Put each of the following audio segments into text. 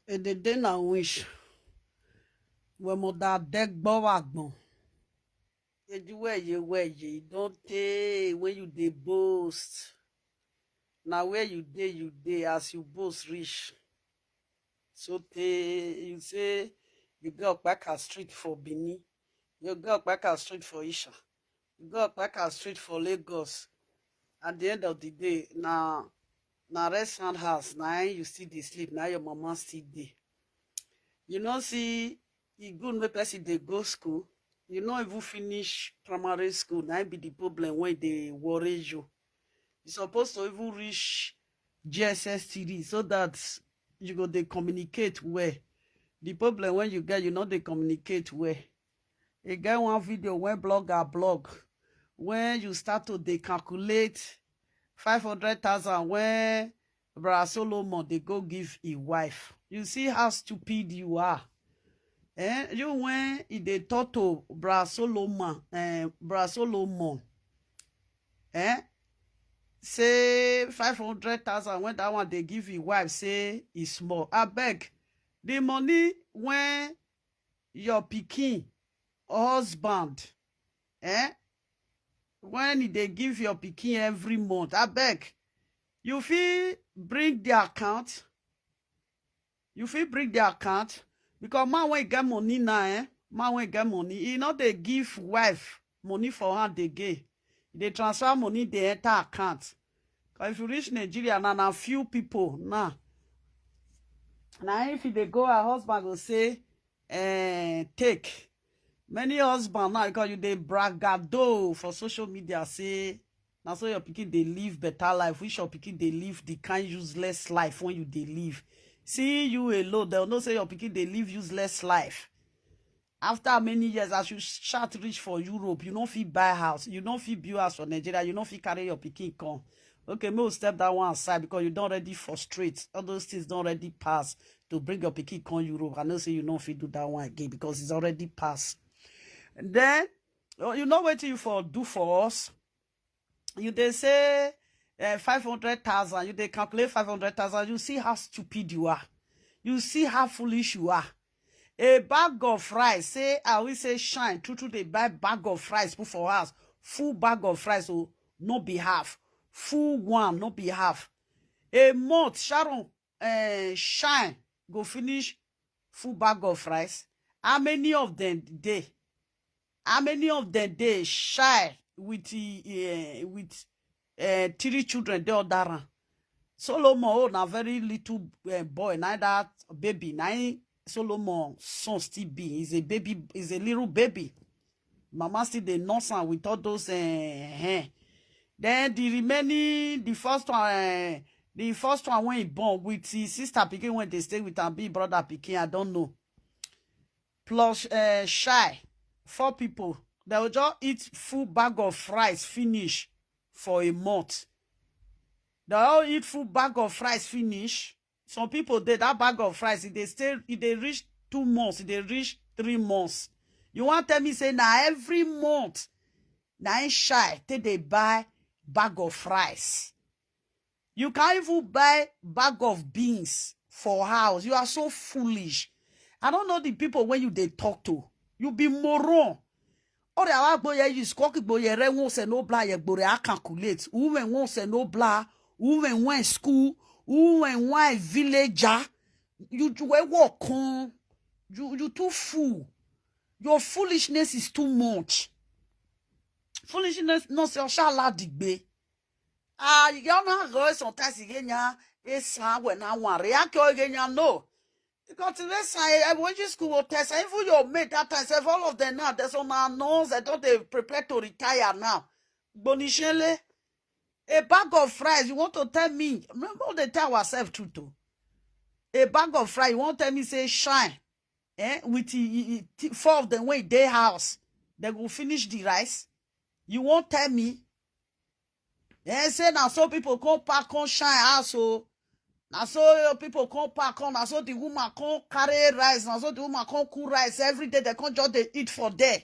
E de dey na wish when mother deck bowagbon. Where you don't take when you dey boast. Now where you dey as you boast reach. So you say you go Okpaika street for Benin, you go Okpaika street for Isha, you go Okpaika street for Lagos. At the end of the day, na restaurant house, now you still dey sleep, now your mama still dey. You know, see, e good make person dey go school. You no even finish primary school. Now be the problem when they worry you. You supposed to even reach GSS3 so that you go dey communicate well. The problem when you get, you know they communicate well. You get one video when blogger blog when you start to dey calculate 500,000 when Bra Solomon they go give a wife. You see how stupid you are. You when they talk to Bra Solomon, say 500,000 when that one they give his wife say is small. I beg the money when your pikin husband, when they give your pikin every month, I beg you feel bring the account. You feel bring the account. Because man when get money now, man when get money, he not they give wife money for her they get. They transfer money they enter account. Because if you reach Nigeria now, few people now. Now if they go, her husband will say, take. Many husband now because you they bragado for social media say now so your pikin they live better life. Which your pikin they live the kind useless life when you they live. See you alone, they'll not say your pikin they live useless life. After many years, as you start reach for Europe, you don't feel buy house, you don't feel build house for Nigeria, you don't feel carry your pikin come. Okay, me will step that one aside because you don't already frustrate. All those things don't already pass to bring your pikin come Europe. I know say you don't feel do that one again because it's already passed. And then you know what you for do for us. You they say 500,000. You they calculate 500,000. You see how stupid you are. You see how foolish you are. A bag of rice, say I will say shine. True, they buy bag of rice put for us. Full bag of rice, so no be half. Full one, no be half. A month, Sharon, shine go finish full bag of rice. How many of them they? How many of them they shine with 3 children? They are Solomon, oh, na very little boy, now that baby, now Solomon son still be. He's a baby, he's a little baby. Mama still the nurse with all those Then the remaining, the first one when he born with his sister picking when they stay with her big brother picking, I don't know. Plus shy, 4 people. They will just eat full bag of rice finish for a month. They all eat full bag of rice finish. Some people did that bag of rice. If they reach 2 months, if they reach 3 months. You want to tell me say now every month, now shy till they buy bag of rice. You can't even buy bag of beans for house. You are so foolish. I don't know the people when you they talk to. You be moron. Or the boy is cocky boy won't no blah ye bore I calculate. Women won't say no blah. Women went school. Women went villager. You walk on. You too fool. Your foolishness is too much. Foolishness no se oshala digbe. You don't go sometimes again ya. It's when I want react again ya no. Because this I went to school test. Even your mate that time, all of them now, there's some unknowns. I thought they prepare to retire now. Bonichele, a bag of rice. You want to tell me? Remember they tell ourselves truth too. A bag of rice. You want to tell me say shine? With 4 of them when they house, they will finish the rice. You won't tell me? Say now so people come pack on shine house so. Now so people come pack on, now so the woman come carry rice, now so the woman come cook rice every day. They can't just they eat for there.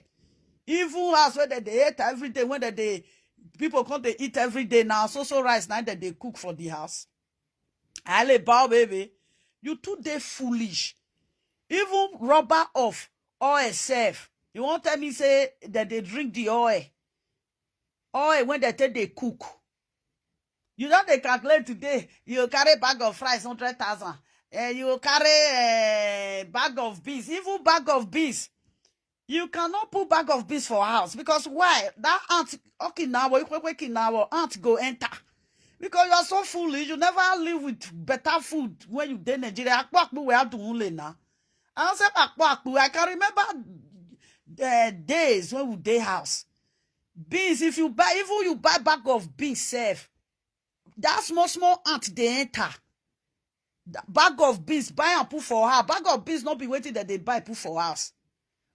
Even as when they eat every day, when they people come they eat every day now. So rice now that they cook for the house. Ale bow baby, You too dey foolish. Even rubber of oil self. You won't tell me say that they drink the oil. Oil when they take they cook. You know they calculate today. You carry bag of rice 100,000. You carry bag of beans. Even bag of beans. You cannot put bag of beans for house because why? That ant Okinawa ant go enter. Because you are so foolish. You never live with better food when you dey Nigeria. We have to now. I can remember days when we dey house. Beans, if you buy, even you buy bag of beans, safe. That small ant they enter. Bag of beans, buy and put for house. Bag of beans not be waiting that they buy put for house.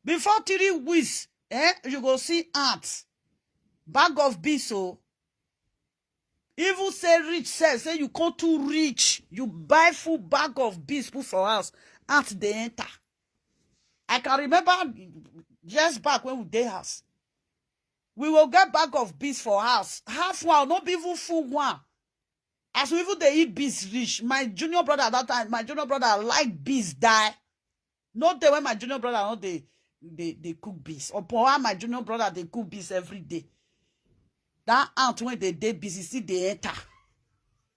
Before 3 weeks, you go see ants. Bag of beans, so. Even say rich, say you come too rich. You buy full bag of beans put for house. Ants they enter. I can remember just back when we dey house. We will get bag of beans for house. Half one, not even full one. As we even they eat beans rich. My junior brother at that time, my junior brother like beans die. Not the way my junior brother not they cook beans. Or my junior brother they cook beans every day. That aunt when they dey busy, see they enter.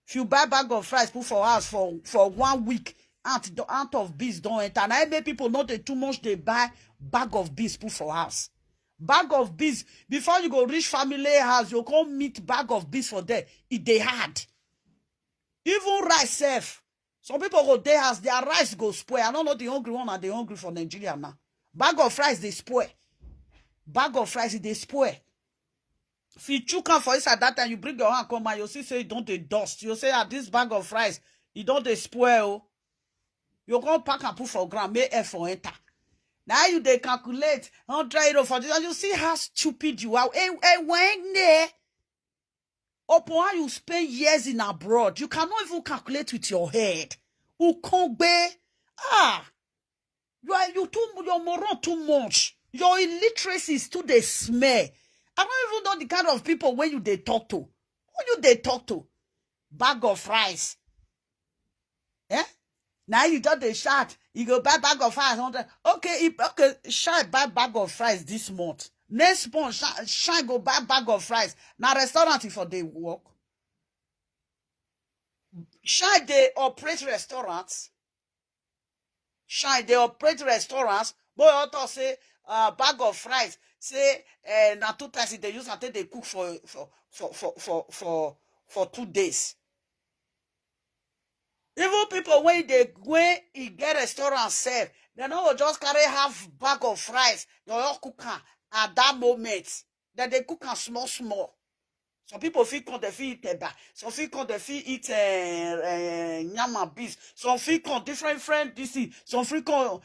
If you buy bag of rice put for house for 1 week, ant of beans don't enter. And I make people know they too much they buy bag of beans put for house. Bag of beans, before you go reach family house, you come meet bag of beans for there. It they hard. Even rice safe. Some people go there house, their rice go spoil. I don't know the hungry one and the hungry for Nigeria now. Bag of rice they spoil. Bag of rice they spoil. If you chook on for inside that time, you bring your hand come and you see say you don't they dust. You say this bag of rice, you don't they spoil. You go pack and put for ground, make air for enter. Now you they calculate 100 euro for this. And you see how stupid you are. When there, upon you spend years in abroad, you cannot even calculate with your head. You can't be. Your moron too much. Your illiteracy is too they smell. I don't even know the kind of people when you they talk to. Who you they talk to? Bag of rice. Now you don't they shout. You go buy bag of rice. Okay, Shine buy bag of rice this month. Next month, Shine go buy bag of rice. Now restaurant for they work. Shine they operate restaurants. Shine they operate restaurants. Boy, auto say bag of rice. Say na 2 times they use until they cook for 2 days. Even people when you get restaurant serve, they don't just carry half bag of rice. They all cook at that moment. Then they cook small. Some people feel they eat eba. Some people they eat nyama beans. Some people different this. Some people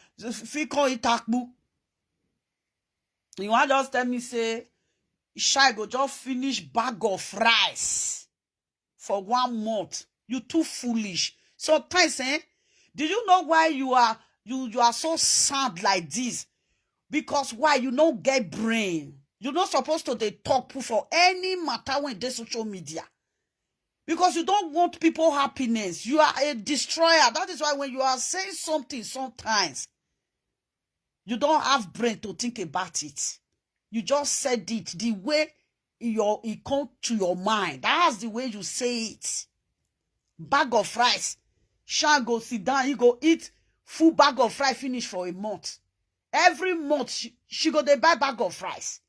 eat akbu. You want just tell me say, Shai go just finish bag of rice for 1 month. You too foolish. Sometimes, did you know why you are so sad like this? Because why you don't get brain. You're not supposed to they talk for any matter when they social media. Because you don't want people happiness. You are a destroyer. That is why when you are saying something sometimes, you don't have brain to think about it. You just said it the way it comes to your mind. That's the way you say it. Bag of rice. Shall go sit down. He go eat full bag of rice finish for a month. Every month she go they buy bag of rice.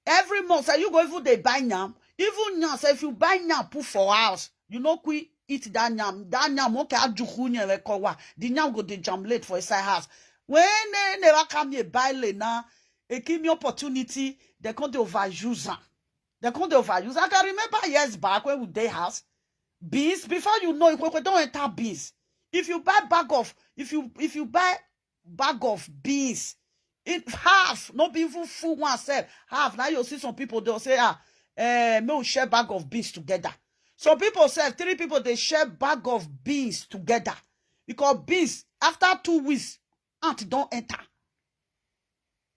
Every month, so you go even they buy yam. Even yam, so if you buy yam put for house, you know we eat that yam. That yam okay ajukunya lekowa. The yam go they jam late for inside house. When they never come here buy le now, it give me opportunity. They can't overuse them. They can't overuse. I can remember years back when we day house beans. Before you know it, we don't enter beans. If you buy bag of beans. It half, not even full one self. Half. Now you see some people they'll say, we'll share bag of beans together. Some people say 3 people they share bag of beans together. Because beans, after 2 weeks, ant don't enter.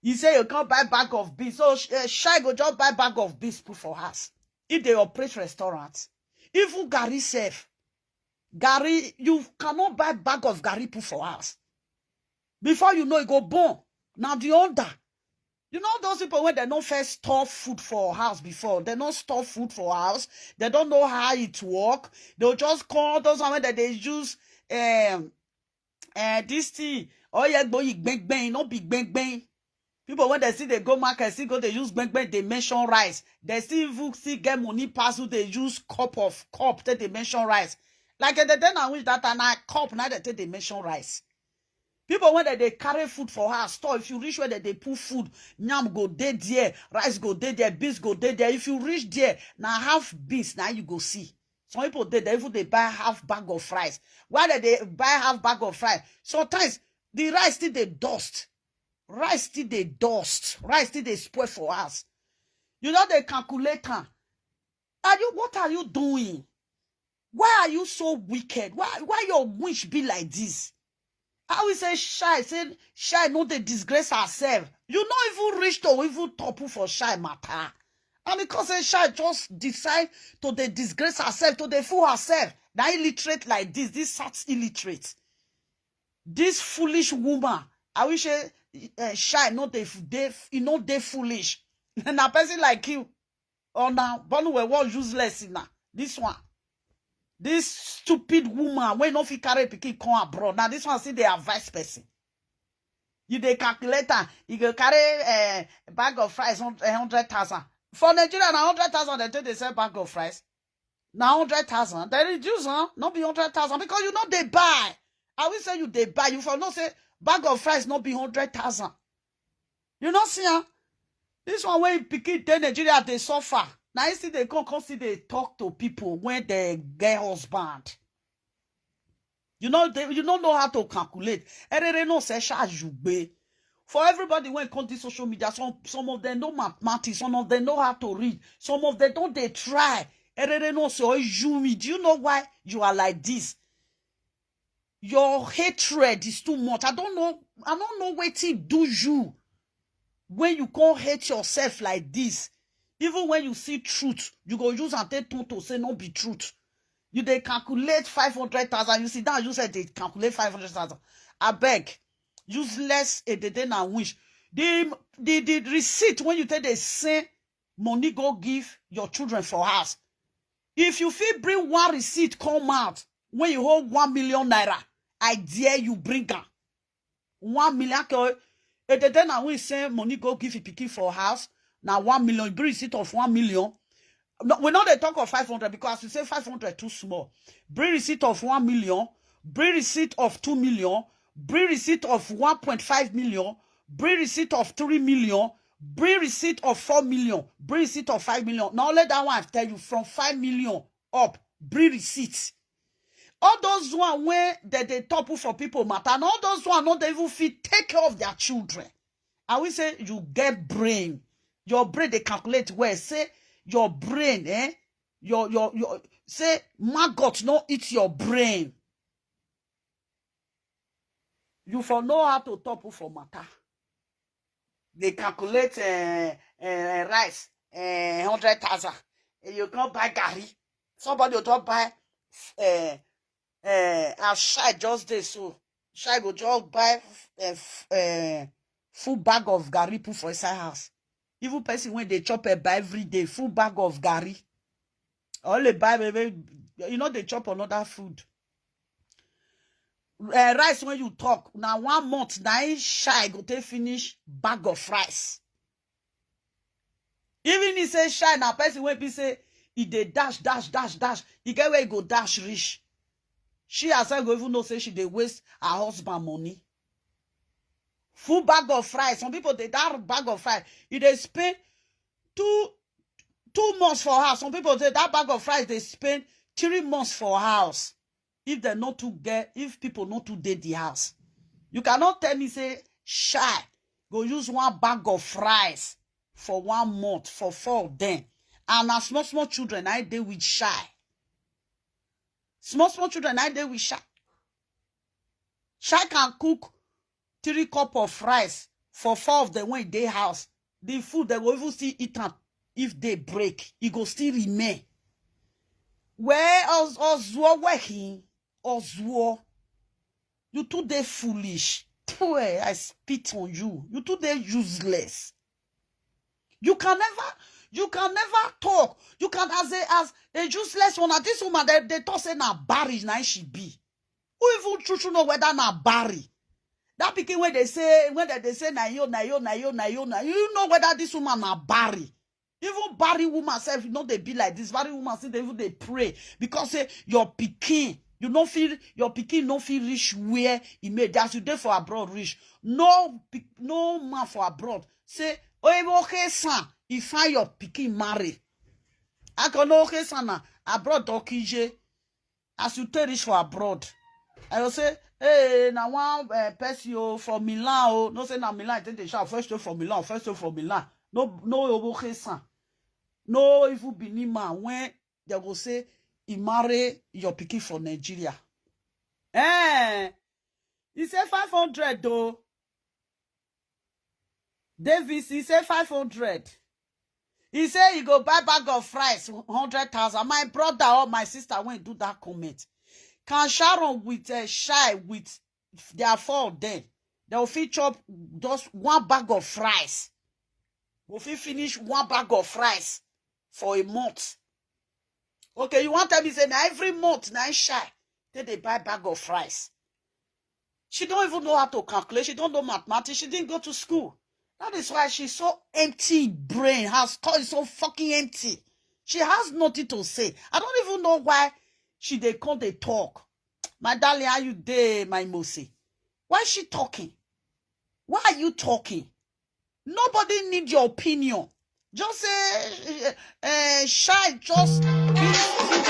You say you can't buy bag of beans. So Shy go just buy bag of beans put for us. If they operate restaurants. Even Gary self. Gary, you cannot buy bag of Gary put for us. Before you know, it go born. Now the order. You know those people when they don't first store food for house before. They don't store food for house. They don't know how it work. They'll just call those one that they use this thing. Oh yeah, boy, bang bang, not big bang bang. People when they see they go market, see go they use bang bang, they mention rice. They still get money pass who they use cup they mention rice. Like the then I wish that and I cup now they mention rice. People when they carry food for her store, if you reach where they put food, yam go dead there, rice go dead there, beans go dead there. If you reach there, now half beans, now you go see. Some people even they buy half bag of rice. Why did they buy half bag of rice? Sometimes the rice still they dust. Rice still they dust. Rice still they spoil for us. You know they calculate. What are you doing? Why are you so wicked? Why your wish be like this? I will say shy, no they disgrace herself. You not even reach to even topple for shy matter. And because shy just decide to they disgrace herself, to they fool herself. Now illiterate like this such illiterate. This foolish woman, I wish shy, no they foolish. And a person like you, or now, but we were useless in now. This one. This stupid woman, when no fit carry pikin come abroad. Now this one see they are vice person. You the calculator, you go carry a bag of fries 100,000. For Nigeria, now 100,000 they take they sell bag of fries. Now 100,000, they reduce, not be 100,000 because you know they buy. I will say you they buy. You for no say bag of fries not be 100,000. You know see this one when pikin in Nigeria they suffer. Now you see they come see they talk to people when they get husband. You know you don't know how to calculate. No say for everybody when it comes to social media, some of them know mathematics, some of them know how to read, some of them don't they try. No say you me. Do you know why you are like this? Your hatred is too much. I don't know what it do you when you can't hate yourself like this. Even when you see truth, you go use and take to say no be truth. You they calculate 500,000. You see that you said they calculate 500,000. I beg, useless a day and wish. The receipt when you take the same money go give your children for house. If you feel bring one receipt come out when you hold 1 million naira, I dare you bring her 1 million. A day and we say money go give you picky for house. Now 1 million, you bring receipt of 1 million. No, we know they talk of 500 because you say 500 too small. Bring receipt of 1 million, bring receipt of 2 million, bring receipt of 1.5 million, bring receipt of 3 million, bring receipt of 4 million, bring receipt of 5 million. Now let that one tell you from 5 million up, bring receipts. All those one where they topple for people matter, and all those one not even fit take care of their children. I will say you get brain. Your brain they calculate where say your brain, your say maggot no eat your brain. You for know how to topple for matter. They calculate rice 100,000. You can't buy Gary. Somebody will not buy a shy just this so shy go just buy full bag of Gary put for inside house. Even person when they chop a buy every day, full bag of Gary. All they buy, baby, you know they chop another food. Rice when you talk, now 1 month, now shy go take finish bag of rice. Even he say shy, now person when be say, he dey dash, he get where he go dash rich. She herself go even know say she dey waste her husband money. Full bag of rice. Some people they that bag of rice. If they spend two months for house. Some people say that bag of rice they spend 3 months for house. If they not to get, if people not to date the house, you cannot tell me say shy go use 1 bag of rice for 1 month for 4 of them. And as small children I dey with shy. Small children I dey with shy. Shy can cook 3 cups of rice for 4 of them when they house. The food they will even still eat am if they break. It go still remain. Where us working? Oswo. You too dey foolish. Boy, I spit on you. You too dey useless. You can never talk. You can as a useless one. This woman, they talk say na Barry na she be. Who even true know whether na Barry? That pikin when they say na yo, you know whether this woman na Barry. Even Barry woman self, you know they be like this. Barry woman say they pray because say your pikin, you no feel your pikin no feel reach where he made. As you dey for abroad reach, no man for abroad say okay son, he find your pikin marry. I can know okay son na abroad okije. As you take reach for abroad, I will say hey na one person for Milan no say na Milan take the shout first for Milan. No okay son. No even be man when they go say he marry your pikin for Nigeria. He say 500 though. Davis, he say 500. He say he go buy bag of rice 100,000. My brother or my sister won't do that comment. Can Sharon with Shy with their four then? They will feature just one bag of rice. Will finish one bag of rice for a month. Okay, you want to tell me say now every month now Shy then they buy bag of rice. She don't even know how to calculate. She don't know mathematics. She didn't go to school. That is why she's so empty brain. Her skull is so fucking empty. She has nothing to say. I don't even know why they come they talk. My darling, how you there, my Mosi? Why is she talking? Why are you talking? Nobody needs your opinion. Just say, Shy, just be stupid.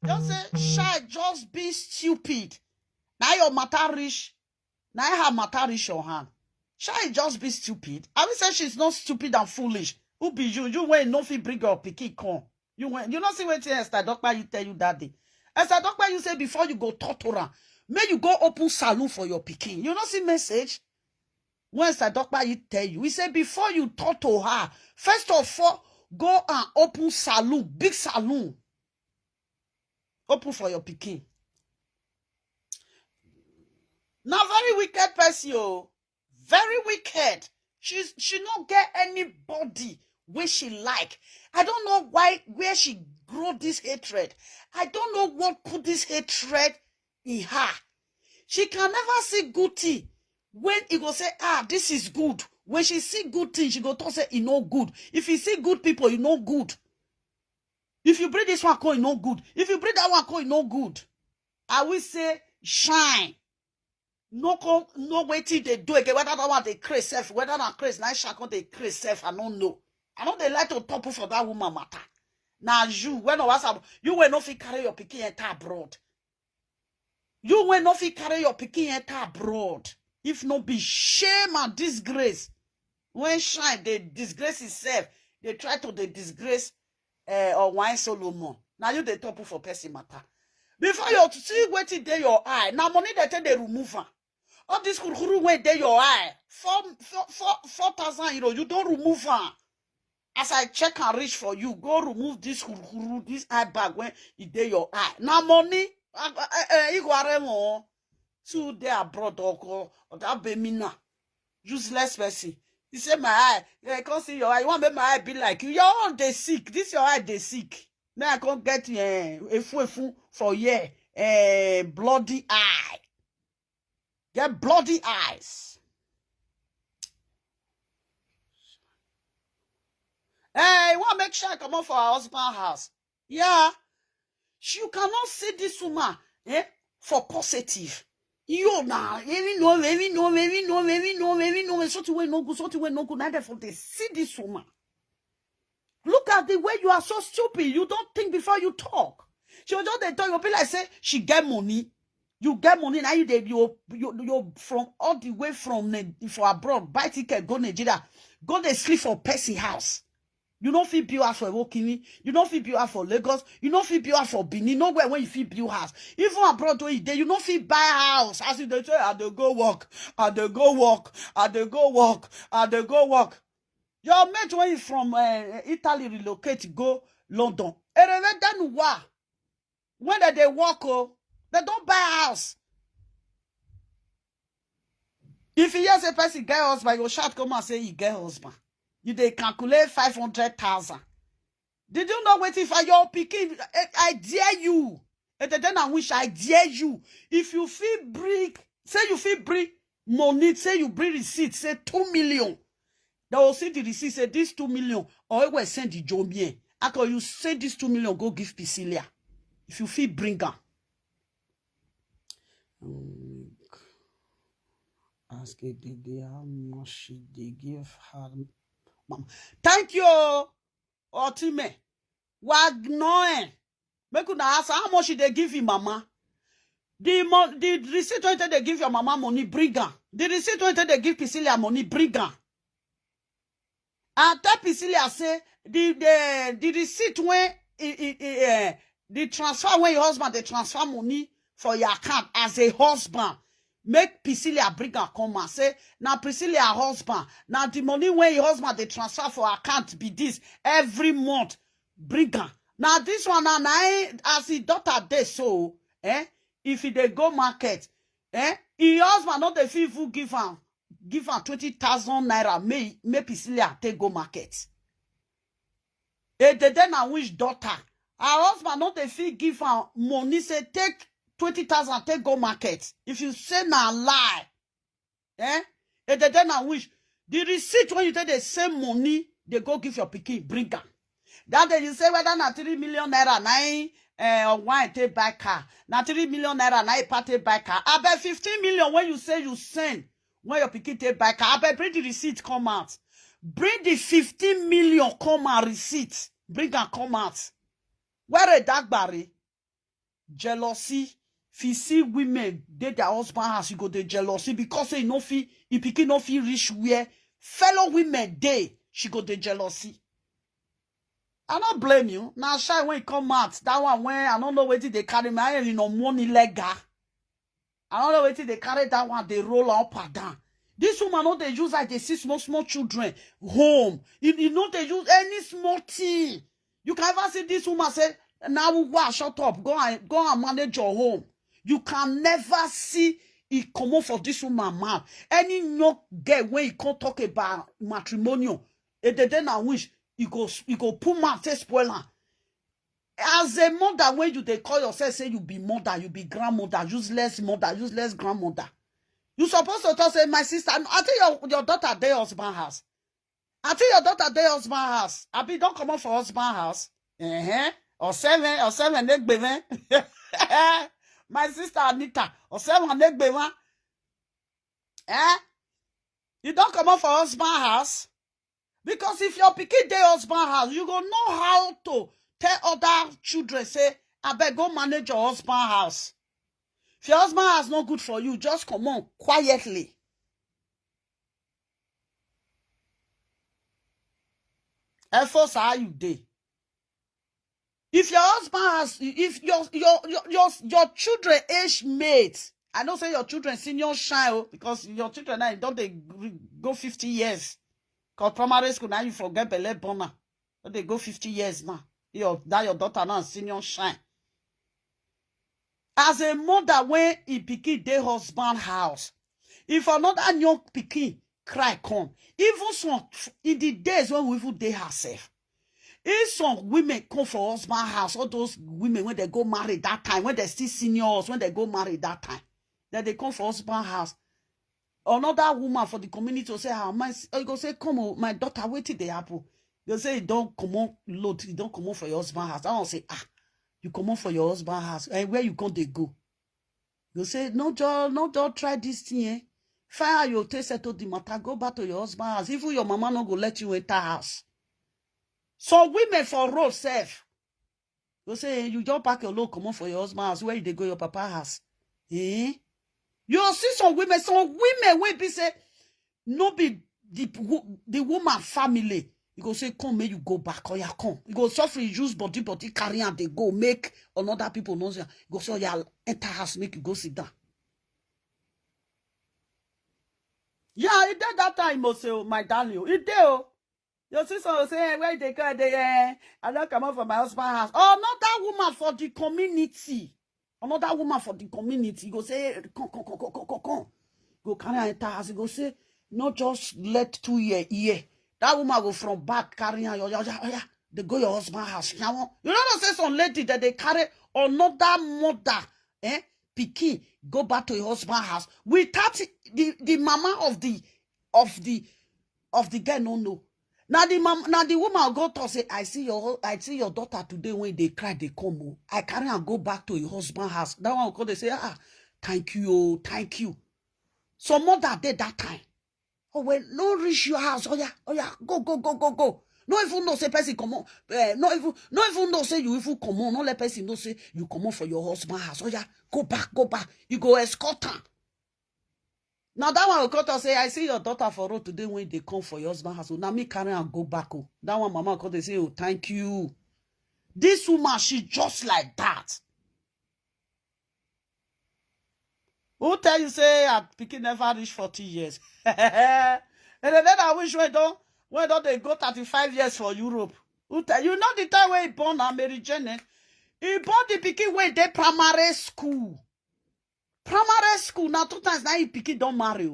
Just say, Shy, just be stupid. Now your matter reach. Now her matter reach your hand. Shy, just be stupid. I will say she's not stupid and foolish. Who be you? You went no fit bring your pikin come. You went. You not see what Esther Doctor you tell you that day. Esther Doctor you say before you go talk to her, may you go open salon for your pikin. You not see message. When Esther Doctor you tell you, we say before you talk to her, first of all, go and open salon, big salon. Open for your pikin. Now very wicked person, yo. Very wicked. She not get anybody where she like. I don't know where she grow this hatred. I don't know what put this hatred in her. She can never see good thing. When he go say, this is good. When she see good thing, she go to say, it no good. If you see good people, it no good. If you bring this one, it no good. If you bring that one, it no good. I will say, shine. No waiting they do again. Whether that one they crazy self, whether that crazy nice shakon they crazy self, I don't know. I know they like to topple for that woman matter. Now you, when I was you will not fit carry your pikin enter abroad. You will not fit carry your pikin enter abroad. If not be shame and disgrace. When Shine they disgrace itself, they try to they disgrace or wine Solomon. Now you they topple for person matter. Before you see waiting there your eye. Now money they tell they remove her. All this kurukuru went there your eye. 4,000 euros. You don't remove her. As I check and reach for you, go remove this kurukuru, this eye bag when it there your eye. Now money, you go aremo. So they abroad or that bemina. Useless person. You say my eye. I can't see your eye. You want make my eye be like you. Your own they sick. This your eye they sick. Now I can't get a fool for yeah. Bloody eye. Get bloody eyes. Hey, you want to make sure I come out for our husband's house? Yeah. You cannot see this woman for positive. You now, maybe no. Something way no good. Now therefore they see this woman. Look at the way you are so stupid. You don't think before you talk. She was just they talk. You'll be like say she get money. You get money now. You from all the way from for abroad. Buy ticket go Nigeria. Go they sleep for person house. You don't feel build house for Wokini. You don't feel build house for Lagos. You don't feel build house for Benin. Nowhere when you feel build house. Even abroad where you don't feel buy house. As you they say, I dey go work. Your mate when you from Italy relocate go London. When they walk, they don't buy a house. If he hears a person get husband, you shout come and say he get husband. You they calculate 500,000. Did you know what if I your picking? I dare you. And then I wish I dare you. If you feel bring, say you feel bring money, say you bring receipt, say 2 million. They will see the receipt, say this 2 million, or it will send the Jomie. After you say this 2 million, go give Priscilla. If you feel bring her. Ask a lady how much they give her mama. Thank you, Otime. Wagnoe. Make una ask how much they give you, mama. The receipt when they give your mama money, bring her. The receipt when they give Priscilla money, bring her. And tell Priscilla say the receipt when the transfer when your husband they transfer money for your account as a husband. Make Priscilla bring her come and say, now Priscilla husband, now the money when your husband they transfer for account be this every month. Bring her. Now this one and as the daughter dey so, if they go market, your husband not the fee give her 20,000 naira, may Priscilla take go market. They then a which daughter, her husband not the fee give her money, say take 20,000, take go market. If you say na lie, they then a wish the receipt when you take the same money, they go give your pikin, bring her. That day you say whether na 3 million naira or why take buy car. Na 3 million naira na take buy car. I bet 15 million when you say you send when your pikin take buy car. I bet bring the receipt come out. Bring the 15 million come out receipt. Bring her come out. Where a dark barry? Jealousy. If you see women, they their husband house, you go the jealousy because they no feel if pikin no feel rich where fellow women they she go the jealousy. I don't blame you. Now shy when it come out, that one when I don't know where they carry me, I ain't no money leg. I don't know where they carry that one, they roll up and down. This woman know they use like they see small children home. You know they use any small thing. You can ever see this woman say, now wow, shut up, go and manage your home. You can never see it come out for this woman man. Any no girl when you can't talk about matrimonial, and then I wish you go put my face spoiler. As a mother, when you they call yourself, say you be mother, you be grandmother, useless mother, useless grandmother. You supposed to talk, say, my sister, I think your daughter dey husband house. I think your daughter dey husband house. I be don't come out for husband house. Or seven, neck baby. My sister Anita, or 7 neck baby. You don't come out for husband house. Because if your pikin dey husband house, you go know how to tell other children, say, I beg go manage your husband house. If your husband house not good for you, just come on quietly. Efforts how you dey. If your husband has, if your children age mate, I don't say your children senior child because your children now don't they go 50 years. Cause primary school now you forget belle born. They go 50 years now. Your daughter now senior shine. As a mother when he pikin dey husband house, if another young pikin cry come, even some in the days when we even dey herself, if some women come for husband house, all those women when they go marry that time, when they still seniors, when they go marry that time, then they come for husband house. Another woman for the community will say, you go say, come on, my daughter, wait till they happen. They say, don't come on, load, you don't come on for your husband house. I don't say, you come on for your husband house. And where you can't they go? You say, no, don't try this thing, Find out your taste settle the matter, go back to your husband house. Even your mama not go let you enter house. So women for road safe. You say, you don't pack your load, come on for your husband house. Where you they go your papa house? You see some women will be say, no be the woman family. You go say, come, may you go back, or you come. You go suffer, use body, carry and they go make another people know. You go say, yeah, enter house, make you go sit down. Yeah, it did that time, say, my darling. It did. Your sister will say, where they go, I don't come out from my husband's house. Oh, not that woman for the community. Another woman for the community. Go say, come. Go carry her enter house. Go say, not just let 2 years here. That woman go from back carrying her. Yeah. They go your husband's house. You know what say some lady that they carry another mother, pikin, go back to your husband's house. Without the mama of the girl no know. Now the woman go to say, I see your daughter today when they cry, they come home. I carry and go back to your husband's house. That one will go, they say, thank you. So mother did that time. Oh, well, no reach your house. Oh yeah, go. No even know say person come on. No even know say you even come on. No let person know say you come on for your husband's house. Oh yeah, go back. You go escort her. Now that one will cut and say, I see your daughter for road today when they come for your husband's house. So now me carry and go back. Oh. That one mama will say, oh, thank you. This woman, she just like that. Who tell you say pikin never reach 40 years? And then I wish when don't they go 35 years for Europe? Who tell you know the time when he born Mary Jane? He born the pikin when they primary school. Primary school now 2 times now he pikin don't marry.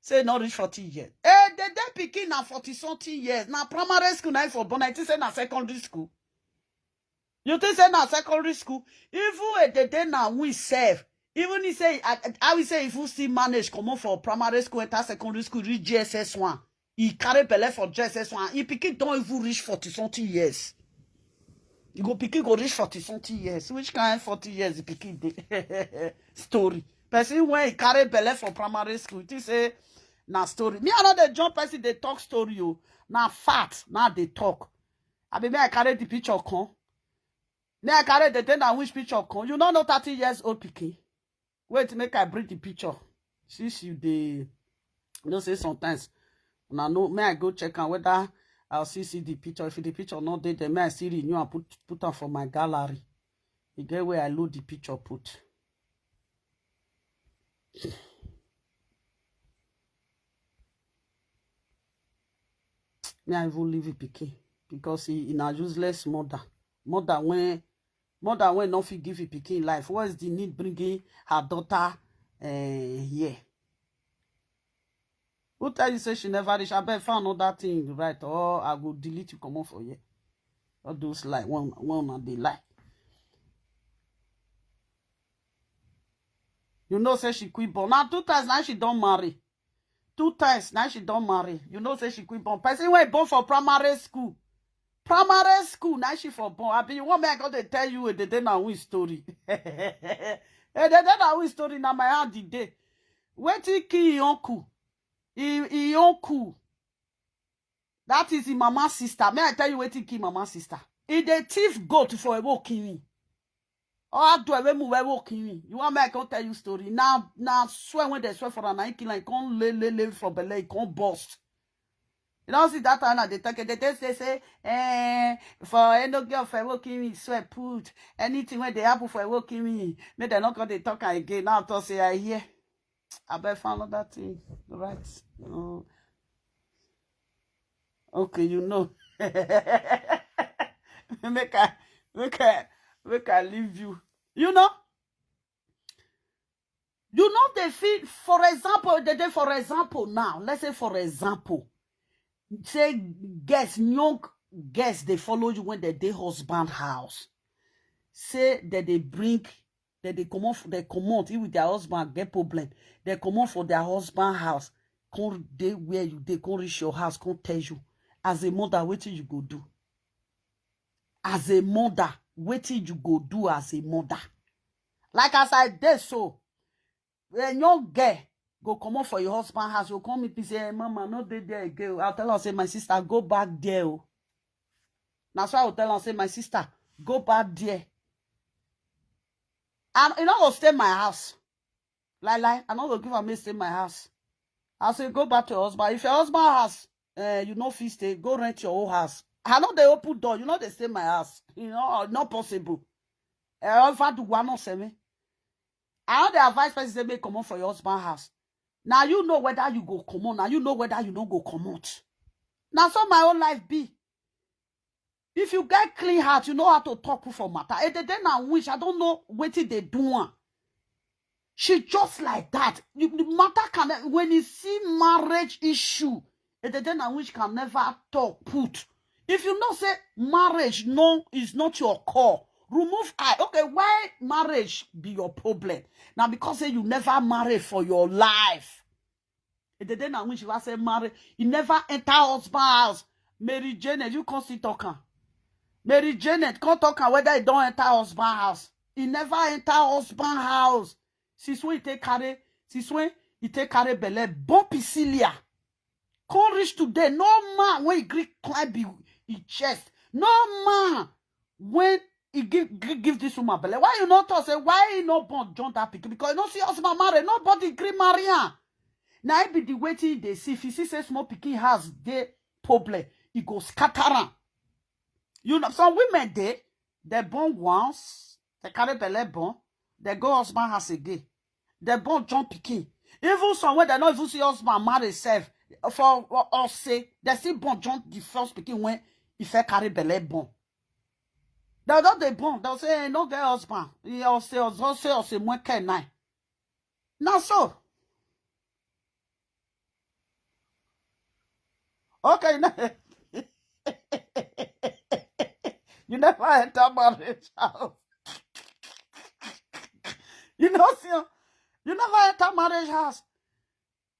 Say not reach 40 years. They pikin na 40-something years. Now primary school now for born. I think say na secondary school. You think say na secondary school? Even they now we serve. Even he say, I will say if you still manage come on for primary school enter secondary school reach GSS1. He carry belle for GSS1. He pikin don't even reach 40-something years. You go pikin go reach 40-something years. Which kind of 40 years the pikin story? Person when he carry belle for primary school, he say na story. Me another John person they talk story you. Na fact, now they talk. I be me I carry the picture come. Me I carry the thing that which picture come. You don't know 30 years old pikin. Wait, make I bring the picture. Since you they say sometimes. Now no, may I go check on whether I'll see the picture. If the picture not there, then may I see renew and put on for my gallery. You get where I load the picture put. Me I even leave it pikin because he in a useless mother. Mother when not fit give it pikin life. What is the need bringing her daughter here? Who tell you say she never reach? I bet found another thing right, or I will delete you come on for here. All those lie one they lie. You know say she quit born. Now 2 times now she don't marry. 2 times now she don't marry. You know say she quit born. Person when born for primary school. Primary school now she for born. I be you want me I got to tell you the day now win story. The day now win story now my hand the day. Wait till ki uncle. He uncle. That is his mama's sister. May I tell you waiting kill mama's sister? He the thief goat for a walking. Oh, do I move a walking? You want me I can tell you story. Now swear when they swear for an kill and can't lay from belay, can't bust. You don't see that time they talk they say for any girl for walking me swear put anything when they happen for walking me. May they not gonna talk again. Now to say I hear. I bet found that thing. Right. Okay, you know. make I leave you. You know they feel, for example, now, let's say for example, say young guests they follow you when they husband house. Say that they bring that they come if with their husband get problem. They come for their husband house. Come they where you they come reach your house, come tell you. As a mother, what you go do? As a mother, what you go do as a mother? Like as I did so, when young girl go come for your husband house, you come and say, hey, Mama, not there again. I'll tell her, say, my sister, go back there. That's why I'll tell her, say, my sister, go back there. And you know, go stay in my house. I'm not gonna give her me stay in my house. I'll say, go back to your husband. If your husband has, you know, fee stay, go rent your own house. I know they open door. You know they stay in my house. You know, not possible. If I do one not say me. I know the advice person say make come on for your husband house. Now you know whether you go come on. Now you know whether you don't go come out. Now so my whole life be. If you get clean heart, you know how to talk for matter. And then I wish, I don't know what they do. She just like that. The matter can, when you see marriage issue, and then I wish can never talk put. If you know say marriage no is not your core, remove I. Okay, why marriage be your problem? Now because say you never marry for your life. And then I wish you say marry, you never enter husband house. Mary Janet, you can't see talking. Mary Janet can't talk whether he don't enter husband house. He never enter husband house. Since when he take carry belle, bon pisilia. Can't reach today. No man when he Greek climb his chest. No man when he give this woman belle. Why you not talk say why he not born John that pikin? Because you don't see husband marry. Nobody gree marry her. Now it be the waiting they see. If you see say small pikin has the problem, he go scatter am. You know, some women they born once, they carry belle born, they go husband house again. They born John pikin. Even some when they not even see husband marry self for us say they still born John the first pikin when if they carry belle born. They don't they born. They'll say hey, no get husband. He'll say more can nine. Now so. Okay, you never enter marriage house. You know, see, you never enter marriage house.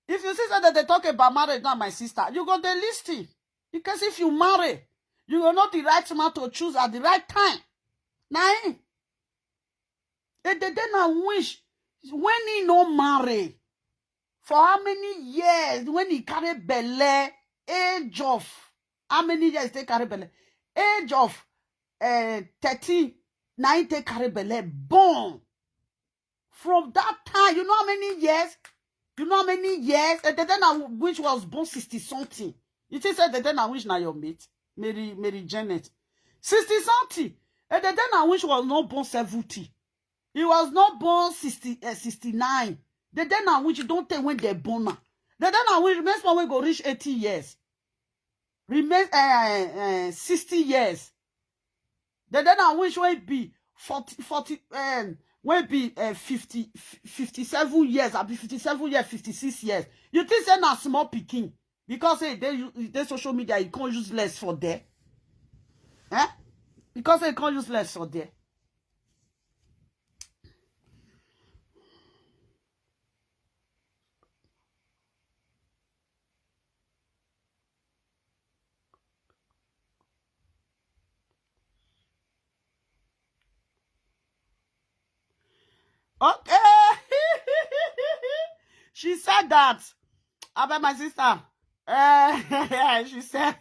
If you see that they talk about marriage now, my sister, you go the listing. Because if you marry, you will not the right man to choose at the right time. Now, they not wish when he no marry for how many years when he carry belle, age of how many years they carry belle? Age of 13, 9 take carry belle born. From that time, you know how many years? You know how many years? And then I wish was born 60 something. You think said then I wish now your mate, Mary Janet. 60 something. And then I wish was not born 70. He was not born 69. Then I wish you don't tell when they're born now. Then I wish remains when we go reach 80 years. Remains 60 years. Then I wish when be 40 when be 57 years, I'll be 57 years, 56 years. You think say na small picking because they social media you can't use less for there. Eh? Because they can't use less for there. Okay. She said that about my sister. She said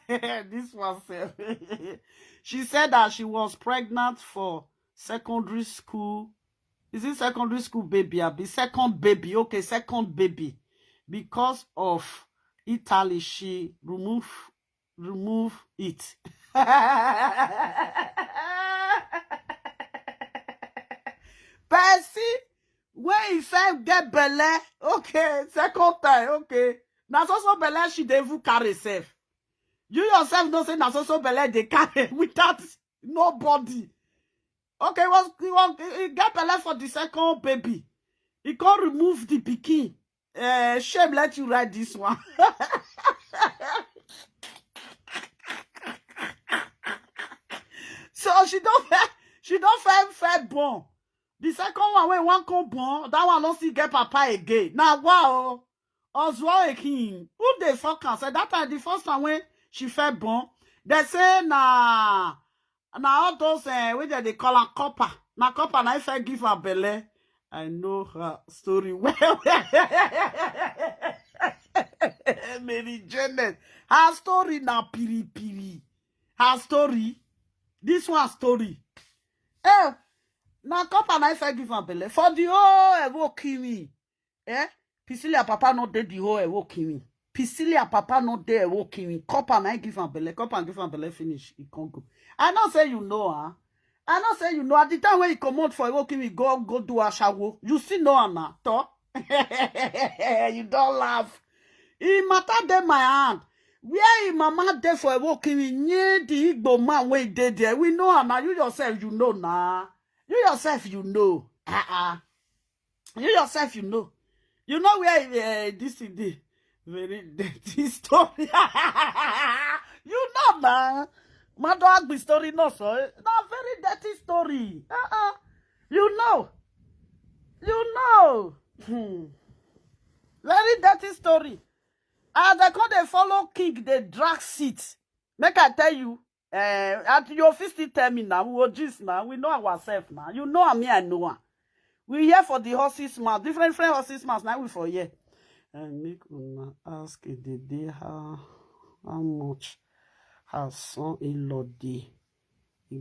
this was she said that she was pregnant for secondary school. Is it secondary school baby? Be second baby. Okay, second baby. Because of Italy, she remove it. Percy, when he said get belle, okay, second time, okay. Now so belle she devil carry herself. You yourself don't say now so belle they carry without nobody. Okay, he get belle for the second baby. He can't remove the pikin. Shame let you write this one. So she don't fair born. The second one when one come born, that one don't see get papa again. Now wow, Oswald King, who they fuck can say that time the first time when she fair born, they say na all those where they call her copper. Na copper na if I give her belle. I know her story well. Mary Janet, her story na piri. Her story, this one story. Now copper na if I give her belle for the whole evoking me. Pisilia papa not dead the whole evoking me. Pisilia papa not there evoking me. Copper na give her belle. Copper give her belle finish. He can't go. I don't say you know, huh? I don't say you know. At the time when you come out for evoking me, go do a shower. You see no Anna. Talk. You don't laugh. It matter them my hand. Where mama there for a walking in near the Igbo man when they there. We know now. You yourself, you know now. You yourself, you know. You yourself, you know. You know where this is the very dirty story. You know now. My dog be story no so. Not very dirty story. You know. You know. Very dirty story. They call they follow king, they drag seat. Make I tell you, at your office tell me now, we will just now, we know ourselves now. You know me, I know. We here for the horses mouth, different horses mouth, now we for here. And make una ask the day how much her son-in-law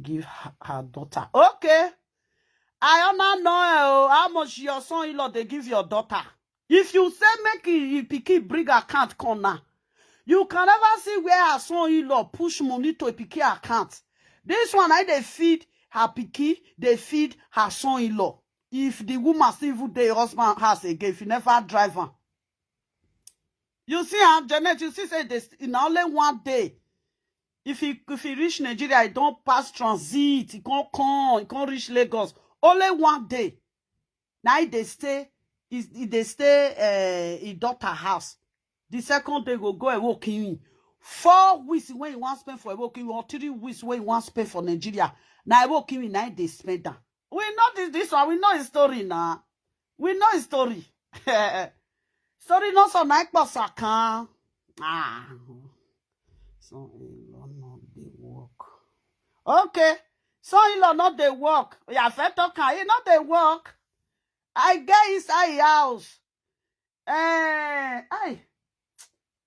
give her daughter. Okay. I don't know how much your son-in-law they give your daughter. If you say make it picky bring account come now, you can never see where her son-in-law push money to a picky account. This one they feed her picky, they feed her son-in-law. If the woman still even the husband has again, if you never drive her. You see, Janet, you see say this in only one day. If he reach Nigeria, he don't pass transit, he can't reach Lagos. Only one day. Now they stay. They stay in daughter house. The second day go and walk in. 4 weeks when you want spend for a walking, or 3 weeks when you want spend for Nigeria. Now I walk in, now they spend that. We know this one. We know his story now. We know his story. Story not so nice, but can. Son-in-law not they work. Okay. Son-in-law not they work. Yeah, fair talk. He not they work. I get inside house.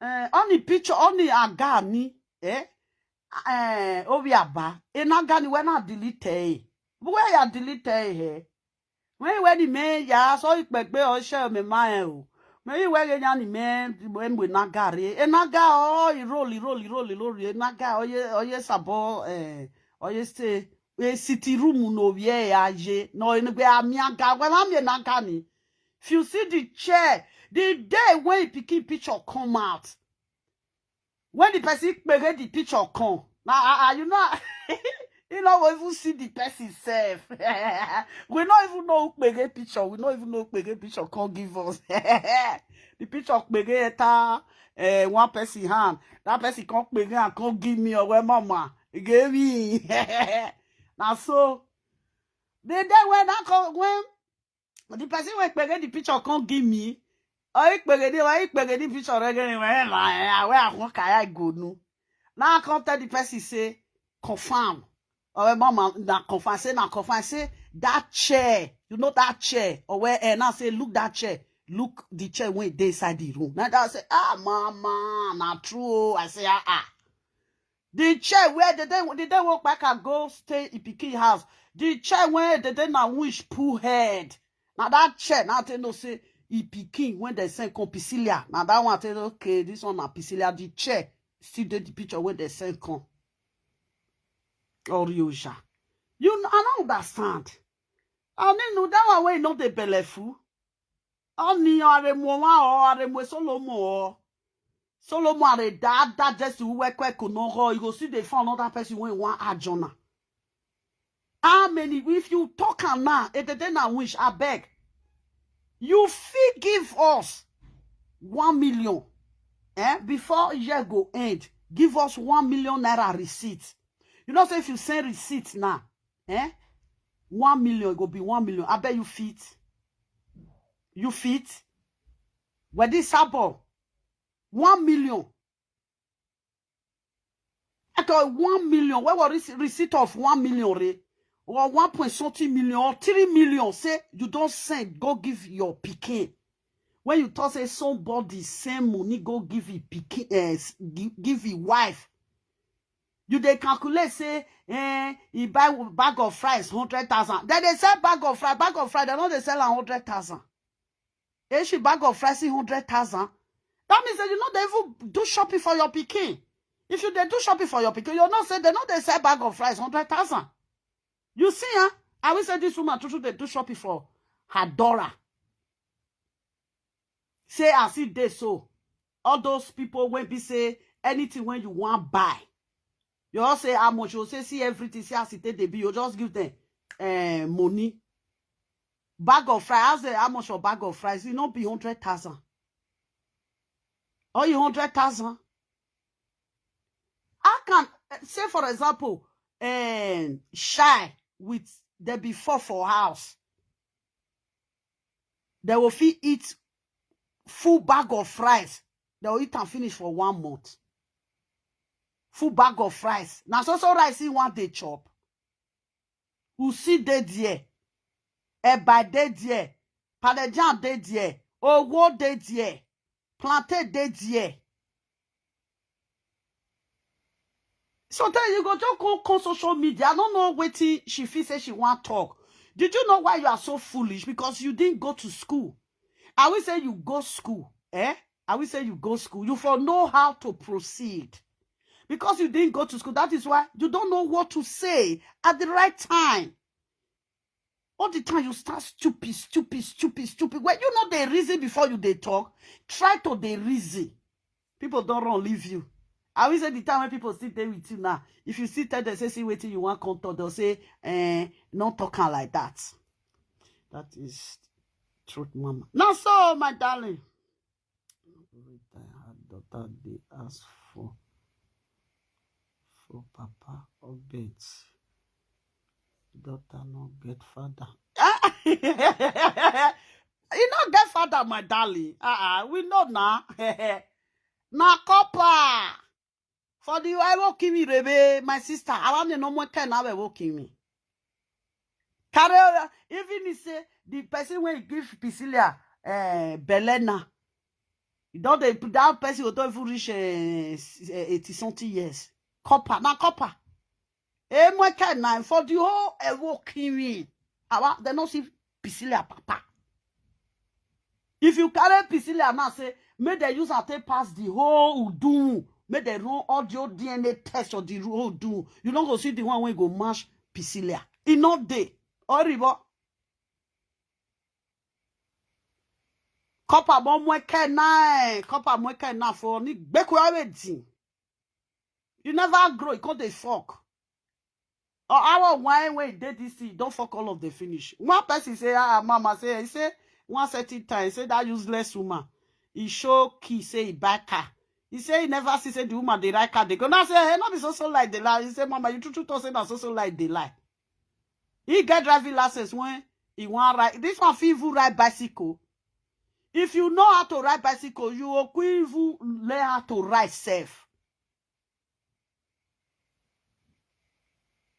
On the picture, on the agani, Oviaba. Agani when I delete. Where you delete here? When the man, ya so you back or share me mine. Maybe where you man when we nagari. Naga, oh, you roll. Naga, oh, yes, abo, oh, yes, city room no ye no in the amiaga when I'm your nagani. If you see the chair, the day when picky picture come out, when the person make the picture come, now you know, you know we even see the person self. We don't even know who make a picture. We don't even know who make a picture can't give us. The picture make it one person hand. That person can't make it can't give me away, mama. He gave me. Now so the day when I come when the person when the picture can't give me, I the picture again where I want I go no. Now I come tell the person say confirm. Oh mama na confirm say that chair, you know that chair or where now say look that chair. Look the chair when they inside the room. Now that say mama not true. I say the chair where the day walk back and go stay in Pikin house. The chair where the day now wish pull head. Now that chair now they no say in Pikin when they send come Pisilia. Now that one tell okay, this one na Pisilia. The chair still the picture when they send come. Or Ryosha. You I don't understand. I didn't know that one way not the belefu. Only are mo Solomon. Solomon are that just to work no you go see they found another person when one ajona. How many if you talk now at the then I wish I beg you fee give us 1 million before year go end give us 1 million naira receipt. You know say if you send receipt now 1 million it go be 1 million. I bet you fit where this sample 1 million. I got 1 million. Where was receipt of 1 million, re? Or 1.something million or 3 million? Say you don't send, go give your pikin. When you talk say somebody send money, go give it pikin, give it wife. You they calculate say, he buy bag of fries 100,000. Then they sell bag of fries. They know they sell 100,000. She bag of fries 100,000. That means that you know they even do shopping for your pikin. If you they do shopping for your pikin, you know say they know they sell bag of fries 100,000. You see, I will say this woman they do shopping for her daughter. Say I see this so all those people when be say anything when you want buy. You all say how much, you say see everything, see as it take the bill, you just give them money. Bag of fries, how much for bag of fries? It not be 100,000. Or you 100,000. I can say, for example, shy with the before for house. They will eat full bag of fries. They will eat and finish for 1 month. Full bag of fries. Now, so rice in one day chop. You see they there. Eba they there. Palejan they there. Owo they there. Plantain they there. So then you go just go on social media. I don't know what she feel say she want talk. Did you know why you are so foolish? Because you didn't go to school. I will say you go school. I will say you go school. You for know how to proceed. Because you didn't go to school. That is why you don't know what to say at the right time. All the time you start stupid. When you know the reason before you they talk, try to the reason. People don't run leave you. I will say the time when people sit there with you now, if you sit there, they say, see waiting you want contour, they'll say, not talking like that. That is truth, mama. Now, so, my darling. Daughter, they ask for papa or beds. Daughter no get father. You not get father, my darling. We know now. Na copper. For the I will kill me, baby, my sister. I want to know more time I will kill me. Even if say the person when give Priscilla Belena, you don't that person will don't even reach 80 years. Copper, na copper. More time for the whole I will kill me. They not see Priscilla papa. If you carry Priscilla now say, may they use and take pass the whole Udu. May they run audio DNA test of the whole Udu. You don't go see the one when go mash Priscilla. It not day. Horrible. Copper bon Copper na for ni bekwe everything. You never grow, you can't dey fuck. Or our wine when you did this thing, don't fuck all of the finish. One person say, mama say, he say, one certain time, say that useless woman. He show key, say he buy car. He say he never see say the woman they like car. They go now say, hey, not be so like the lie. He say, mama, you true say that so like the lie. He get driving license when he want ride. This one feel even ride bicycle. If you know how to ride bicycle, you will even learn how to ride safe.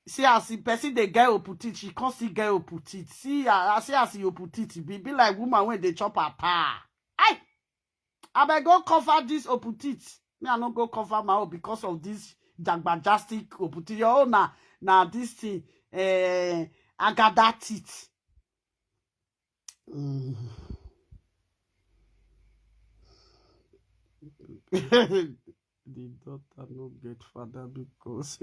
See as the person they get opputit, she can't see get opputit. See as you opputit, be like woman when they chop her pa. I better go cover this opputit. Me I not go cover my own because of this jagbajastic opputit. Your own now this thing I got that it. The daughter no get father because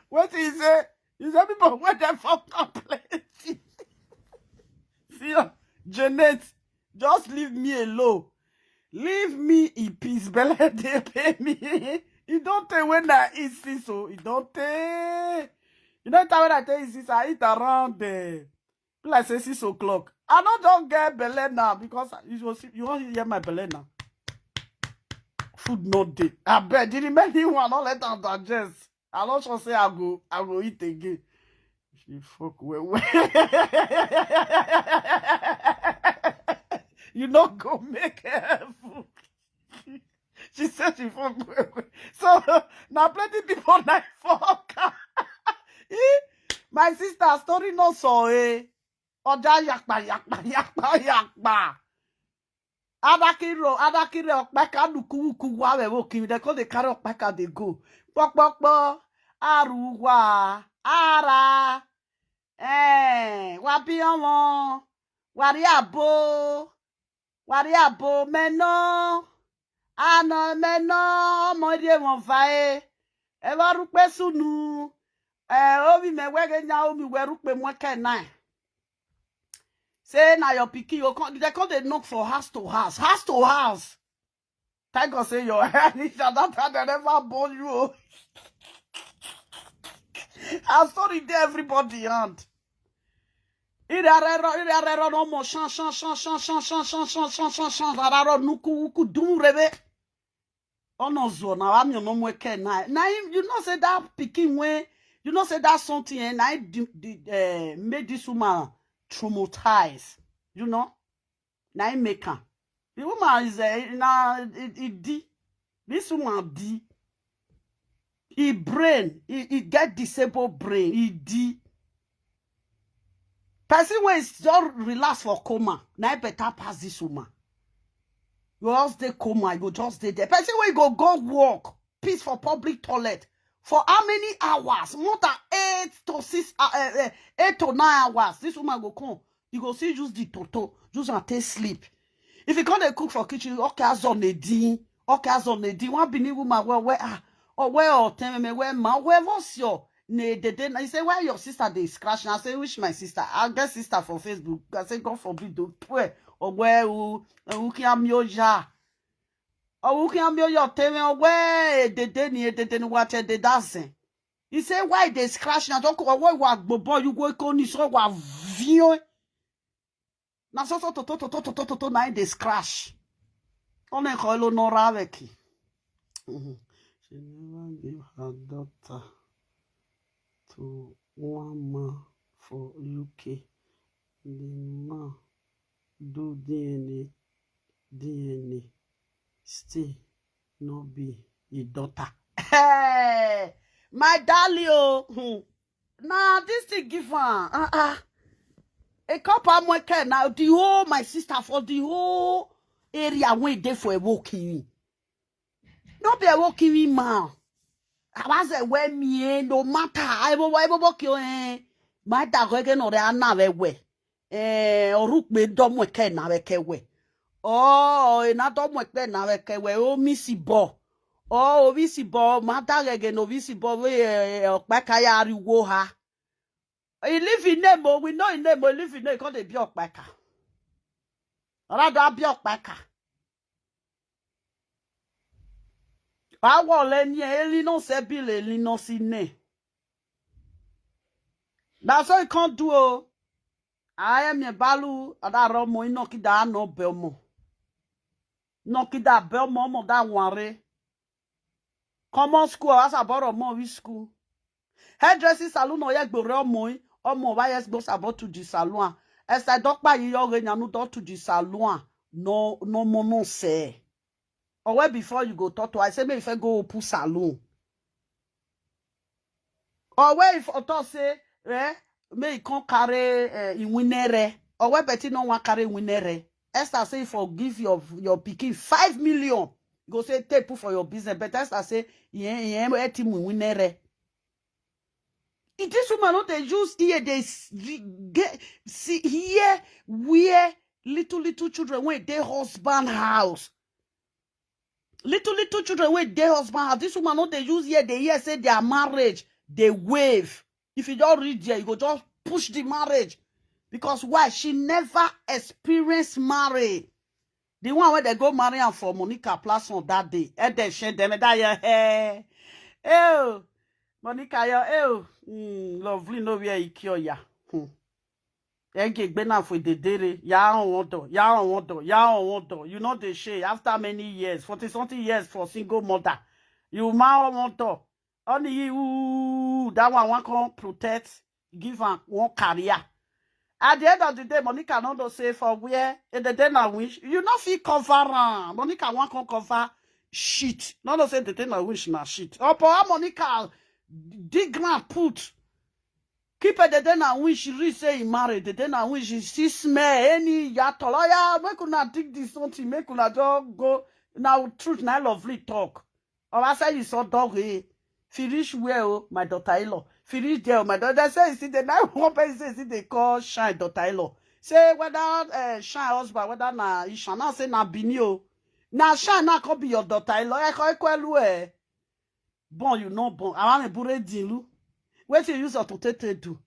what is it? You say people when they fuck up plenty. See, Janet, just leave me alone. Leave me in peace. Bella, they pay me. You don't tell when I eat this, so you don't tell. You know when I tell you this, I eat around like say 6 o'clock. I don't get belly now because you won't hear my belly now. Food not day. I bet the remaining one don't let them digest. I don't sure say I go eat again. She fuck well. You not go make her food. She said she fuck well. So now plenty people like fuck. My sister story no so Oja yakpa. Adakiro Okpaika nuku wa we woki. They call the carry Okpaika they go. Pok aruwa ara wapi omo wari abo meno ano meno ọmọdé wọn fa Eva rupe sunu. Obi me wege nya omi we rupe mweke nine. Say na your pikin you come they come they knock for house to house. House to house. Thank God say your head is that they never born you. I'm sorry there everybody hand. Irarero no more chan rararo nuku dum rebe. Ono zo na wa mi no mweke nine. Na you know say that pikin when you know say that something and I made this woman traumatized. You know? Na make her. The woman is this woman D. He brain, he get disabled brain. He D. Person when is just relax for coma. Now better pass this woman. You just stay coma, you just stay there. Person when you go walk, peace for public toilet. For how many hours? More than 8 to 9 hours. This woman go come. You go see just the toto. Just and take sleep. If you can't cook for kitchen, okay, as on the D. Okay, as on the D. One be woman where or tell me where ma where was your ne I say why your sister they scratch? I say which my sister? I get sister from Facebook. I say God forbid do pray or where who can yo ja. Or who can be your tell me where they watch the dancing. He say why they scratch now don't why boy you go con so wa view. Na so to na they scratch. On a call no raveki. She never gave her daughter to one man for UK. The man do DNA still no be his daughter. Hey, my darling, nah, this thing give her. A couple more care now. The whole my sister for the whole area went there for a walking. Not be a walking man. I was a way me no matter. I will walk you. My dog again or another way. Or rook me dumb with care now a way. Oh, not dumb with care now a way. Oh, Missy Bo. Oh, Missy Bo. My dog again, oh, Missy Bo. Okpaika ya riwo ha. He live in Nemo. We know in Nemo. Live in Nemo. Call the Okpaika. Rather be Okpaika. I want lenye elino sebile elino sine. That's all you can't do. I am a balu adaromo inokida no belmo. Nokida belmo mo da wanre. Common school as about mo school. Hairdressing salon no yek bore omo wa yes go about to the salon. As I doc by yo nyanu do to the salon. No mono say. Or where before you go talk to I say me if I go put salon. Or where if auto say me can carry in winere. Or where betty no one carry winere. Esther say forgive your picking 5 million. Go say take for your business. But Esther say yeah team winere. It is woman not they use here they get see here where little children when they husband house. Little children with their husband have this woman not they use here they hear say their marriage they wave. If you don't read there you go just push the marriage because why she never experienced marriage. The one where they go marry her for Monica platform that day and then she them that yeah Monica lovely no where you cure ya. For the day, you know the shade after many years, 40-something years for single mother. You ma want to only you that one can protect, give her one career. At the end of the day, Monica not say for where in the day I wish you not feel cover. Monica one can cover shit. Not say the day I wish na shit. Oh, poor Monica dig ground put. Keep it the day now when she reach say he married, the day now when she smell any yatoloya, we could not dig this something, make una just go now truth now lovely talk. Or I say you saw dog finish well, my daughter-in-law. Finish there, my daughter say see the now one person say they call shine daughter-in-law. Say whether shine husband, whether na you shall not say na binio. Now shine not could be your daughter-in-law, I call Bon, you know, bon. I want a bure dilu. Wait till you use to do.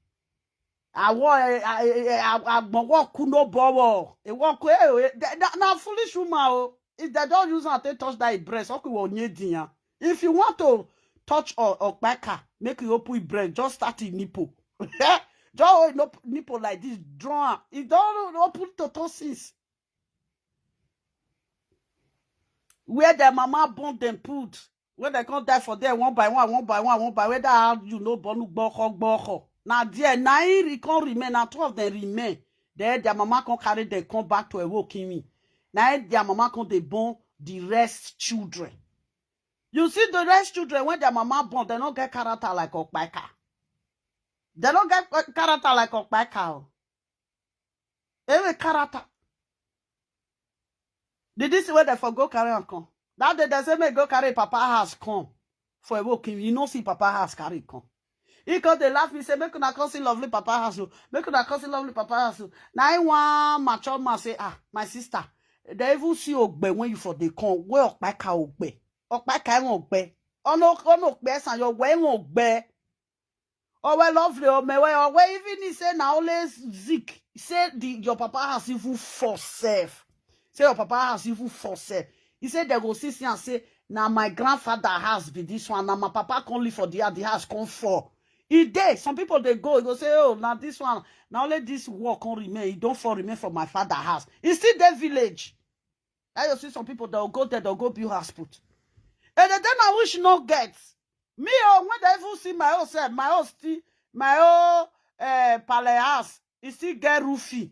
I walk no bow. A walk now foolish woman. If they don't use and they touch that breast, okay, well, if you want to touch or Okpaika, make you open breast, just start in nipple. Just nipple like this, draw. It don't open totosis. Where their mama born them put, when they can't die for them one by one, whether you know, bonu boko. Now, there, nine can remain, and 2 of them remain. There, their mama can carry them, come back to a walking me. Now, their mama can they born the rest children. You see, the rest children, when their mama born, they don't get character like Okpaika. They don't get character like Okpaika. Every character. Did this where they for go carry and come? That day they say me go carry Papa house come for a walking. You know see Papa house carry come. Because they laugh me say make una come see lovely Papa house. Make una come see lovely Papa house. Now I want mature man say my sister. They even see Ogbe when you for the come. Where Okpaika Ogbe? Okpaika Ogbe. Oh no Ogbe san your way Ogbe. Oh well lovely oh me well even he say now always Zik say your Papa house even for self. Say your Papa house even for self. He said they go see and say now my grandfather house be this one. Now my papa can't live for the house come for. He did. Some people they go say, oh, now this one, now let this work on remain. It don't for remain from my father's house. It's still their village. I you see some people they'll go there, they'll go build house put. And then I wish no get. Me when they even see my own self, my own palace house, it still get roofy.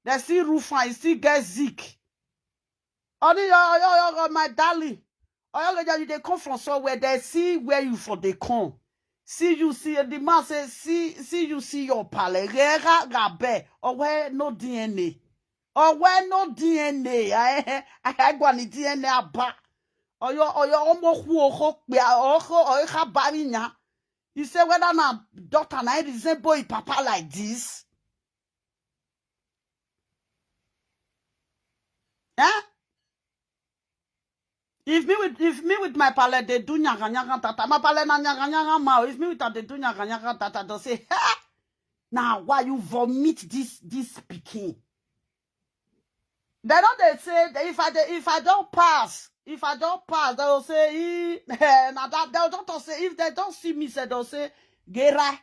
They see roof and it still get zik. Oh, my darling. Oh, they come from somewhere. They see where you for they come. See you see the man says see you see your pale. Or where no DNA. Or where no DNA. I go ni DNA aba. Or your omo who or you say whether na daughter na resemble papa like this. Eh? If me with my palette they do nyaga tata, my palette na nyaga ma. If me with that they do nyaga tata, they'll say, hey, now why you vomit this pikin? They don't they say if I don't pass, they'll say now that they'll don't say if they don't see me, say they'll say Gera.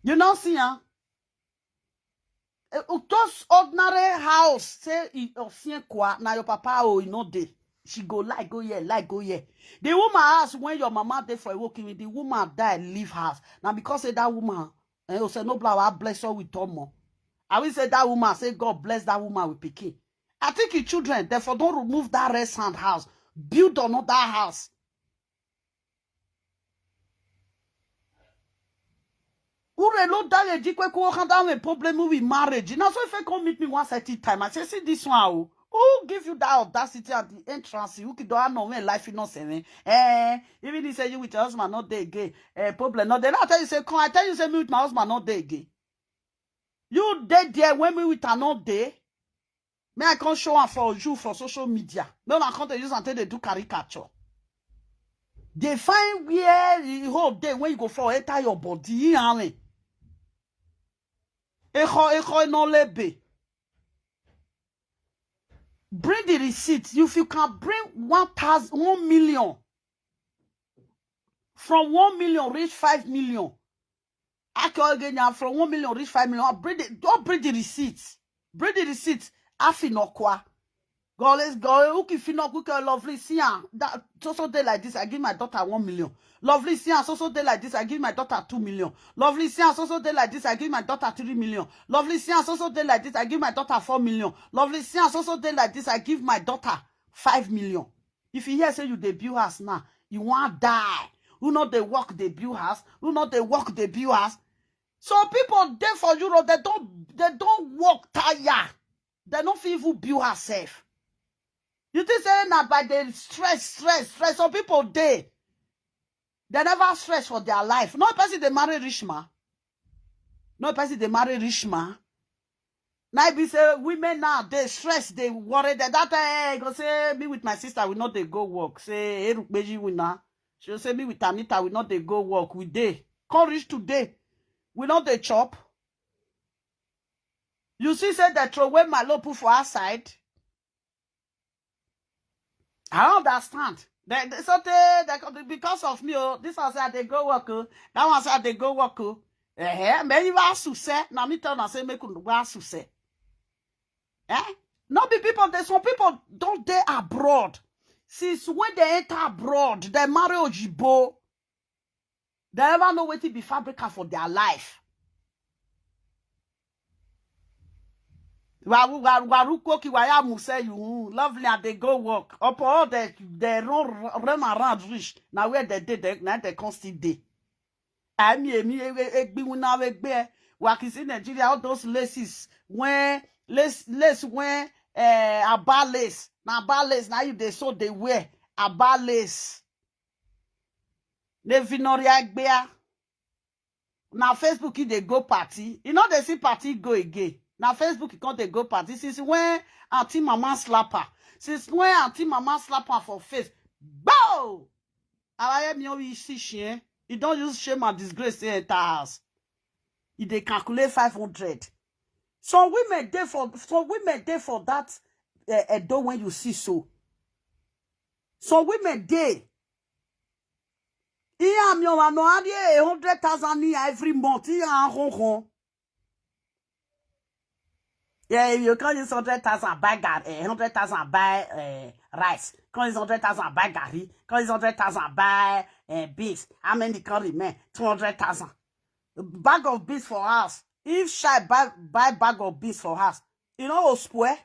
You know see Just ordinary house say now your papa oh you know dey she go go here. The woman ask when your mama dey for a walking with the woman die leave house now because say that woman say no blow bless her with Tomo. I will say that woman say God bless that woman with pikin. I think your children therefore don't remove that restaurant house build another house. Problem with marriage. Now, so if I come meet me one certain time, I say, see this one, who give you that audacity at the entrance? Who don't know when life is not saying, even if say you with your husband not there again, problem not there. I tell you say, come, I tell you say me with my husband not there again. You dead there when me with her not there. Me I can't show her for you for social media. No, I can't use until they do caricature. They find where you hope day when you go for enter your body, Bring the receipt. If you can bring 1 million from 1 million reach 5 million. I can again from 1 million reach 5 million. Don't bring the receipt. Bring the receipt. Afinokwa. Go, let's go. Who can lovely see that so day like this? I give my daughter 1 million. Lovely see so day like this. I give my daughter 2 million. Lovely see so day like this. I give my daughter 3 million. Lovely see so day like this. I give my daughter 4 million. Lovely see so day like this. I give my daughter 5 million. If you hear say you debut house now, you want die. Who not they work debut house? Who not they work debut house? So people there for Europe they don't work tired. They don't feel even build herself. You think saying that by the stress. Some people they never stress for their life. No person they marry rich man. No person they marry rich man. Now be say women now they stress, they worry that go say me with my sister we not they go work. Say Erukbeji we now. She'll say me with Anita we not they go work. We day. Come reach today. We not they chop. You see say they throw away my low put for our side. I don't understand. Because of me, this one say they go work, that one say they go work. Maybe you are success. Now me tell say make you go success. Not be people. There's some people don't they abroad. Since when they enter abroad, they marry Ojibo. They never know what to be fabrica for their life. Lovely and they go work. Up all they run around rich. Now where they did now they constant day. I mean work is in Nigeria, all those laces when lace when about lace. Now about lace now you they so they wear about lace. They vinoria bear. Now Facebook they go party. You know they see party go again. Now Facebook you can't they go party. Since when auntie mama slapper. Since when auntie mama slapper for face. Bow! I am you see shame. You don't use shame and disgrace in the house. You they calculate 500. Some women there for that door when you see so. Some women there. Yeah, I'm your 100,000 every month. Yeah, you can use 100,000 buy 100,000 buy rice. Can use 100,000 buy gari. Can use 100,000 buy beans. How many can remain? 200,000. Bag of beans for us. If shy buy bag of beans for us, you know spoil.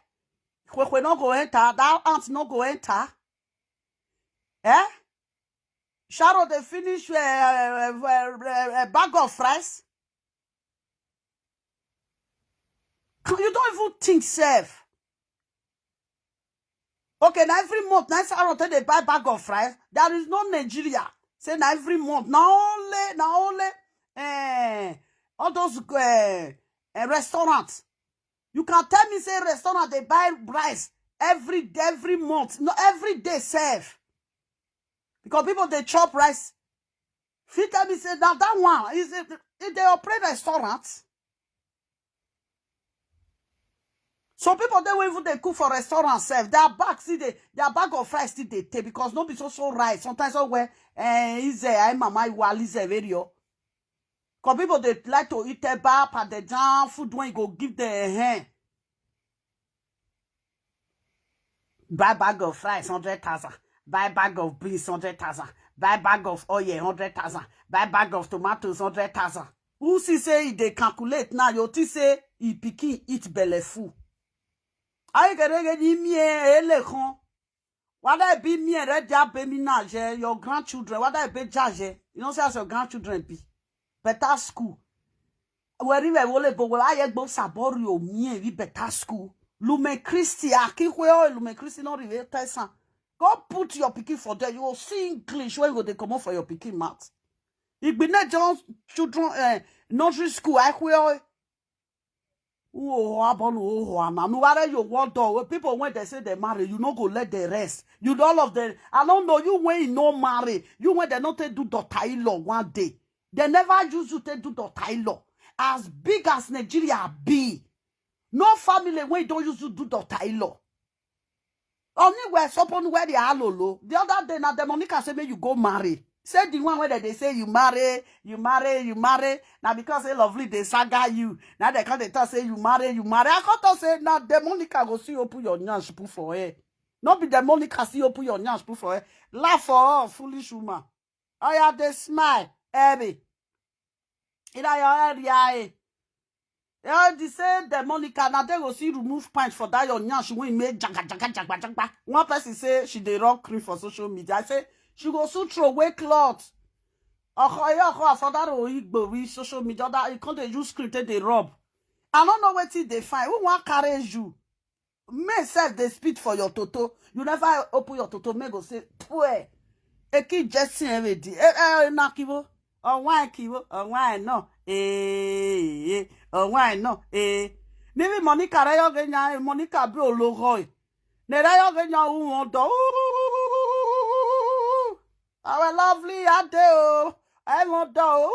We not go enter. That aunt not go enter. Eh? Shadow they finish a bag of rice. You don't even think safe. Okay, now every month, now Shadow they buy bag of rice. There is no Nigeria. Say now every month. Now only all those restaurants. You can tell me say restaurant they buy rice every month. No, every day safe. Because people they chop rice. If you tell me say now that one is if they operate restaurants. Some people they will even they cook for restaurants self. Their bag of rice still they take because nobody so rice. Sometimes where is mama is video. Because people they like to eat a bap and the jam food when you go give the hand. Buy bag of rice 100,000. Buy bag of beans 100,000. Buy bag of oil 100,000. Buy bag of tomatoes 100,000. Who see say they calculate now? You see say he picky eat belly full. I get me elephant. What I be me red job baby now? Your grandchildren. What I be judge? You know say as your grandchildren be better school. Where even wole I go saborio me we better school. Lume Christi akikwe Lume Christi no relate person. Go put your pikin for there. You will see English when you they come out for your pikin math. It be not just children nursery school. I will. No matter your word door. People when they say they marry, you no go let the rest. You all of them. I don't know you when you no marry. You when they not do daughter-in-law one day. They never use you to do daughter-in-law. As big as Nigeria be, no family when you don't use to do daughter-in-law. Only where someone where they are low. The other day now the Monica say me you go marry. Say the one where they say you marry. Now because they lovely they saga you. Now they can't tell say you marry. I can't say now the Monica go see open your nyash put for her. Not be the Monica see open your nyash put for her. Laugh for her, foolish woman. Oh yeah, they smile, Abby. In your area. They say the Monica now they go see remove pants for that your nyash when made jaga. One person say she dey rock cream for social media. I say she go so throw away clothes. For that we social media that you can't use cream they rub. I don't know what they find. Who want carry you? May self they speak for your toto. You never open your toto. May go say, "Pwe, eki just already. Nakivo, why kivo, why no, why no, Nivi Monica rayo genya Monica bi oloroy. Ne rayo genya uwondo. Our lovely Adeo. I want do.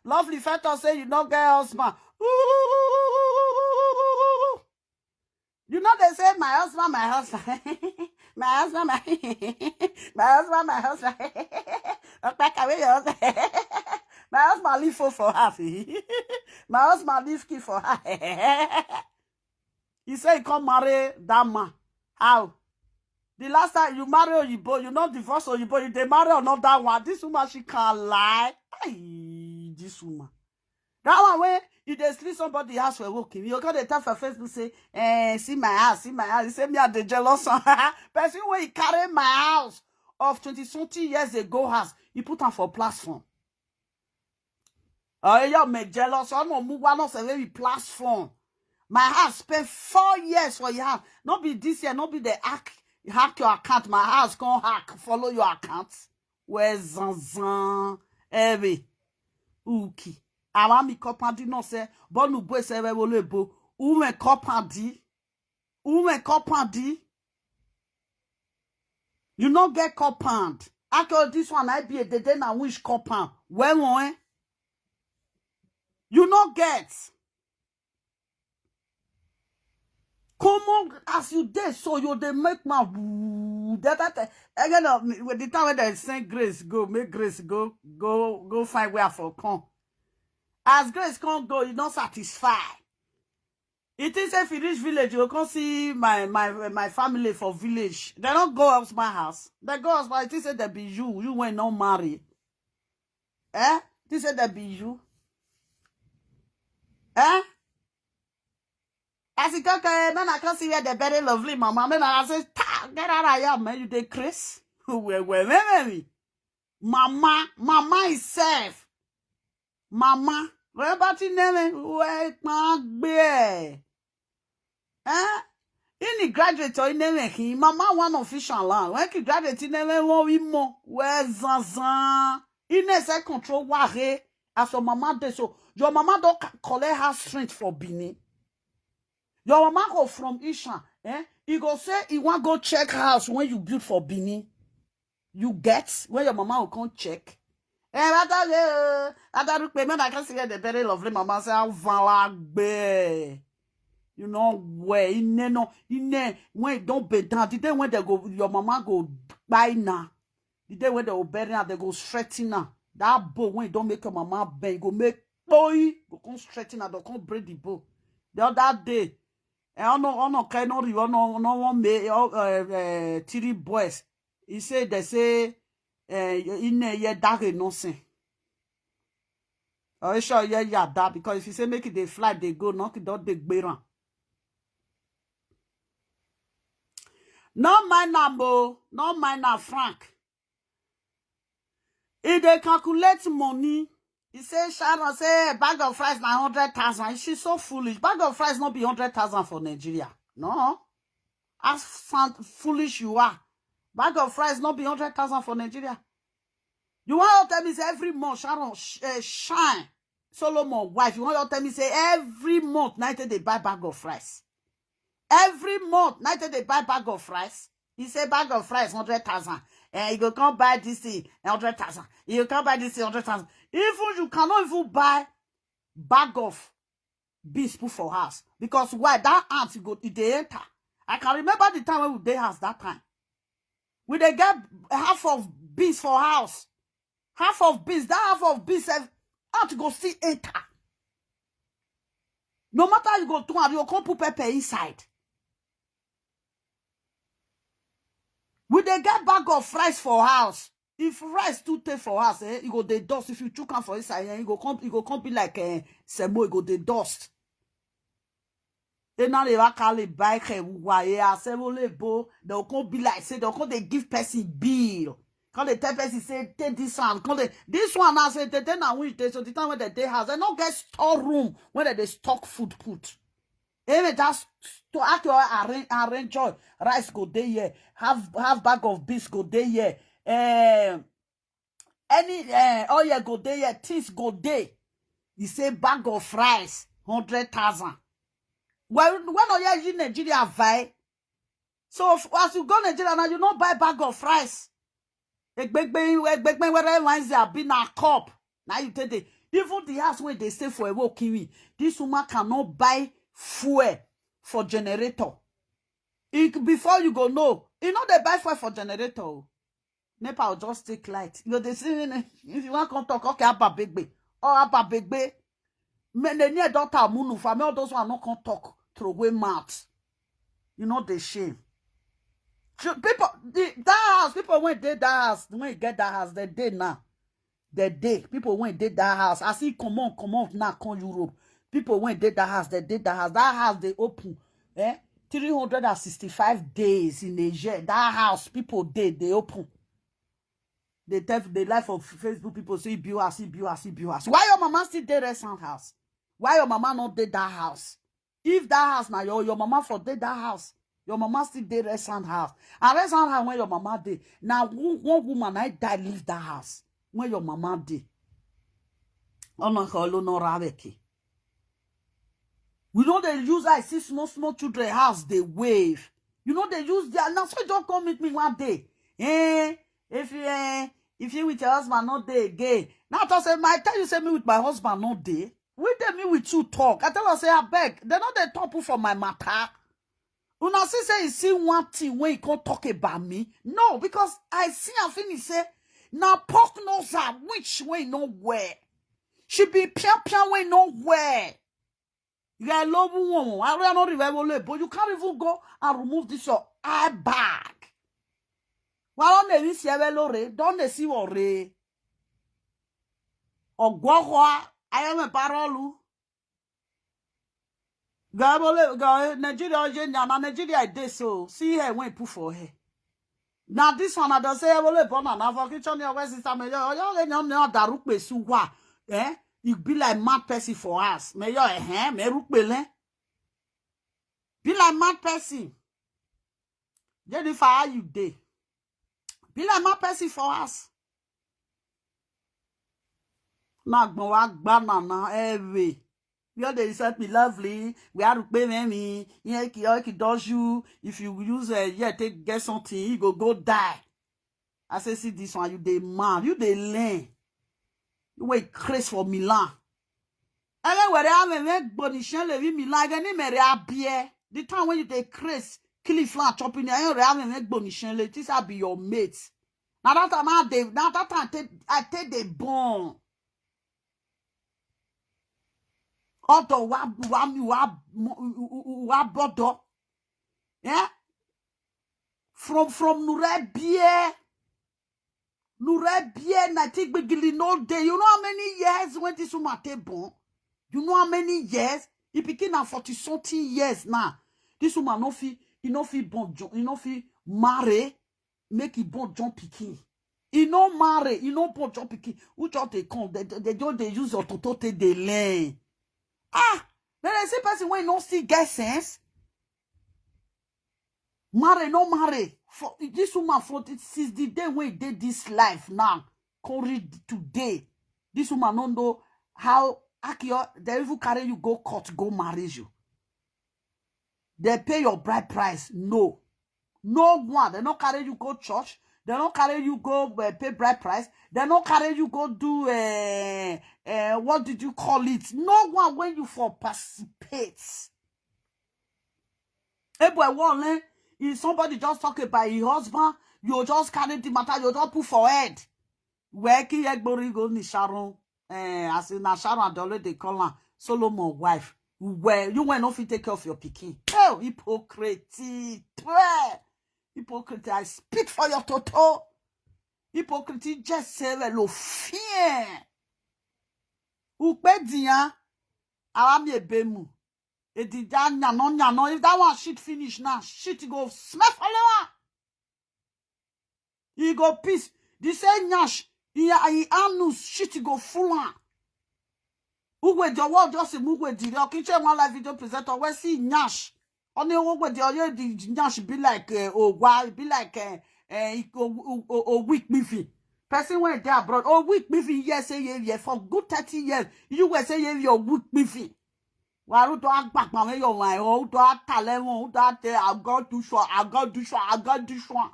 Lovely feto say you no get husband. You know they say my husband, my husband. My husband, my husband. Okpaika, where your husband? My husband leave for half. My husband leave key for her. He said he come marry that man. How? The last time you marry Oyibo, you not divorce Oyibo, you dey marry another one. This woman, she can't lie. Ay, this woman. That one where you dey sleep somebody house for working. You got the time for Facebook say, see my house, see my house. He say me at the jealous. Person when he carry my house of 20-something years ago house, he put on for platform. Oh, you me jealous. I don't move one of the platform. My house spent 4 years for your house. Not be this year, not be the hack your account. My house can't hack, follow your account. Where's Zanzan? Every Uki. Awa mi kopandi no se bonu boy se we wolebo. Ou me kopandi. You not get copand. After this one I be a dede na wish copand. When one? You not get. Come on, as you did, so you they make my that again with the time when they send grace, go make grace go find where for come. As grace can't go, you not satisfied. It is if you reach village, you can see my family for village. They don't go out my house. They go out, but it is that be you went not married. This is that be you. As you can man, I can see where the very lovely mama. Man, I say, get out of here, man. You take Chris. Where, Mama is safe. Mama, where about you name? Wait, my bear. Any graduate or in name, Mama one official land. When you graduate in name, more. Where's Zazan? In a second control, wahé. As your mama does so. Your mama don't collect her strength for Bini. Your mama go from Isha, he go say he want go check house when you build for Bini. You get when your mama will come check. I can see the very lovely mama say, you know where when it don't be down. The day when they go, your mama go buy now. The day when they go bury now, they go straighten now. That bow when it don't make your mama bend, go make boy go come straighten now, they come break the bow. The other day. No kind of one me 3 boys. He said they say in a year dark nonsense. Oh, sure yeah that because if you say make it they fly they go knock it out they beran. No mind Nambo, no mind na Frank. If they calculate money. He say, Sharon say, bag of fries na 100,000. She's so foolish. Bag of fries not be 100,000 for Nigeria. No. As foolish you are. Bag of fries not be 100,000 for Nigeria. You want to tell me say every month, Sharon, Shine, Solomon wife, you want to tell me say every month, night they buy bag of fries. Every month, night they buy bag of fries. He say bag of fries 100,000. You go come buy this thing 100,000. You can buy this thing 100,000. Even you cannot even buy bag of beans put for house because why that ant they enter. I can remember the time when we dey house that time. We they get half of beans for house, half of beans. That half of beans ant go see enter. No matter you go to you come put pepper inside. We they get bag of rice for house. If rice too take for us, you go the dust. If you chook am for inside, you go come be like semo, you go the dust. They now they call it bike bo. They'll come be like say they'll come they give person bill. Quand they tell person say take this one, this one now say they now which day so the time when they house they not get store room when they stock food put. Even just to actually arrange rice go there here, have bag of beans go there here. Any oil go there, things go there. You say bag of rice 100,000. When you in Nigeria buy. So as you go Nigeria now, you don't buy bag of rice. A big where wines have been a cup. Now you take it. Even the house where they stay for a walking, this woman cannot buy fuel for generator. Before you go, no. You know they buy fuel for generator. NEPA will just take light. You know, they say, if you want to come talk, okay, Abba Begbe. Or Abba Begbe. Men, they need daughter Munu. For me, all those one not come talk through away mouth. You know, they shame. People, that house, people when they that house, when you get that house, they day now. The day. People when they that house. I see come on now, come Europe. People when they that house, they did that house. That house, they open. 365 days in a year. That house, people they open. They tell the life of Facebook people say build house. Why your mama still did restaurant house? Why your mama not did that house? If that house now your mama for did that house, your mama still did restaurant house. And restaurant house when your mama did. Now one woman I die leave that house when your mama did. Oh no, no rabeki. We know they use I see small children house they wave. You know they use their now so don't come meet me one day. If you with your husband not day again. Now I say my tell you say me with my husband not day. We tell me with you talk. I tell her say I beg. They not they talk for my matter. Una say you see one thing when you can't talk about me. No, because I see and finish say now pork knows her which way nowhere. She be pian way nowhere. You are love woman. I don't know revival, but you can't even go and remove this your eye bag. Why don't they see a lore? Don't they see what re? Or guahua, I am a parolu. Go Nigeria, I did so. See her when put for her. Now this one I don't say I will born an avocation your west sister. May you know that rook me suwa. You be like mad person for us. May you me rook me be like mad person. Jennifer, how you day? Be like mad person for us. Nagbo banana every. You they said me lovely. We are to pay me. He does you. If you use get something, you go die. I say, see this one, you they man, you they learn. You wait crazy for Milan. And then where I make bonishon levi Milan, again, me beer. The time when you they crazy, kill it flat chopping, I make bonishon le. This will be your mates. Now that time I take the bone. Auto wa bodo. Yeah? From Nurebie na take begili no day. You know how many years when this woman take bon? You know how many years? He became now 40-something years now. This woman no fi bon John, no fi marry, make it bon John Pikin. He no marry, he no bon John Pikin. Who just they come? They use your toto they learn. Then I say person when no still get sense. Marry, no marry. For this woman since the day when he did this life now, read today. This woman don't know how Akio they even carry you go court, go marry you. They pay your bride price. No one. They don't carry you go church. They don't carry you go pay bride price. They don't carry you go do what did you call it? No one when you for participate. Hey boy, one if somebody just talk about his husband, you just carry the matter, you just put for head. Where ki egbori go ni Sharon, as in Sharon Adole they call her Solomon wife. Where you went off to take care of your pikin. Oh, hypocrite. Hypocrite, I speak for your toto. Hypocrite, just say lo fear. Ou pe diyan, alam ye bemu. E di jan nyanon. If that one shit finish now, shit go smell for one. He go peace. This say nyash, he anus shit go full on. Ugwe the world just mugwe di. Kitchen one live video presenter. We see nyash. Only ugwe the nyash be like be like a weak beefy. Person went there abroad. Oh, weak beefy, yes, say for good 30 years. You will say you're weak beefy. Waru to back my yo my ho to talent that I got to show I got to show I got to show.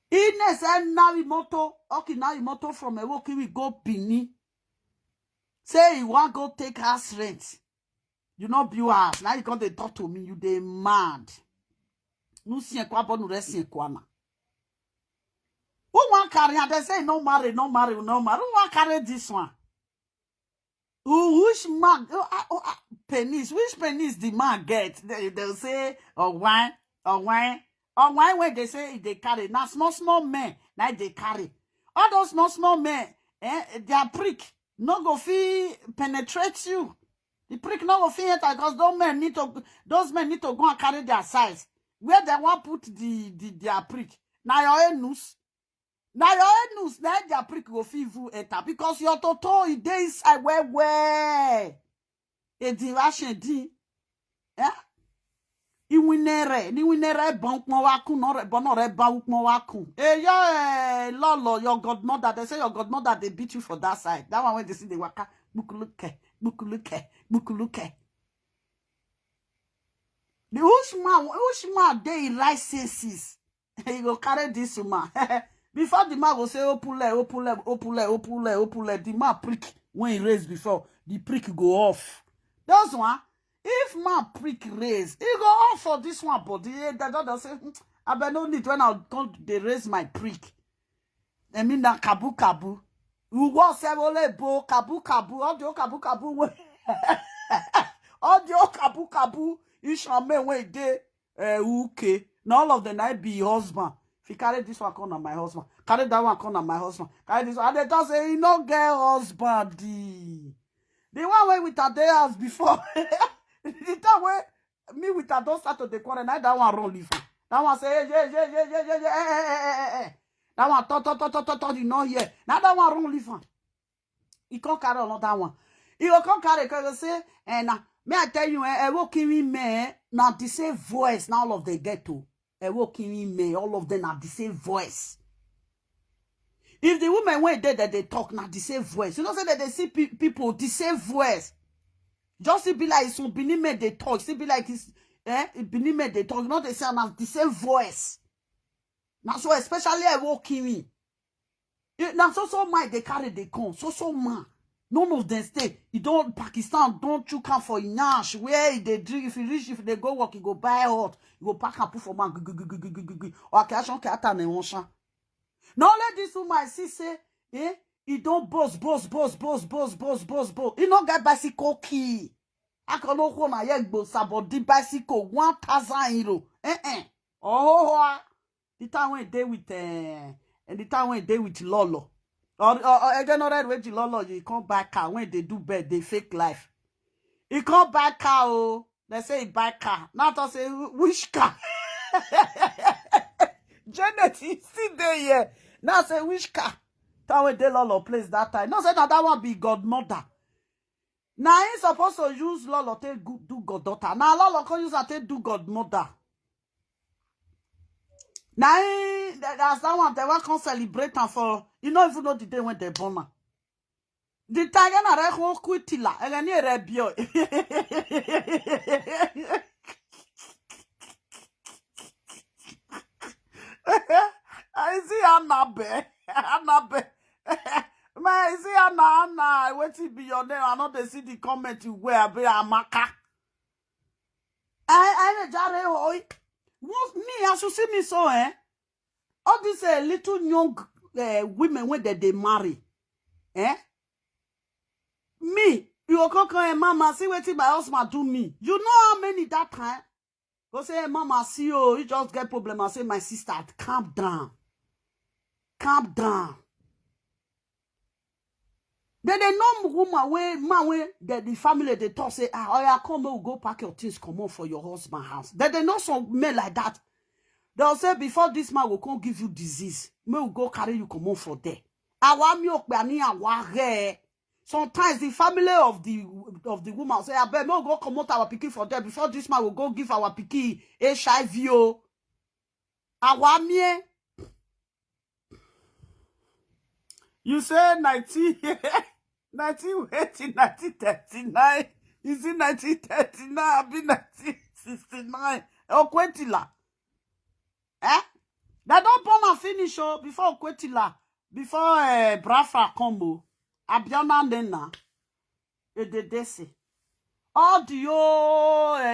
Ines and now moto okay now moto from a walk we go Bini. Say you want go take house rent. You not build house. Now you got to talk to me. You they mad. No see kwa bon no resi kwa na. Who want carry? They say no marry, no marry, no marry. Who want carry this one? Which man? Penis. Which penis the man get? They'll say wine, wine, wine. When they say they carry, now small men. Now they carry. All those small men, they are prick. No go fee penetrate you. The prick no go fee enter because those men need to go and carry their size. Where they want put their prick. Now your anus. Now your anus, now their prick go fee you enter because your toto is there inside where. E di washe di. Iwinere bank mo waku no re bonore bank mo waku. Lolo, your godmother, they say your godmother they beat you for that side. That one when they see the waka bukuluke. The Ushma they licenses. He go carry this man. Before the man go say opule, the man prick when he raise before the prick go off. That's one. If man prick raise, he go off for this one, but the doctor say, I bet no need when I come they raise my prick. I mean that kabu. You was say bo kabu, audio kabu. Audio kabu. You shall me when they okay. Now all of the night be husband. If you carry this one, come on my husband. Carry that one, come on my husband. Carry this one. And they just say, you no get husband. The one way with a day house before. The time where me with a don't start to the quarter, now that one run leave. That one say, yeah. That one talk, you know, yeah. Now that one run leave. He can't carry another one. He will come carry because say, and may I tell you, I will kill me, now the same voice, now all of the ghetto. I will kill me, all of them have the same voice. If the women went there that they talk, now the same voice. You know, say that they see people, the same voice. Just it be like some Benin they talk. It be like it's Benin they talk. You know they say now the same voice. Now so especially I walk in. Now so man they carry they come. So man. None of them stay. You don't Pakistan don't you come for Inash where they drink if they go work, you go buy hot, you go pack and put for man. Or occasion kata ne wonsha. Now let this woman see say, he don't boss. He don't get bicycle key. I can no go na yegbo sabodi bicycle 1,000 euro. Oh, the time when they with and the time when they with Lolo. Or again already with Lolo, you come back car when they do bed, they fake life. He come back car, oh, they say he buy car. Not to say which car. Janet is still there here. Now say which car? That way they Lolo place that time. No say that one be godmother. Now he supposed to use Lolo to do goddaughter. Now Lolo can use her to do godmother. Now that's that one they want to celebrate and for you don't even know the day when they born her. The time na reho quitila. Eleni rebio. I see Anabe. Man, I see Anna. Wait till be your name. I know they see the comment you wear. Be Amaka. I jare hoy. What me? I should see me so all these little young women when they marry. Me, you go come mama see what my husband do me. You know how many that time? Go say mama see you just get problem. I say my sister, calm down. Then they know woman way that the family they talk say yeah, come we go pack your things come on for your husband house. Then they know some men like that. They'll say before this man will come give you disease, me will go carry you come on for there. Sometimes the family of the woman say, I bet no go come out our pikin for there before this man will go give our pikin HIV. Awamie. You say 19. 1980, 1939. Is it 1939? I've been 1969. Okwetila. Eh? They don't born and finish before Okwetila. Before Brafra combo. Abiona Nena. Ededese. All the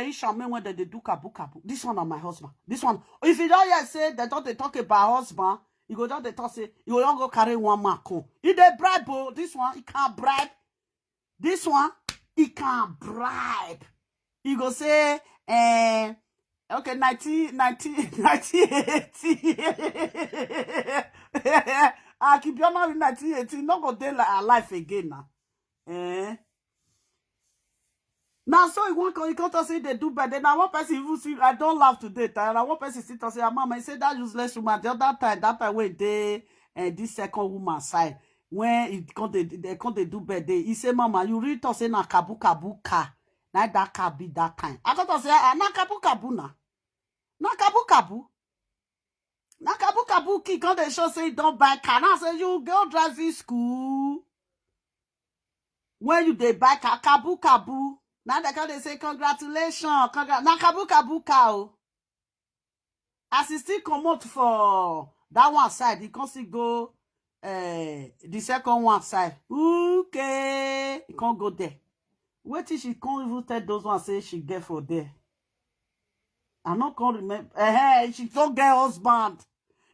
Ishame when they do kabu. This one on my husband. This one. If you don't yet say they don't talk about husband, you go down the talk say you don't go carry one mark. If they bribe, this one he can't bribe. This one he can't bribe. You go say okay 1980. I keep your man in 1980. Not go day alive again now. Now, so you can't say they do better. Now, one person even see, I don't laugh today. Now, one person sit and say, Mama, he said that useless woman. The other time, that time when they, this second woman side, when they can't do better, he say, Mama, you read to say, na kabu ka. Na that can be that time. I got to say, na kabu na. Na kabu. Na kabu ki, quand they show say, don't buy car. Now, say, you go driving school. When you they buy car, kabu. Now they say congratulations, na kabu cow. As he still come out for that one side, he can still go the second one side. Okay, he can't go there. Wait till she can't even tell those ones say she get for there. I not can't remember. She don't get husband.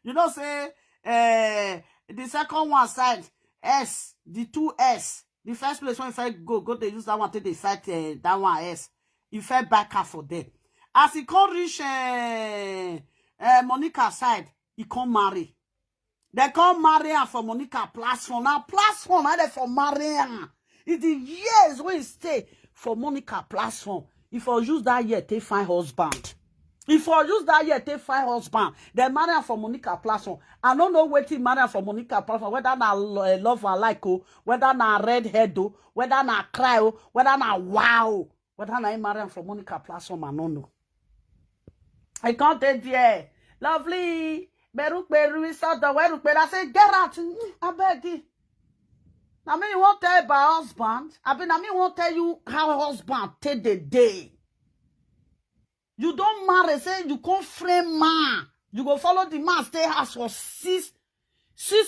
You know say the second one side S, the 2S. The first place when if I go they use that one till they fight that one S. If I back her for them. As he can't reach Monica side, he can't marry. They can't marry her for Monica platform. Now platform are there for marrying. It's the years when he stay for Monica platform. If I use that year, they find husband. If I use that year, they find husband. They marry her for Monica platform. I don't know what he marry her for Monica platform. Whether na love and like, whether na red head, whether na cry, whether na wow, whether na marry her for Monica platform. I don't know. I can't tell you. Lovely. Beru, saw the way I say, get out. I beg you. I mean, you won't tell about husband. I mean, won't tell you how husband take the day. You don't marry, say you can't frame man. You go follow the man, stay house for six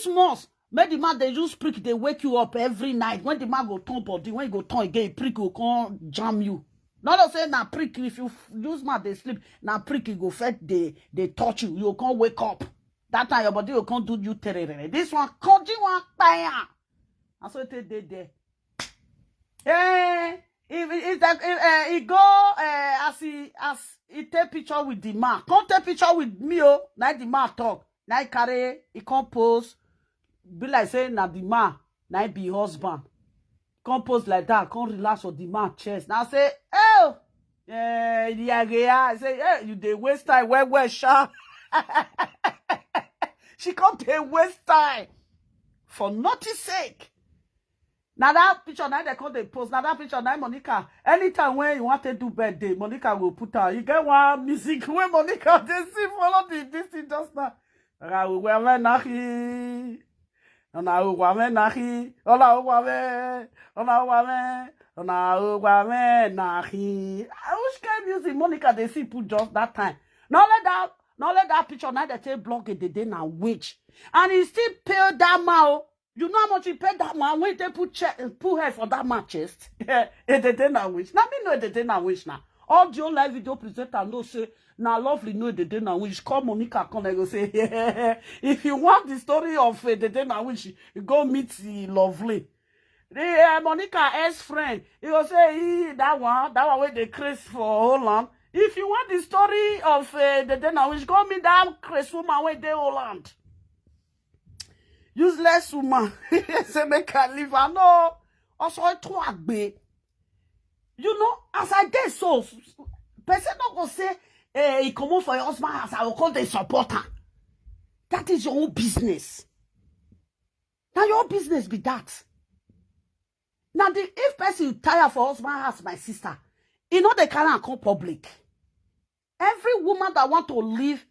months. Make the man, they just prick, they wake you up every night. When the man go turn body, when you go turn again, prick will come jam you. Not to say na prick, if you use man, they sleep, na prick, you go fed, they touch you, you can't wake up. That time your body will can't do you terror. This one, can't you want fire? And so it there. Hey! If he go as he take picture with the man, come take picture with me, now the man talk, now carry, he come pose, be like saying na the man, now be husband, come pose like that, come relax on the man chest, now say, oh, I say, hey, you dey waste time, where, sha, she come dey waste time, for nothing sake. Now that picture, now they call the post. Now that picture, now Monica. Anytime when you want to do birthday, Monica will put her. You get one music when Monica they see follow this thing just now. I wish kind music Monica they see put just that time. Not let that picture now they take block it the day now witch. And he still pay that mouth. You know how much you pay that man when they put hair for that man chest? They don't wish. Now me know they don't wish now. All the live video presenter know say now lovely know they don't wish. Call Monica come and go say if you want the story of they don't wish, you go meet the lovely. The Monica ex-friend, he go say that one where they craze for Holland. If you want the story of the don't wish, go meet that crazy woman where they Holland. Useless woman. Say make her leave. I know. Also, you know, as I did so, person not go say, he come on for your husband house, I will call the supporter. That is your own business. Now your own business be that. Now if person tire for husband house, my sister, you know they cannot come public. Every woman that want to leave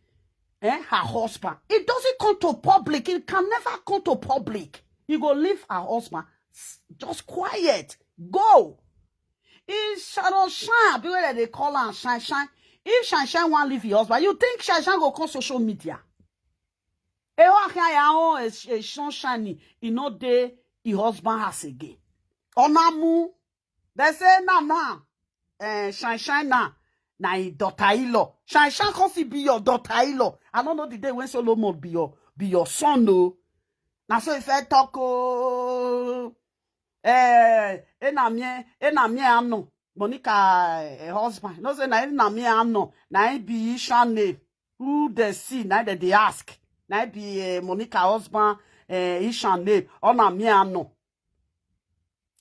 her husband, it doesn't come to public. It can never come to public. You go leave her husband, Just quiet. Go. If Shadow Shine, be where they call her Shine. If Shine won't leave your husband, you think Shine go call social media? Shine, you know the husband has again. Onamu, they say na Shine na his daughter-in-law. Shine can be your daughter-in-law. I don't know the day when Solomon be your son, no. Now so if I talk enamie ano Monica husband. No say na enamie ano. Na be Ishane. Who they see, na they ask. Na be Monica husband Ishane. Onamie ano.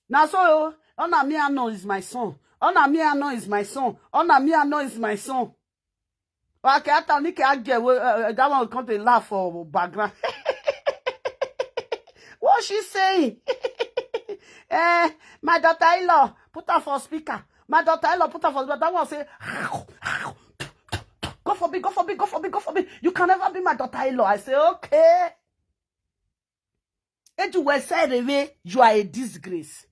Now so Onamie ano is my son. Onamie ano is my son. Onamie ano is my son. Okay, I thought Nick I get that one will come to laugh for background. What she saying? My daughter-in-law, put her for speaker. My daughter-in-law, put her for speaker. That one say, go for me, go for me, go for me, go for me. You can never be my daughter-in-law. I say, okay. And you will say, you are a disgrace.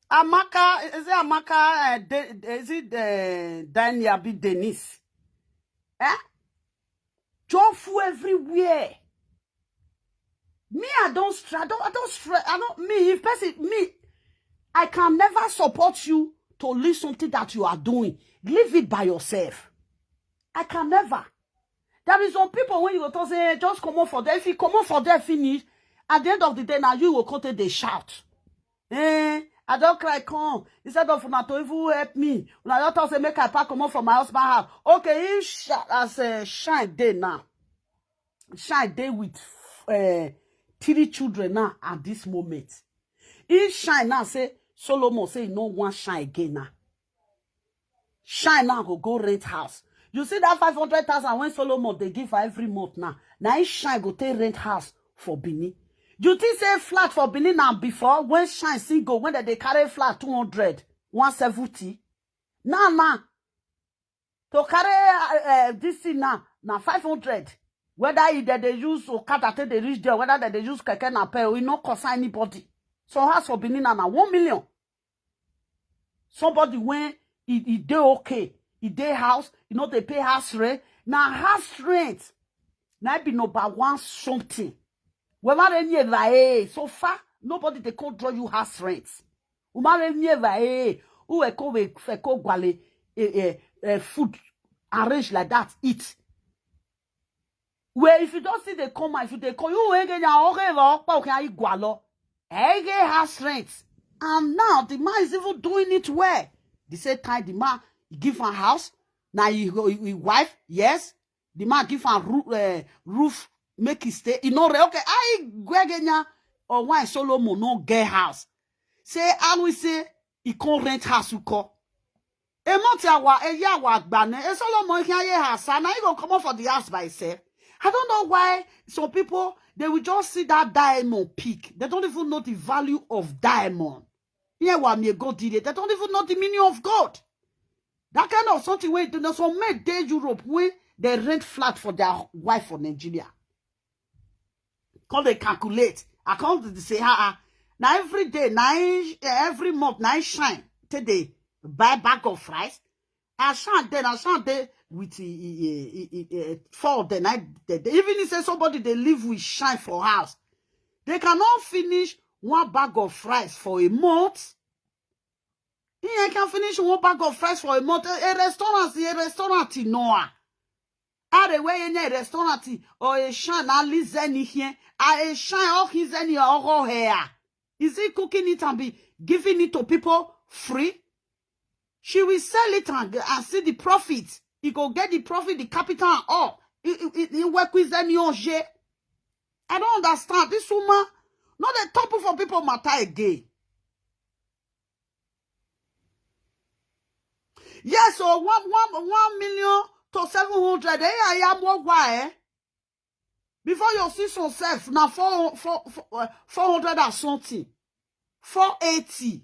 Amaka, is it Amaka? Is it Dania B. Denise? Joyful everywhere. Me, I don't stress. I can never support you to leave something that you are doing. Leave it by yourself. I can never. There is some people when you go to say, just come on for them. If you come on for them, finish. At the end of the day, now you will come to the shout. I don't cry, come. Instead of not to even help me. When I don't say, make I pack come on from my husband's house. Okay, if as Shine day now. Shine day with 3 children now at this moment. If Shine now say, Solomon say, no one Shine again now. Shine now go rent house. You see that 500,000 when Solomon they give for every month now. Now if Shine go take rent house for Benin. You think say flat for Benin now before when Shine single when they carry flat 200, 170. Now to carry this thing now 500. Whether they use Okada they reach there, whether they use keke na pay, we no concern anybody. So house for Benin now 1 million. Somebody when he dey okay, he dey house, you know they pay house rent. Now house rent, now be number 1 something. So far, nobody they can't draw you house rent. Food arranged like that, eat. Well, if you don't see they come, if you they call you ain't get house rent. And now the man is even doing it well. The same time the man give a house. Now he wife, yes. The man give a roof, make it stay. You know, okay, I Gwegenya or why Solomon no get house. Say I will say he can't rent house you call. E month awa e ya wa gbane e Solomon can ye house and he gonna come up for the house by himself. I don't know why some people they will just see that diamond peak. They don't even know the value of diamond. Yeah, what me God did it. They don't even know the meaning of God. That kind of something where you know some men day Europe where they rent flat for their wife for Nigeria. Cause they calculate. I come to say, now every day, every month, now Shine today buy bag of rice. I shan't then with 4 of the night. Even if say somebody they live with Shine for house, they cannot finish 1 bag of rice for a month. You can finish 1 bag of rice for a month. A restaurant in Noah. Are the way in a restaurant or a Shine alizeni here. A Shine all his any or hair. Is he cooking it and be giving it to people free? She will sell it and see the profit. He go get the profit, the capital and all. He work with any OJ. I don't understand. This woman, not the top for people matter again. Yes, so 1 million to 700. I am what why? Before you see yourself, now 400 and something. 480.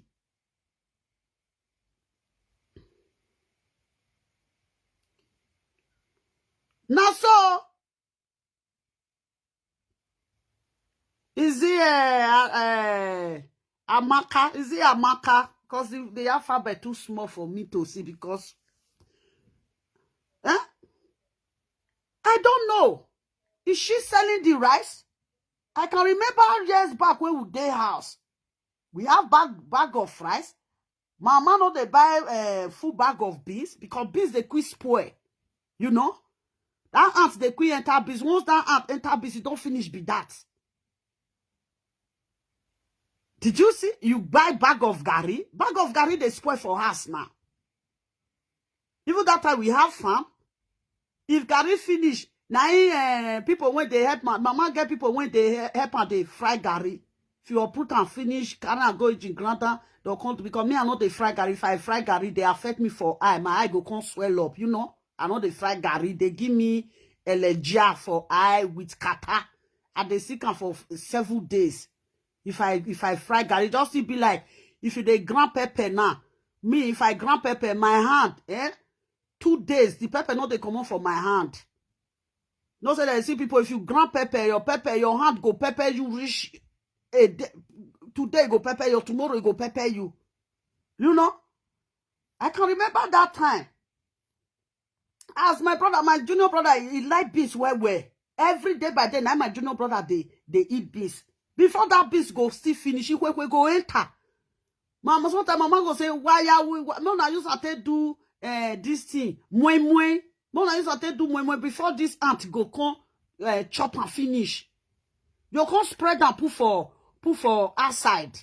Now so Is it Amaka? Is it Amaka? Because the alphabet too small for me to see. Because I don't know. Is she selling the rice? I can remember years back when we day house. We have bag of rice. Mama no they buy full bag of beans because beans they quick spoil. You know? That ant they quick enter beans. Once that ant enter beans, you don't finish be that. Did you see? You buy bag of gari. Bag of gari they spoil for us now. Even that time we have farm. If gari finish, now people when they help mama get people when they help and they fry gari. If you put and finish, can I go in granta? They'll come to because me I know they fry gari. If I fry gari, they affect me for eye. My eye go come swell up, you know. I know they fry gari. They give me allergia for eye with kata. And they sick for several days. If I fry gari, just it be like if you dey ground pepper now. Me, if I ground pepper, my hand, 2 days, the pepper not they come on from my hand. No say that you see people, if you ground pepper, your hand go pepper you reach today go pepper you, tomorrow go pepper you. You know? I can remember that time. As my brother, my junior brother, he like beans well. Every day by day, now my junior brother, they eat beans. Before that beans go still finish, we go enter. Mama, sometimes mama go say, why are we? No, I used to do this thing. Mwen. No, I used to do mwen before this ant go come chop and finish. You come spread and put for outside.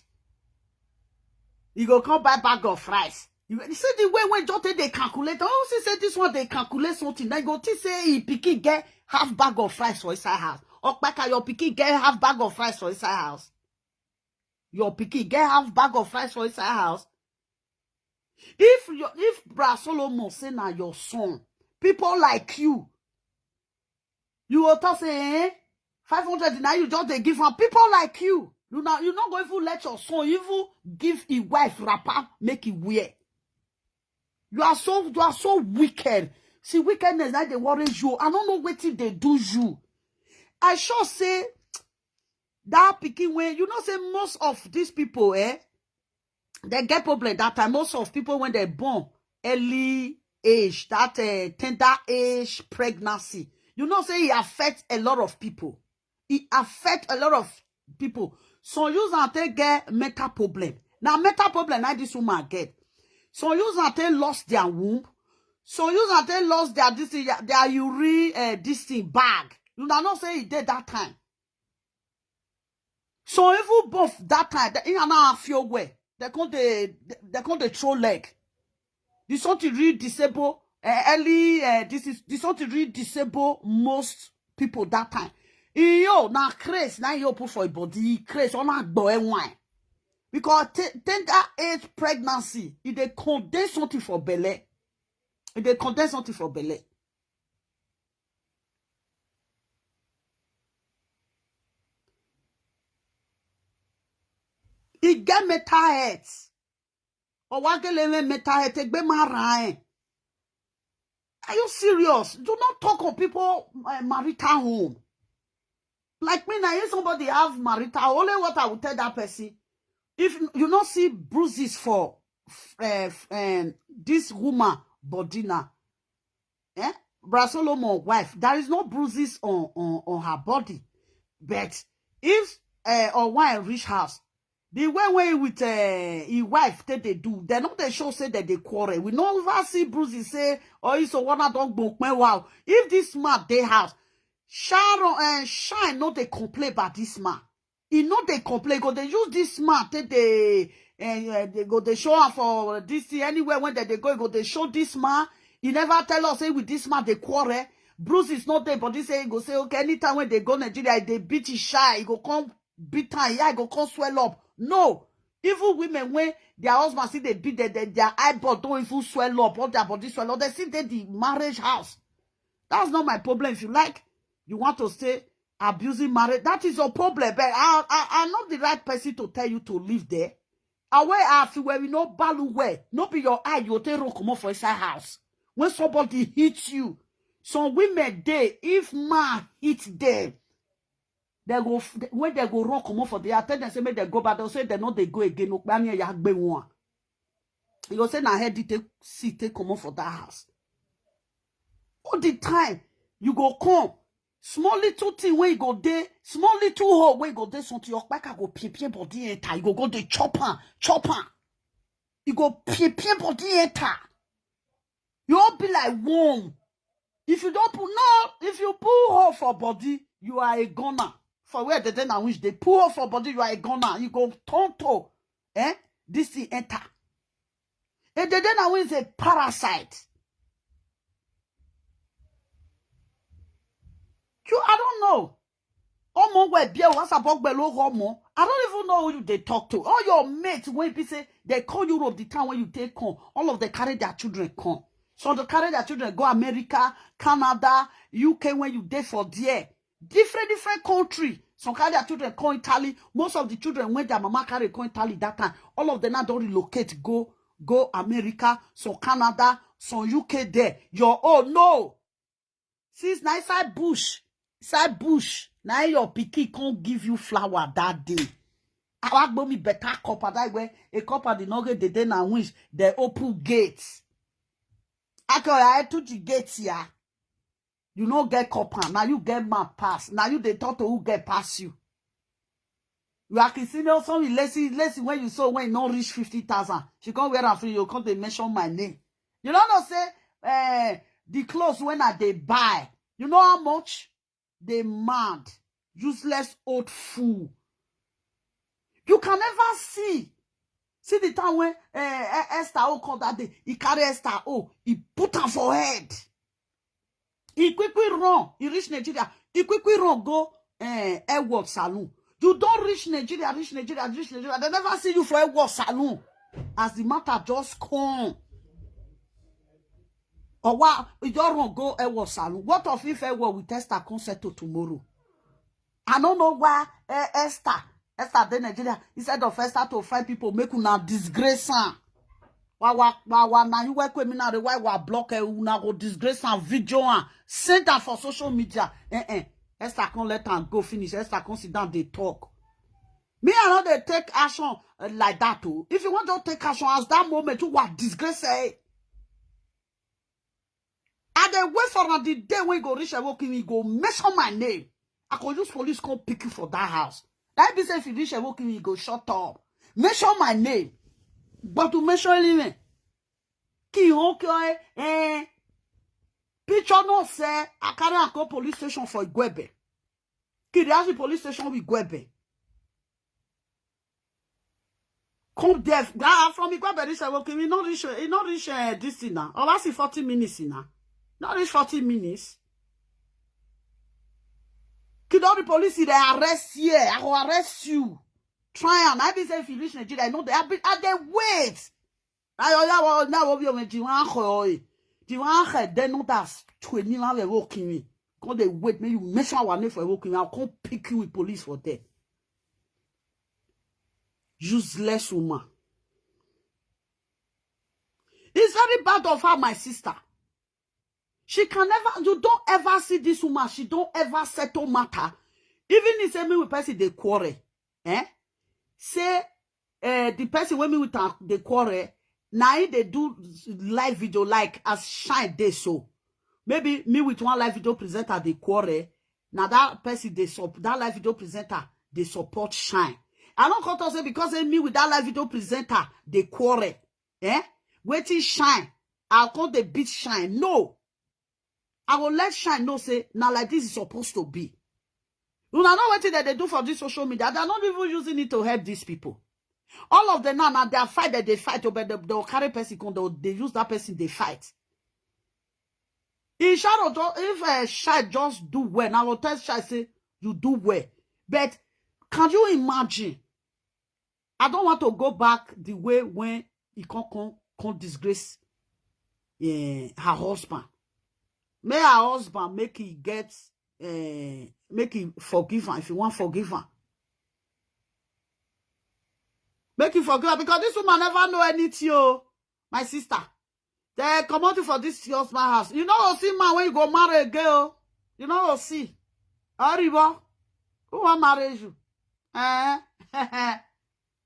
You go come buy bag of rice. You see the way when just they calculate. Oh, she say this one they calculate something. Then go to say he pikin get half bag of rice for inside house. Okpaika, your pikin get half bag of rice for inside house. Your pikin get half bag of rice for inside house. If Bra Solomon say na your son, people like you will talk say 500 now you just they give him people like you. You not going to let your son even give his wife wrapper make it wear. You are so wicked. See, wickedness that they worry you. I don't know what they do you. I sure say that picking when you know say most of these people, they get problem that time. Most of people when they're born early age, that tender age pregnancy, you know say it affects a lot of people. It affects a lot of people. So you and get mental problem. Now mental problem like this woman get. So you and lost their womb. So you and lost their urine this thing bag. You not say it did that time. So if you both that time, they not feel way. They can't throw leg. This something really disable early. This something really disable most people that time. Yo now craze now you put for a body craze on that boy wine because tender age pregnancy if they condense something for belly. If they condense something for belly. It get mental heads. Or what get mental head take be my. Are you serious? Do not talk of people marital home. Like me now, if somebody have marital, only what I would tell that person. If you not see bruises for this woman body now, Bra Solomon wife, there is no bruises on her body. But if or when reach house, the way with his wife that they do, they not they show say that they quarrel. We never see bruises say, oh, it's a one dog book me wow. If this man they house, Sharon and Shine not they complain about this man. He not they complain. Go they use this man that they go they show up for this thing anywhere when they go they show this man. He never tell us say with this man they quarrel. Bruce is not there, but he say he go say okay anytime when they go Nigeria they beat his shy. He go come beat time. Yeah, he go come swell up. No, even women when their husband see they beat their eyeball don't even swell up or their body swell up. They see they the marriage house. That's not my problem. If you like, you want to say abusing marriage, that is your problem. But I'm not the right person to tell you to live there. Away after where we no balu where, no be your eye, you take roll come up for inside house. When somebody hits you, some women they if man hit them, They go when they go run come on for the I tell them say make they go, but they'll say they know they go again. No, ya gbe one. You go say na head take come on for that house. All the time you go come. Small little thing where you go there, small little hole where you go there, something your Okpaika go pie body enter. You go the chopper. You go pie body enter. You all be like warm. If you don't if you pull hole for body, you are a gunner. For where the then I wish they pull hole for body, you are a gunner. You go tonto. This thing enter. And the then I wish a parasite. I don't know. I don't even know who they talk to. All your mates, when people say they call Europe the time when you take come, all of them carry their children come. So they carry their children go America, Canada, UK when you there for there. Different country. Some carry their children come Italy. Most of the children when their mama carry come Italy that time. All of them now don't relocate, go America, some Canada, some UK there. No. Since na inside bush, now your picky can't give you flower that day. I want me better copper that way. A copper did not get the day and wish they open gates. I took the gates here. You no get copper. Now you get my pass. Now you they thought to who get pass you. You are kissing also lessy when you saw when you not reach 50,000. She can't wear a free. You can't they mention my name. You don't know say the clothes when they buy. You know how much? They mad, useless old fool. You can never see the time when Esther O called that day. He carry Esther O. He put her for head. He quickly run. He reach Nigeria. He quickly run go Edward Saloon. You don't reach Nigeria. They never see you for Edward Saloon. As the matter just come. Or what? You don't go Edward Saloon. What of if Edward will test her concert tomorrow? I don't know why Esther then Nigeria, instead of Esther to find people, make una disgrace her. Why now you work with me now? Why we block her? Una go disgrace her video and send her for social media. Esther can't let her go finish. Esther can't sit down, they talk. Me, I know they take action like that too. If you want to take action as that moment, you want disgrace her. And then wait for the day when you go reach a walking, you go mention my name. I could use police come pick you for that house. That be say if you reach a walking, you go shut up. Mention my name. But to mention anything. Ki okay, picture no say, I carry a go police station for Igwebe. Ki the police station with Igwebe. Come there. From Igwebe, reach a walking, you not reach this thing now. Oh, that's 40 minutes now. Not reach 40 minutes. Kid all the police, they arrest you. I will arrest you. Try and I be say if you reach Nigeria, I know they they wait. Now they know that's 20 now they walking me. Because they wait, maybe you mention our name for walking. I'll come pick you with police for that. Useless woman. It's very bad of her, my sister. She can never, you don't ever see this woman. She don't ever settle matter. Even if say me with person they quarrel. Say the person when me with the quarrel, now they do live video like as Shine they so. Maybe me with one live video presenter they quarrel. Now that person that live video presenter they support Shine. I don't come to say because me with that live video presenter they quarrel. Waiting Shine. I'll call the beat Shine. No. I will let Shine know say now like this is supposed to be. You know what they do for this social media. They're not even using it to help these people. All of them now they are fight that they fight over they'll carry person they use that person they fight. In shadow, if Shine just do well, now I will tell Shine say you do well. But can you imagine? I don't want to go back the way when he can't disgrace her husband. May her husband make he get make him forgive her if you want forgive her. Make him forgive her because this woman never know anything, my sister. They come out for this husband house. You know what see man when you go marry a girl. You know what see. Arriba. Who want marry you?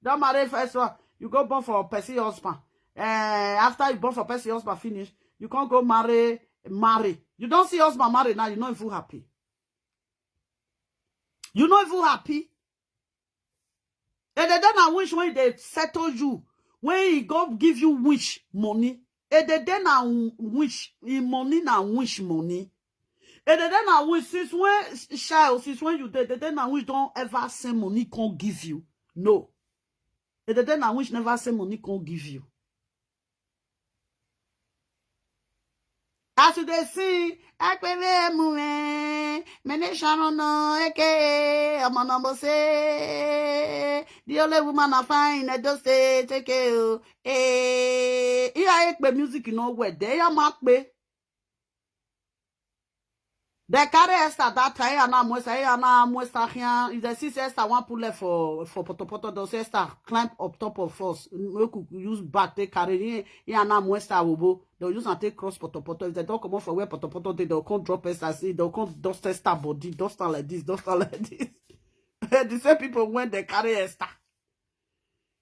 Don't marry first one. You go born for Percy husband. After you born for Percy husband finish, you can't go marry. You don't see husband marry now, you know if you happy. You know if you happy. And then I wish when they settle you, when he go give you wish money. And then I wish money na wish money. And then I wish since when you did, then I wish don't ever say money can't give you. No. And then I wish never say money can't give you. As they see, many shaman say the only woman I find I just say take care. Here music you know where they are mark me. They carry Esther that time and I'm here. If the sister Esther one pull left for Poto, those Esther climb up top of us. We could use back they carry here and I'm Esther will they'll use and take cross Poto. If they don't come off for where Poto, they'll come drop Esther. See, they'll come dust Esther body, dust her like this, dust her like this. The same people when they carry Esther.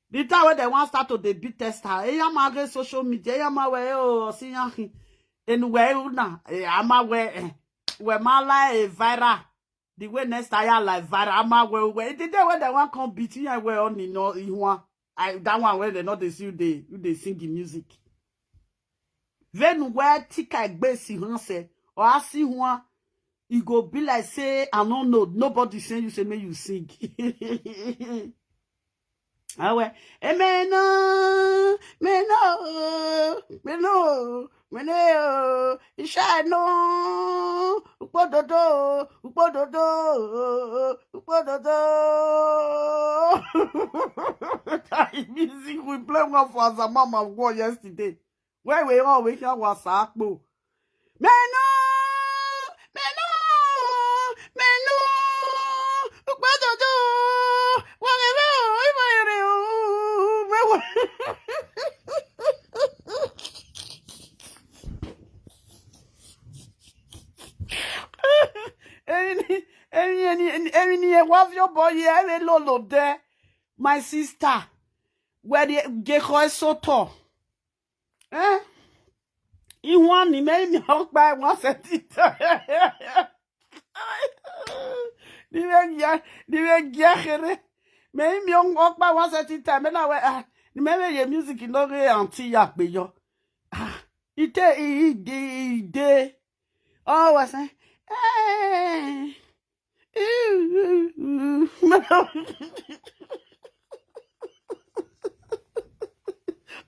The time when they want start to they beat Esther, I'm against social media, I'm aware, oh, see, anywhere, I'm aware. When my life viral, the way next time like viral, I'm aware. The day when they want come beat you, I wear on in one. That one where they not they see they sing the music. Then where tika gbesi hun say or I see one, you go be like say I don't know nobody saying you say me you sing. Ah ouais, meno, ishano, upododo. That music we play one for as a mama war yesterday. Where we all we can was akbo. Meno, upododo. Any of your boy here, lolo there, my sister, where the gecko is so tall. You want me, made me out by once at it. The way made me walk by once at it time, and I went, remember your music in no way until yak be yo. It oh, was I?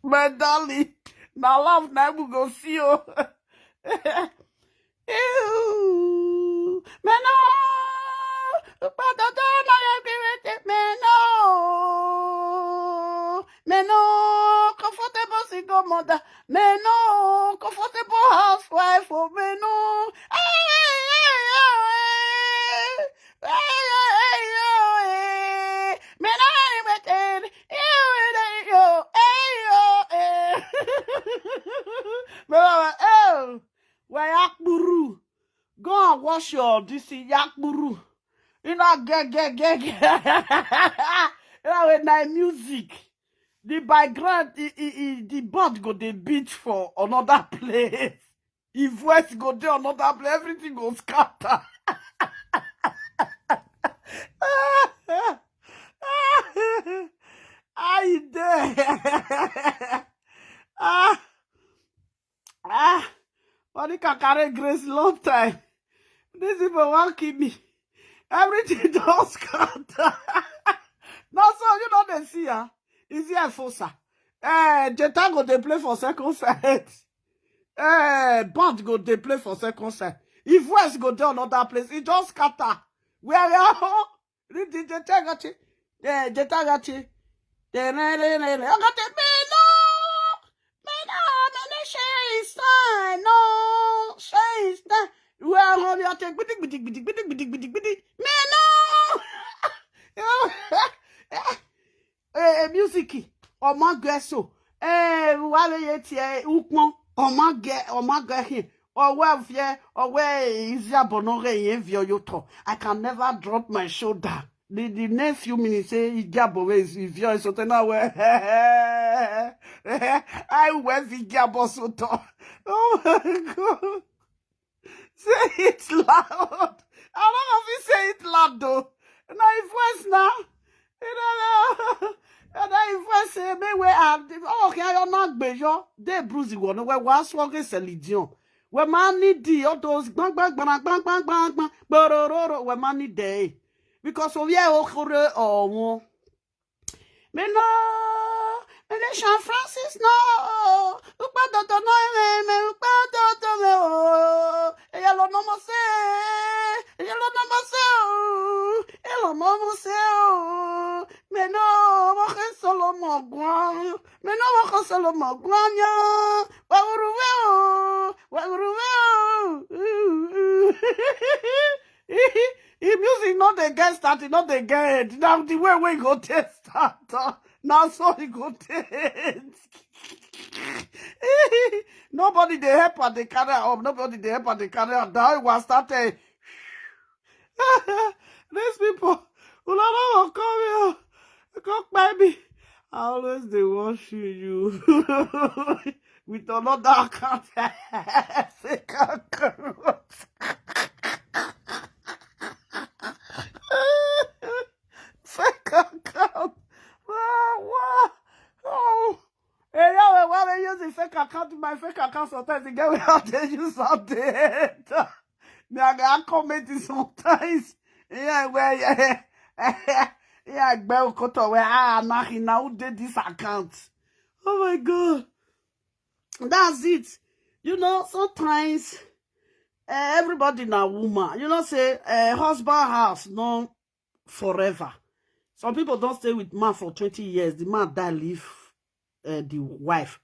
My darling, now love now we go see you. Meno, comfortable single mother, Meno, comfortable housewife, oh Meno. Where yakburu? Go and wash your this yakburu. You know, get. You know, with my music, the background, the bird go the beat for another place. If voice go there another place, everything goes scatter. I there. But you can carry grace long time. These people won't keep me. Everything does scatter. No, so you know they see her. Is here for sir? Jetta go they play for second set. Band go they play for second set. If West go there another place, it just scatter. Where we are? Read the Jetta got it. Jetta got it. I got it. She is fine. No, she is fine. Well, how you take bidik. Music. Ọmọ gẹ̀ẹ́sọ̀. Wálé yẹ tiẹ̀ ukpọ́n. Ọmọ gẹ̀ẹ́hìn. or where fear, or where is your bonore yoto. I can never drop my shoulder. The next few minutes say Igabo is if you're so now I wear Igabo soto. Oh my god. Say it loud. I don't know if you say it loud though. Now if voice now. And I say me we are okay you're not bejo. They bruise you one where was walking selidion. Where man need all those bang where man need day. Because of yeah okore or me no me Jean Francis no upa dodo no me upa dodo me elo no mo se elo no mo se me no mo ke solo mo gwan me no mo ke solo mo gwan ya wa if music not the get started, not the get. Now the way we go test start. Now so he go test. Nobody they help at the carry up. Nobody they help at the carry up. Now it was started. These people who don't come here. Come baby. I always they worship you. With another account. Fake account. Fake account. Oh. Hey, yeah, why they use the fake account? My fake account sometimes they get without they use something. Me I comment it sometimes. Yeah, where yeah. Yeah, Bell Koto where now did this account. Oh my god. That's it. You know, sometimes everybody na woman. You know, say husband house no forever. Some people don't stay with man for 20 years. The man die leave the wife.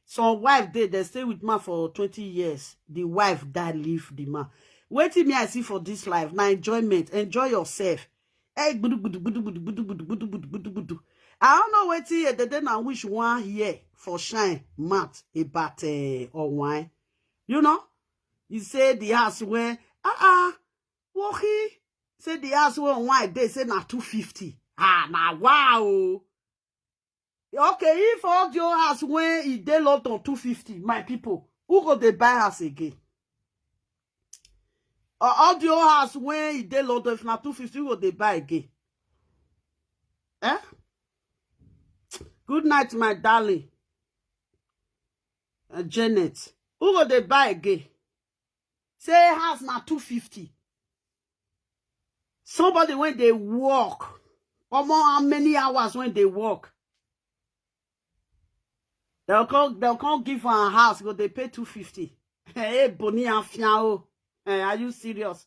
Some wife they stay with man for 20 years. The wife die leave the man. Wait till me I see for this life. Now enjoyment. Enjoy yourself. Hey, I don't know what till the then I wish one here for shine mat about or wine. You know? You say the house where walkie say the house where wine they say na 250. Now wow. Okay, if all your house when it dey lot on 250, my people, who go they buy house again? All your house when it dey lot if na 250, who go they buy again? Eh? Good night, my darling. Janet. Who go they buy again? Say house na 250. Somebody when they walk, or more how many hours when they walk? They'll come give her a house, because they pay 250. Hey, Boni and Fiao. Hey, are you serious?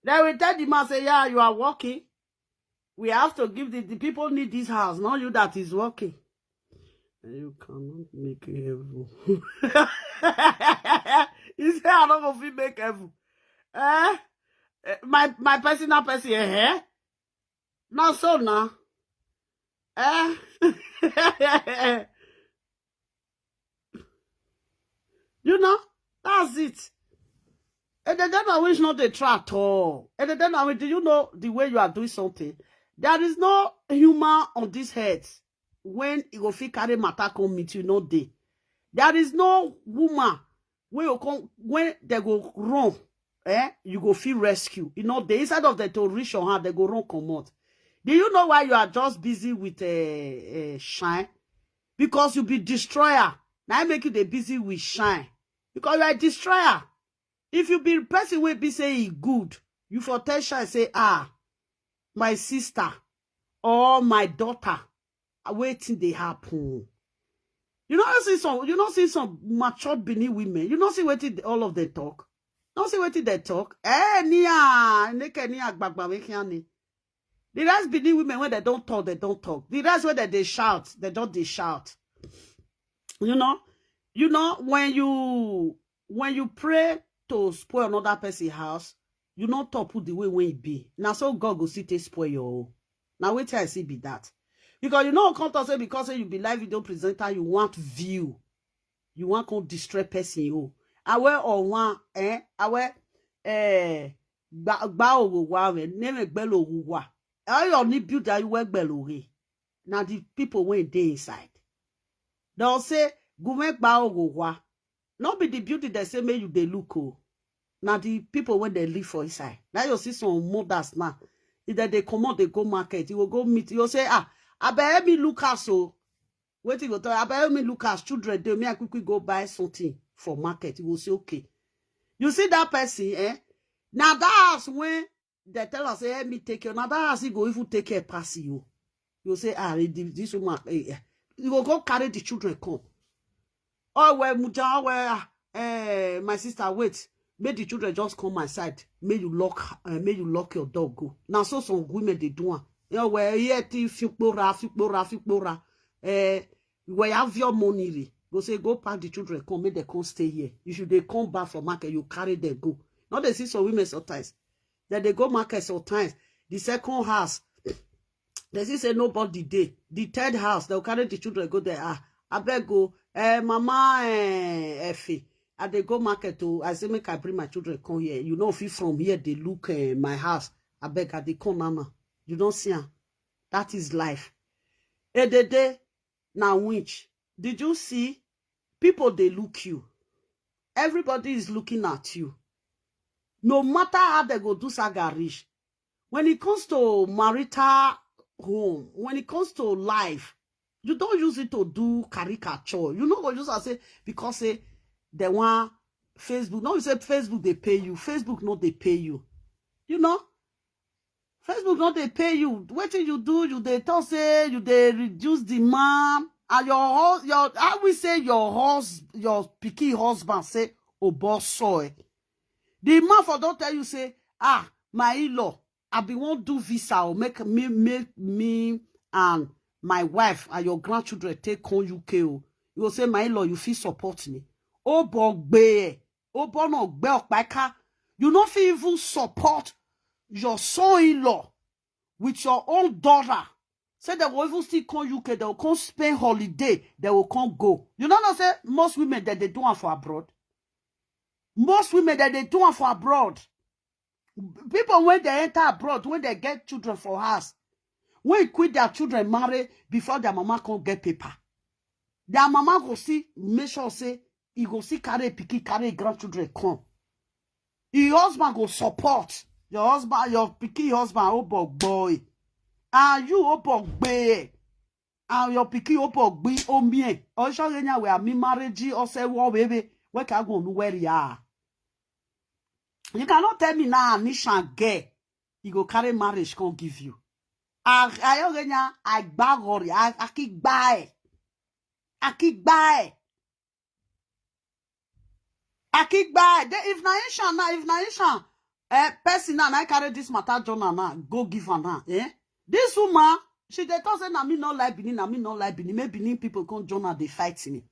They will tell the man, say, yeah, you are working. We have to give the people need this house, not you that is working. And you cannot make heaven. You say, I don't know if you make heaven. My personal person, Not so now. You know, that's it. And then I wish not they try at all. And then I mean, do you know the way you are doing something? There is no human on this head when you go fit carry matter come meet you, no day. There is no woman when you come when they go run, you go feel rescue. You know, the inside of the to reach your hand, they go run come out. Do you know why you are just busy with shine? Because you be destroyer. Now I make you the busy with shine. Because you are a destroyer. If you be the person will be saying good, you for tell shine say, my sister or my daughter, waiting they happen. You don't see some mature Benin women. You don't see what all of them talk. Don't see what they talk. The rest Benin women when they don't talk, they don't talk. The rest when they shout, they shout. You know, when you pray to spoil another person's house, you not talk put the way when it be. Now so God go see to spoil your own. Now wait till I see be that. Because you know come to say because you be live video presenter, you want view. You want to destroy person you. Awe owan awe gba owa we name gbelo owa. All you build that you work gbelo re. Now the people went dey inside. They'll say go make gba owa. Not be the beauty they say make you they look oh. Now the people when they live for inside. Now you see some mothers now. Either they come out, they go market, you will go meet, you'll say, I better me look as so. Wait, you go tell I better me look as children, they may quickly go buy something for market. You will say, okay. You see that person, Now that's when they tell us, hey, me take care. Now that's he go if you take care pass you. You say, this woman, you will go carry the children come. Oh, well, Muja, well, my sister, wait. Make the children just come my side. May you lock your dog go. Now so some women they do one. You know where fipora. Where you have your money. Go say go pack the children come. Make they come stay here. You should they come back from market. You carry them go. Now they see some women sometimes. Then they go market sometimes. The second house, they see say nobody day. The third house they'll carry the children go there. I beg go. Mama Effie. And they go market to, I say, make I bring my children come here. You know, if you from here, they look my house. I beg, they come, mama. You don't see her. That is life. Now, which? Did you see? People, they look you. Everybody is looking at you. No matter how they go do sagarish. When it comes to marital home, when it comes to life, you don't use it to do caricature. You know what you just say, because say, they want Facebook. No, you say Facebook, they pay you. Facebook, no, they pay you. You know? Facebook, no, they pay you. What do? You they tell say, you they reduce demand. And I will say your picky husband say, oh, boss, soy. The man for don't tell you say, my in-law, I be won't do visa or make me and my wife and your grandchildren take on UK. You will say, my in-law, you feel support me. Oh, no Okpaika. You not even support your son-in-law with your own daughter. Say they will even still come UK, they will come spend holiday, they will come go. You know what I say? Most women that they do it for abroad. Most women that they do it for abroad. People when they enter abroad, when they get children for us, when quit their children marry before their mama can get paper. Their mama go see, make sure say, he go see carry picky, carry grandchildren come. Your husband go support. Your husband, your picky husband, oh boy. And you oh boy. And your picky oh boy, oh me. Oh sure we are me marriage or say war baby. Where can I go where you are? You cannot tell me now Nishan gay. You go carry marriage can't give you. I bag or I keep buy. I keep buy. I kick by. If Naisha, person now, I carry this matter journal now, go give her now. This woman, she they talk say na me not like Benin, maybe Benin people come journal, they fight me.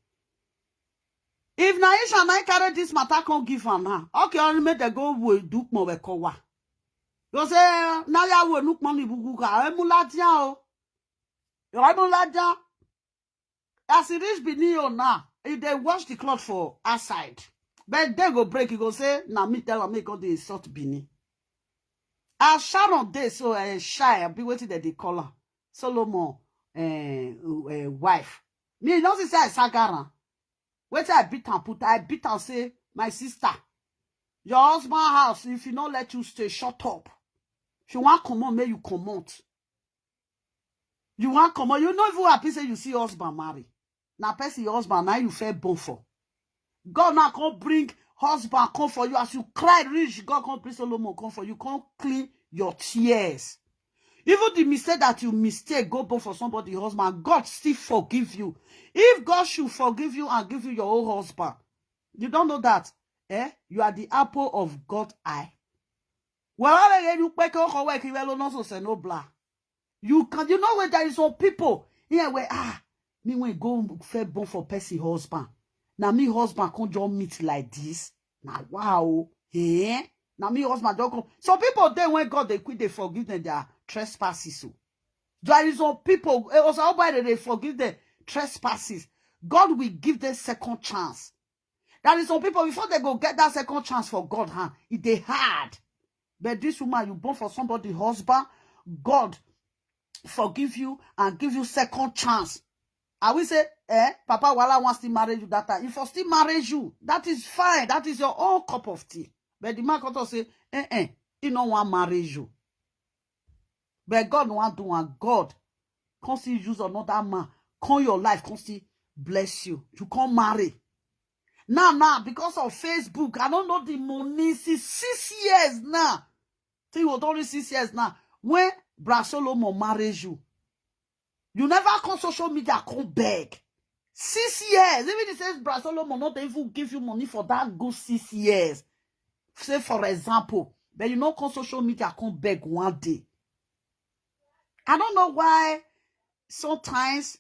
If Naisha I carry this matter, come give her now. Okay, only make they go with Duke Mowekowa. You say, now ya will look money buguga, emulatia o. You emulatia. As it is Benin now, if they wash the cloth for outside. But they go break, you go say, now me tell her, make all the sort Bini. I Sharon day, so shy, I be waiting that they call her. Solomon, wife. Me, don't say I sagara. Wait, I beat and say, my sister, your husband house, if you not let you stay, shut up. If you want come on, may you come out. You want come on, you know if you happy say you see your husband marry. Now, person your husband, now you feel born for. God now can't bring husband come for you. As you cry rich, God can't bring Solomon come for you. Can't clean your tears. Even the mistake that you mistake, go born for somebody husband, God still forgive you. If God should forgive you and give you your own husband, you don't know that. You are the apple of God's eye. You can, you know where there is some people here where me when go fair born for person husband. Now me husband can't just meet like this. Now wow. Now me husband don't come. Some people then when God they quit, they forgive them their trespasses. So there is some people also they forgive their trespasses. God will give them second chance. There is some people, before they go get that second chance for God, they hard. But this woman, you born for somebody husband, God forgive you and give you second chance. I will say, Papa Wala wants to marry you that time. If I still marry you, that is fine. That is your own cup of tea. But the man can say, he don't want to marry you. But God want to, and God can't still use another man. Can your life can't still bless you. You can't marry. Now, because of Facebook, I don't know the money. See, 6 years now. See, it was only 6 years now. When Bra Solomon marries you, you never come social media, come beg. 6 years. Even it says Bra Solomon not even give you money for that good 6 years. Say, for example, but you know, come social media, come beg one day. I don't know why sometimes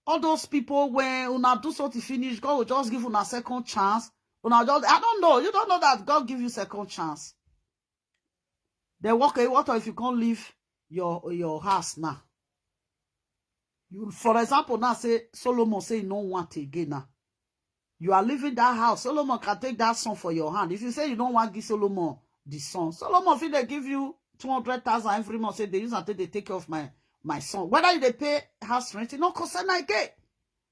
all those people, when una do something finish, God will just give una a second chance. I don't know. You don't know that God give you second chance. Then what if you can't leave your house now? You, for example, now say Solomon say you don't want again now. You are leaving that house. Solomon can take that son for your hand. If you say you don't want to give Solomon the son, Solomon feel they give you 200,000 every month. Say they use until they take care of my son. Whether they pay house rent, it not concern again.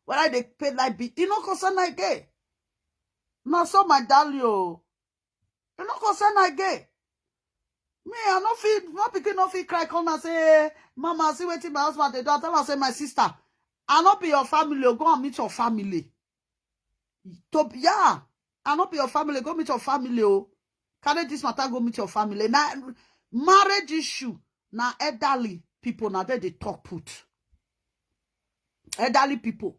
Whether they pay like bill, it not concern again. No, so my darling, it not concern again. Me, I no feel, no pikin no feel cry come and say, Mama, see what my husband they do. I tell her, say, my sister, I not be your family, go and meet your family. Yeah, I not be your family, go meet your family. Carry this matter, go meet your family. Now, marriage issue, now elderly people, now they talk put. Elderly people.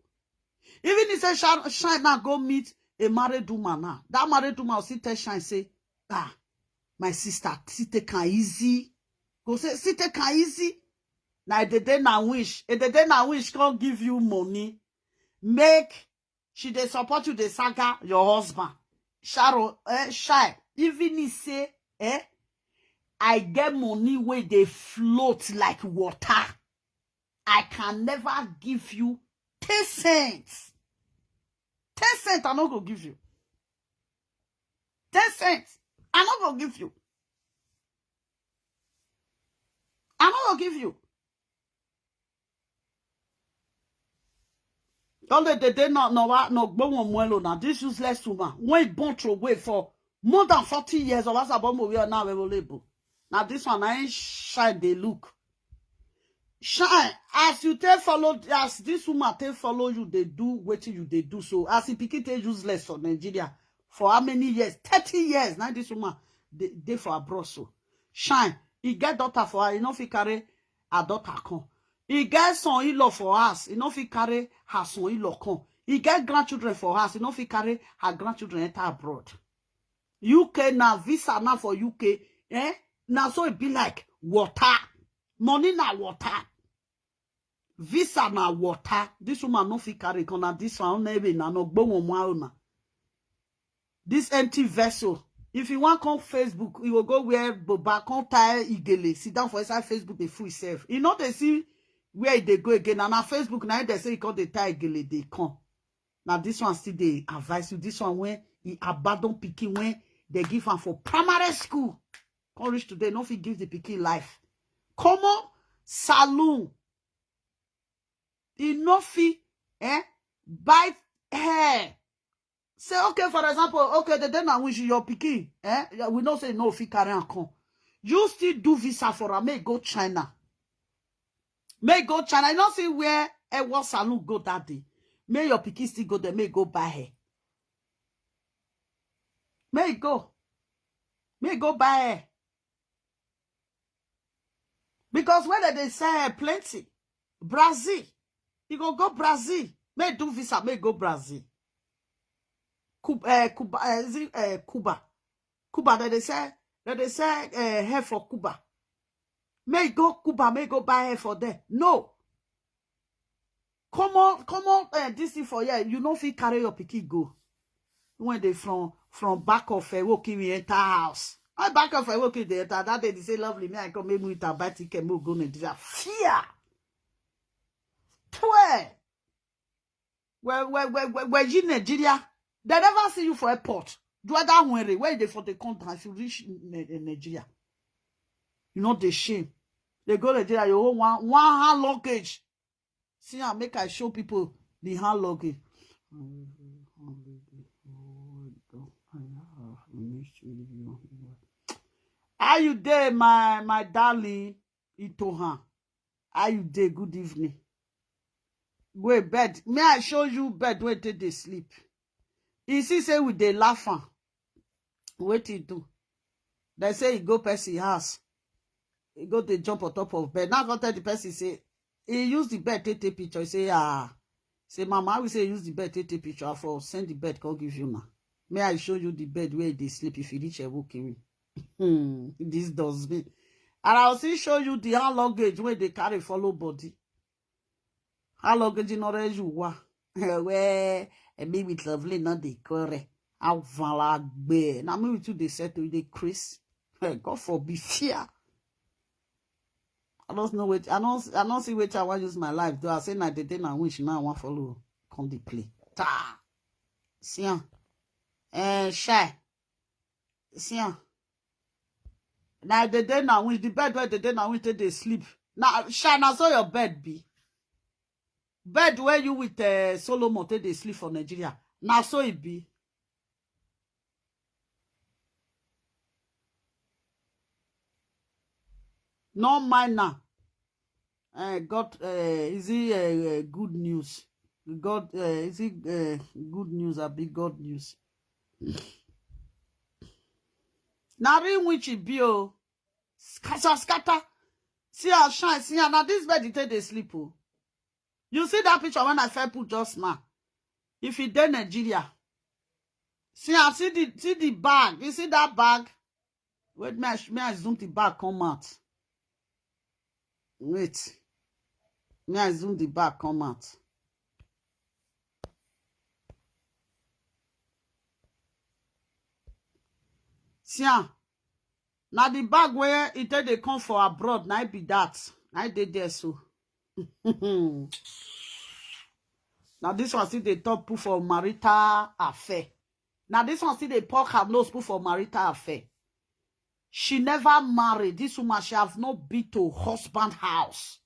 Even if say Shine now go meet a married woman now. That married woman will sit tell Shine say, my sister, sit take easy. Go say, sit take easy. Now the day na wish. The day na wish can't give you money. Make she they support you, they saga your husband. Sharo, Shy. Even he say, I get money where they float like water. I can never give you 10 cents. 10 cents I'm not gonna give you. 10 cents. I'm not gonna give you. I'm not gonna give you. Don't let the day no go on now. This useless woman. When it born through away for more than 40 years of us about we are now available. Now this one I ain't Shine they look. Shine as you take follow, as this woman take follow you, they do what you they do. So as he pick it useless for Nigeria for how many years? 30 years. Now this woman they for abroad. So Shine, he get daughter for her, he no fit carry her daughter come. He get son-in-law for us, he no fit carry her son-in-law come. He get grandchildren for us, he no fit carry her grandchildren enter abroad. UK now, visa now for UK, now so it be like water. Money na water. Visa na water. This woman no fit carry come. This one maybe na no gbo. This empty vessel. If you want come Facebook, you will go where Boba come tie igele. Sit down for inside Facebook, they full self. You know they see where they go again. And on Facebook now they say you call the tie igele, they come. Now this one still they advise you. This one when he abandon pikin when they give him for primary school. Come reach today, no fit give the pikin life. Come on, saloon. Enough bite hair. Say, okay, for example, okay, the day now wish your pikin, we don't say no fit carry and come. You still do visa for her, may go China. May go China. You don't see where what saloon go that day. May your pikin still go there, may go buy her. May go. May go buy her. Because when they say plenty, Brazil, you go Brazil. May do visa, may go Brazil. Cuba, that they say hair for Cuba. May go Cuba, may go buy hair for there. No. Come on, this thing for you know if you carry your pikin go. When they from back of a walking we enter house. I back of a walking they enter that day they say lovely me I come make me to buy ticket mo go Nigeria. Fear. Where you Nigeria? They never see you for airport. Do that where they for the country if you reach Nigeria. You know the shame. They go to Nigeria, you own one hand luggage. See, I make I show people the hand luggage. How you there, my darling Itohan? How you there? Good evening. Wait, bed. May I show you bed where they sleep? You see, say with the laughing. What you do? They say you go person house. You go to jump on top of bed. Now go tell the person say he use the bed to take picture. He say say mama, we say use the bed to take picture. For send the bed, can give you now. May I show you the bed where they sleep if you reach a walking? This does me. And I'll still show you the hand luggage where they carry follow body. Hand luggage in orange you wa. Where me with lovely not the correct. How vala be. Now me with you they settle the Chris. God forbid fear. I don't know what I don't see which I want to use my life. Do I say na the day na wish now I want follow come the play. Ta. Sian. Shy. Sian. Now the day na wish the bed where the day na wish they sleep. Now shy now so your bed be. Bed where you with Solomon they sleep for Nigeria. Now so it be. No minor. God, is it good news? God, is it good news or big God news? Now, in which it be, oh, scatter. See how shine, see how now this bed they sleep, oh. You see that picture when I first put just now? If it in Nigeria, see how see the bag. You see that bag? Wait, may I zoom the bag come out. Wait. May I zoom the bag come out. See, now the bag where it they come for abroad, now be that. I did there so. Now this one see the top put for marital affair. Now this one see the pork her nose put for marital affair. She never married. This woman, she have not been to husband house.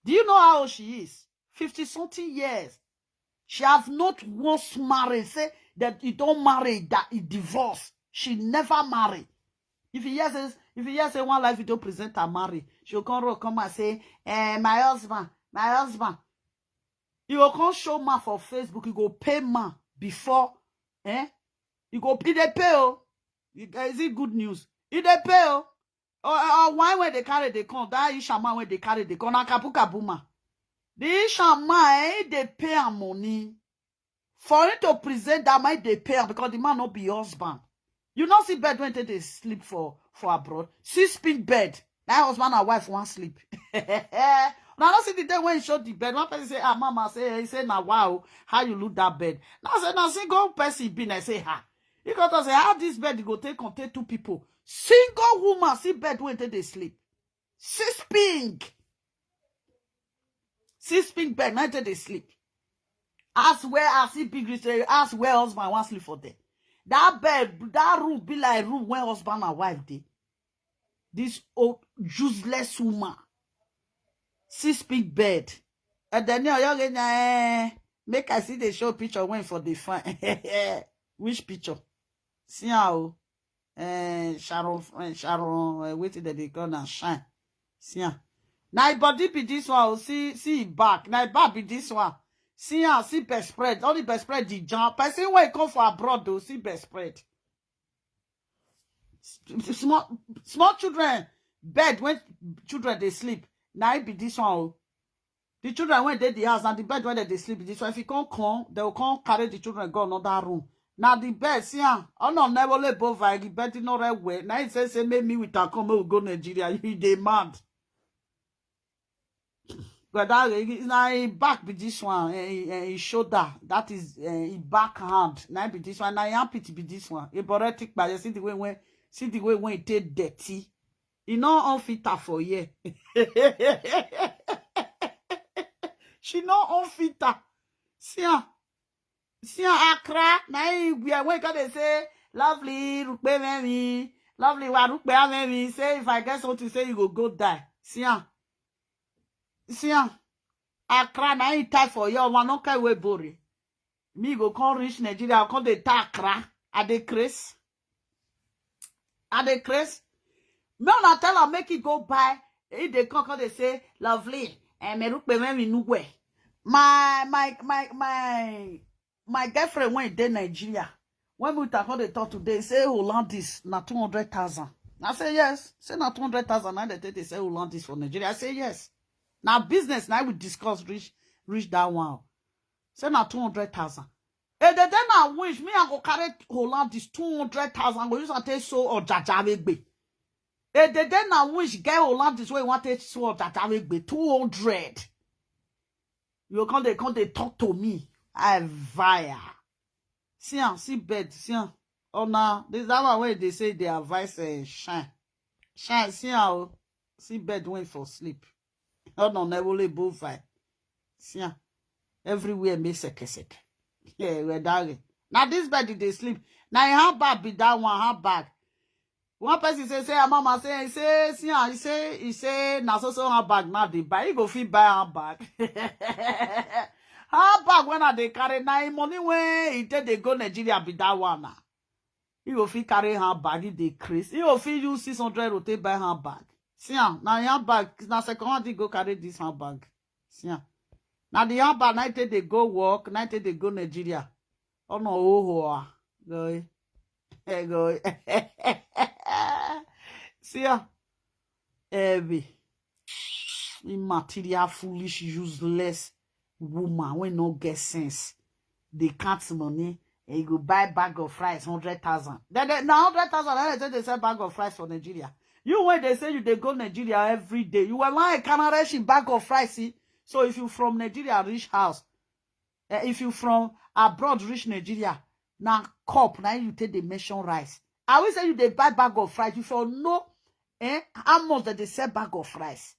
Do you know how old she is? 50-something years. She have not once married. Say that you don't marry, that you divorce. She never married. If you hear say one life you don't present her marry, she'll come and say, my husband. You will come show man for Facebook, you go pay man before, You go pay the pay, oh. Is it good news? If they pay, oh. Or why when they carry the con, that Ishaman when they carry the con, akapuka buma. The Ishaman, they pay her money. For him to present that might they pay her because the man not be husband. You not see bed when they sleep for abroad. See speak bed. That husband and wife won't sleep. Now I see the day when he showed the bed. One person say, mama say, he say, now wow, how you look that bed. Now I say, now single person been. I say, ha. You got to say, how this bed you go contain two people. Single woman see bed when they sleep. Six pink bed when they sleep. As where I see big rich, ask where husband wants sleep for them. That bed, that room be like room where husband and wife did. This old useless woman. Six big bed. And then you make I see the show picture when for the fun. Which picture? See how Sharon waiting that they gonna shine. See how. Now body be this one. See back. Now back be this one. See how see best spread. Only best spread the jump. Person when come for abroad though, see best spread. Small children bed when children they sleep. Now it be this one. The children when they the house and the bed when they sleep. This one if you can't come, they will come carry the children go another room. Now the bed, see oh no never let both the bed is not right way. Now it says make me with a come we go Nigeria. You demand. But that now back be this one, his shoulder. That is his back hand. Now be this one. Now happy to be this one. A boretic by see the way when it take dirty. You know unfit her for you. She no unfit her. See her. See Accra, now we are when they say lovely Rukpe Memi, lovely Warukpe Memi. Say if I get something, say you go die. See Accra, now you type for your one, okay, we bori. Me go come reach Nigeria, I come the Accra. Are they Chris? Me on tell her make it go by. If they come, they say lovely. And me Rukpe Memi nugwe. My girlfriend went in Nigeria. When we talk today, say Hollandis na 200,000. I say yes. Say na 200,000. Now they say Hollandis for Nigeria. I say yes. Now business now we discuss reach that one. Say na 200,000. And then I wish me I go carry Hollandis 200,000. Go use and take so or jajawegbe. And then I wish get Hollandis where you want to so or jajawegbe 200. You come they talk to me. I via. See bed, see. Oh no, this is our way they say they advise shine. See bed went for sleep. Oh no, never both fire. See everywhere me seke. Yeah, we're dying. Now this bed they sleep. Now how bad be that one? How bad? One person say mama he say na so her bag now they buy. You go fit buy her bag. Her bag when they carry now money when he take they go Nigeria be that one now. You go fit carry her bag if they crazy. You go fit use 600 to take buy her bag. See now her bag na second one they go carry this her bag. See now the her bag night they go work, night they go Nigeria. Oh no go. Hey go. See heavy immaterial foolish useless woman when no get sense. They can't money and you go buy bag of rice 100,000. Then now 100,000 they sell bag of rice for Nigeria. You when they say you they go Nigeria every day. You are like Canada bag of rice. See? So if you from Nigeria reach house, if you from abroad reach Nigeria, now cup now you take the mention rice. I will say you they buy bag of rice. You for know how much that they sell bag of rice.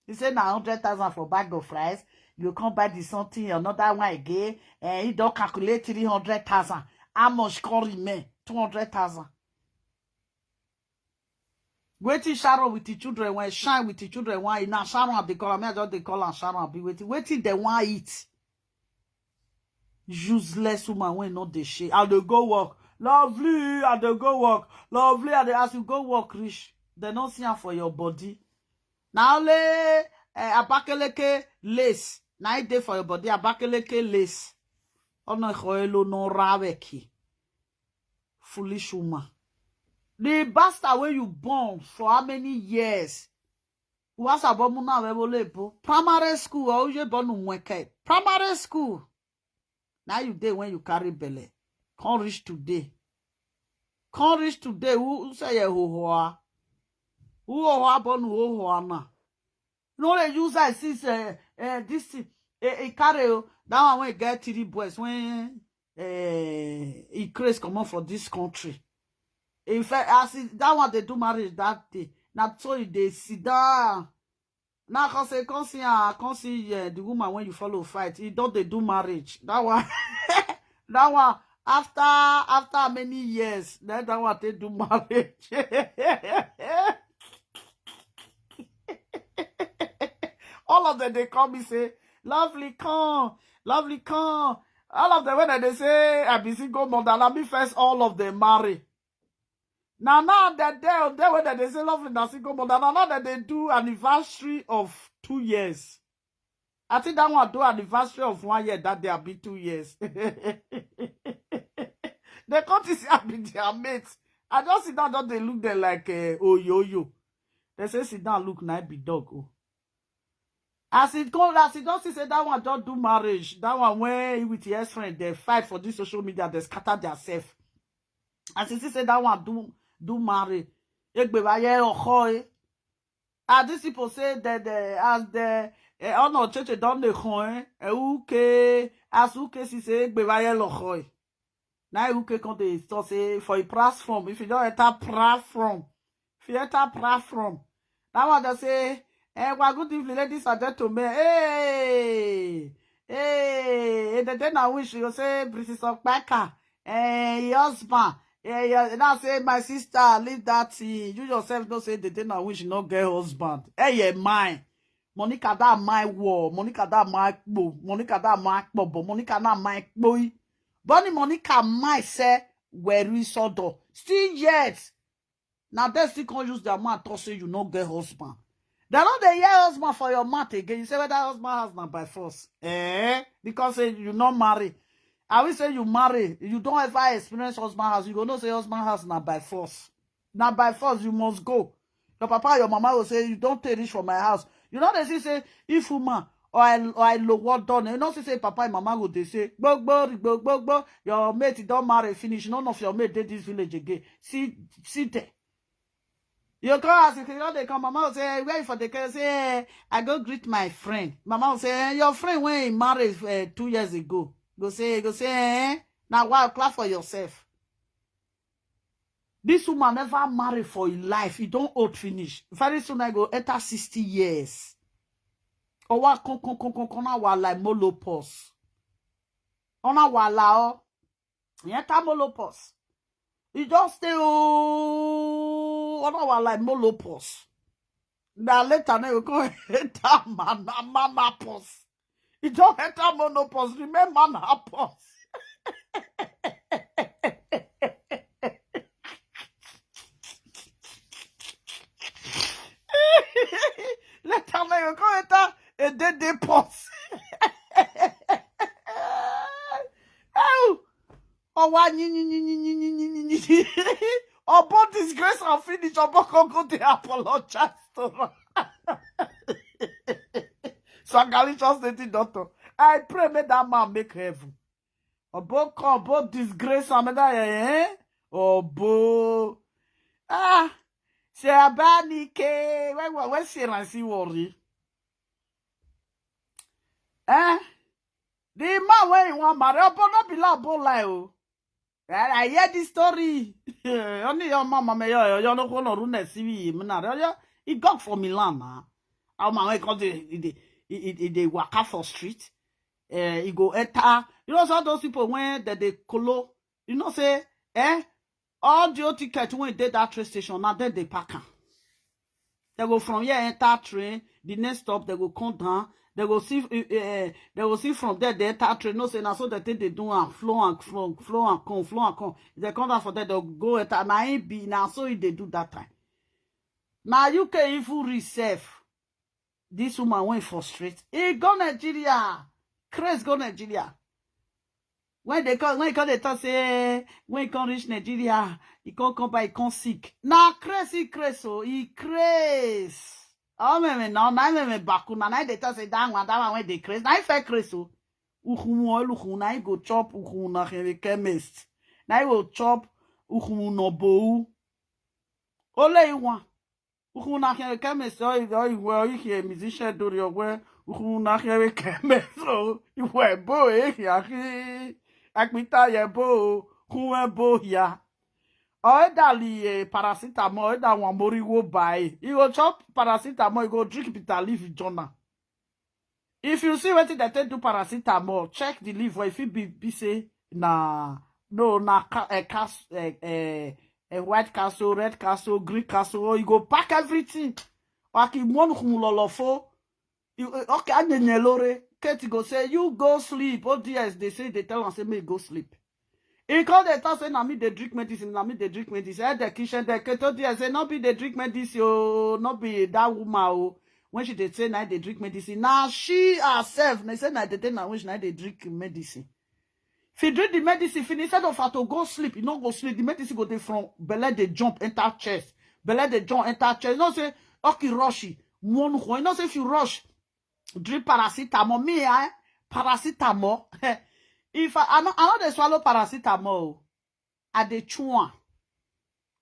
You say now 100,000 for bag of rice. You come buy this something another one again, and you don't calculate 300,000. How much can remain? 200,000. Waiting Sharon with the children when shine with the children one now Sharon they call me just they call and Sharon be waiting they want eat. Useless woman when not the shit. And they go work. Lovely, and they go work. Lovely, and they ask you go work rich. They not see her for your body. Now le abakeleke lace. Now it day for your body abakeleke lace. Oh no khoelo no raweki. Foolish woman. The bastard where you born for how many years? What's about muna webo primary school or you born unweke. Primary school. Now you day when you carry belly. Can't reach today. Who say who hoa? Who hoa born who hoa na? No they use that since this carry that one when get 3 boys when he craze come on for this country. In fact, as that one they do marriage that day. Now so they sit down. Now can see the woman when you follow fight. He don't they do marriage. That one that one after many years. That one they do marriage. All of them they call me say, lovely come. All of them when they say I be single mother, let me first all of them marry. Now that they when they say lovely na single mother, now that they do anniversary of 2 years. I think that one do anniversary of 1 year that they have been 2 years. They come to see I be their mates. I just sit down, they look there like oh yo. They say sit down, look now be dog. Oh. As it don't say that one don't do marriage. That one when with his friend they fight for this social media, they scatter themselves. As it say that one do marry. And these people say that as the no church don't the coin, as si say lochoy. Now quand they say for a platform, if you don't enter platform, that one they say, well, good evening, ladies and gentlemen. Hey, Hey, the then I wish you say Beatrice Okpaika, your husband. Now say my sister, leave that thing. You yourself don't say the then I wish you not get husband. Hey, yeah, mine. Monica that my war, Monica that my bo, Monica that my bobo, Monica that my boy. Bonnie Monica might say where we saw do. Still yet. Now they still can't use their mouth to say you not get husband. They not the year husband for your mouth again. You say whether husband has not by force. Because you not marry. I will say you marry. You don't ever experience husband house. You go not say husband house not by force. Not by force, you must go. Your papa, your mama will say, you don't take this from my house. You know they say, if woman or I low what done. You know say papa and mama go they say, bo, your mate don't marry finish. None of your mate did this village again. See there. You go ask if they come, mama will say, wait for the girl, say, I go greet my friend. Mama will say, your friend when he married 2 years ago. Go say, now wow, clap for yourself. This woman never married for his life. He don't old finish. Very soon I go enter 60 years. Or what kon like molopause. Ona wala o. Yeta molopause. He just stay ona wala like molopause. Now later na you go enter manapause. He don't enter monopause. Remember manapause. Later na you go enter a dead pause. Oh, one about disgrace and finish about go they apologize to her. So I just the doctor. I pray may that man make heaven. About disgrace and that bo se abani ke when she see worry. The man when you want marry up not be like lie. I hear this story. Only your mama me you no go run see me na. He got for Milan na. How man call the waka for street. He go enter. You know so those people when they colo. You know say all the ticket when they that train station now then they pack. They go from here enter train. The next stop they go come down. They will see from there the enter train. No say now so that they do and flow and come. They come down for that they'll go enter. Now ain't be now so they do that time. Now you can even receive. This woman went for straight. He go Nigeria. Chris go Nigeria. When they talk say when he can reach Nigeria, he can't come by, he can't sick. Now crazy, so he crazy. Oh me no, na me baku na they talk say that one when they crazy. Na if crazy so. Ukhun na go chop ukhun na chemist. Na go chop ukhun no bo. Ole iwan. Ukhun na chemist you hear musician do your way. Ukhun na chemist so you were bo ya. Akmita ye bo, kuwe bo ya. Dali paracetamol, that one mori go buy. You go chop paracetamol, you go drink bitter leaf journal. If you see what they do paracetamol, check the leaf. If it be say na white castle, red castle, green castle, you go pack everything. Like you one lolofo. Okay, and then Katie go say, you go sleep. Oh, yes, they say, they tell us, say, me go sleep. He called the toss, say, na me, they drink medicine, na me, they drink medicine. At the kitchen, the Kato, dear, say, not be they drink medicine, oh, not be that woman, oh. When she, they say, na they drink medicine. Now, she herself, they say, na they tell na when she, na they drink medicine. If you drink the medicine, finish, instead of her to go sleep, you not go sleep, the medicine go there from belly, they jump, enter chest. Belly, they jump, enter chest. You know, say, okay, rushy. One, you know, say, if you rush, drink paracetamol. Me, paracetamol. If I know they swallow paracetamol, I dey chew. I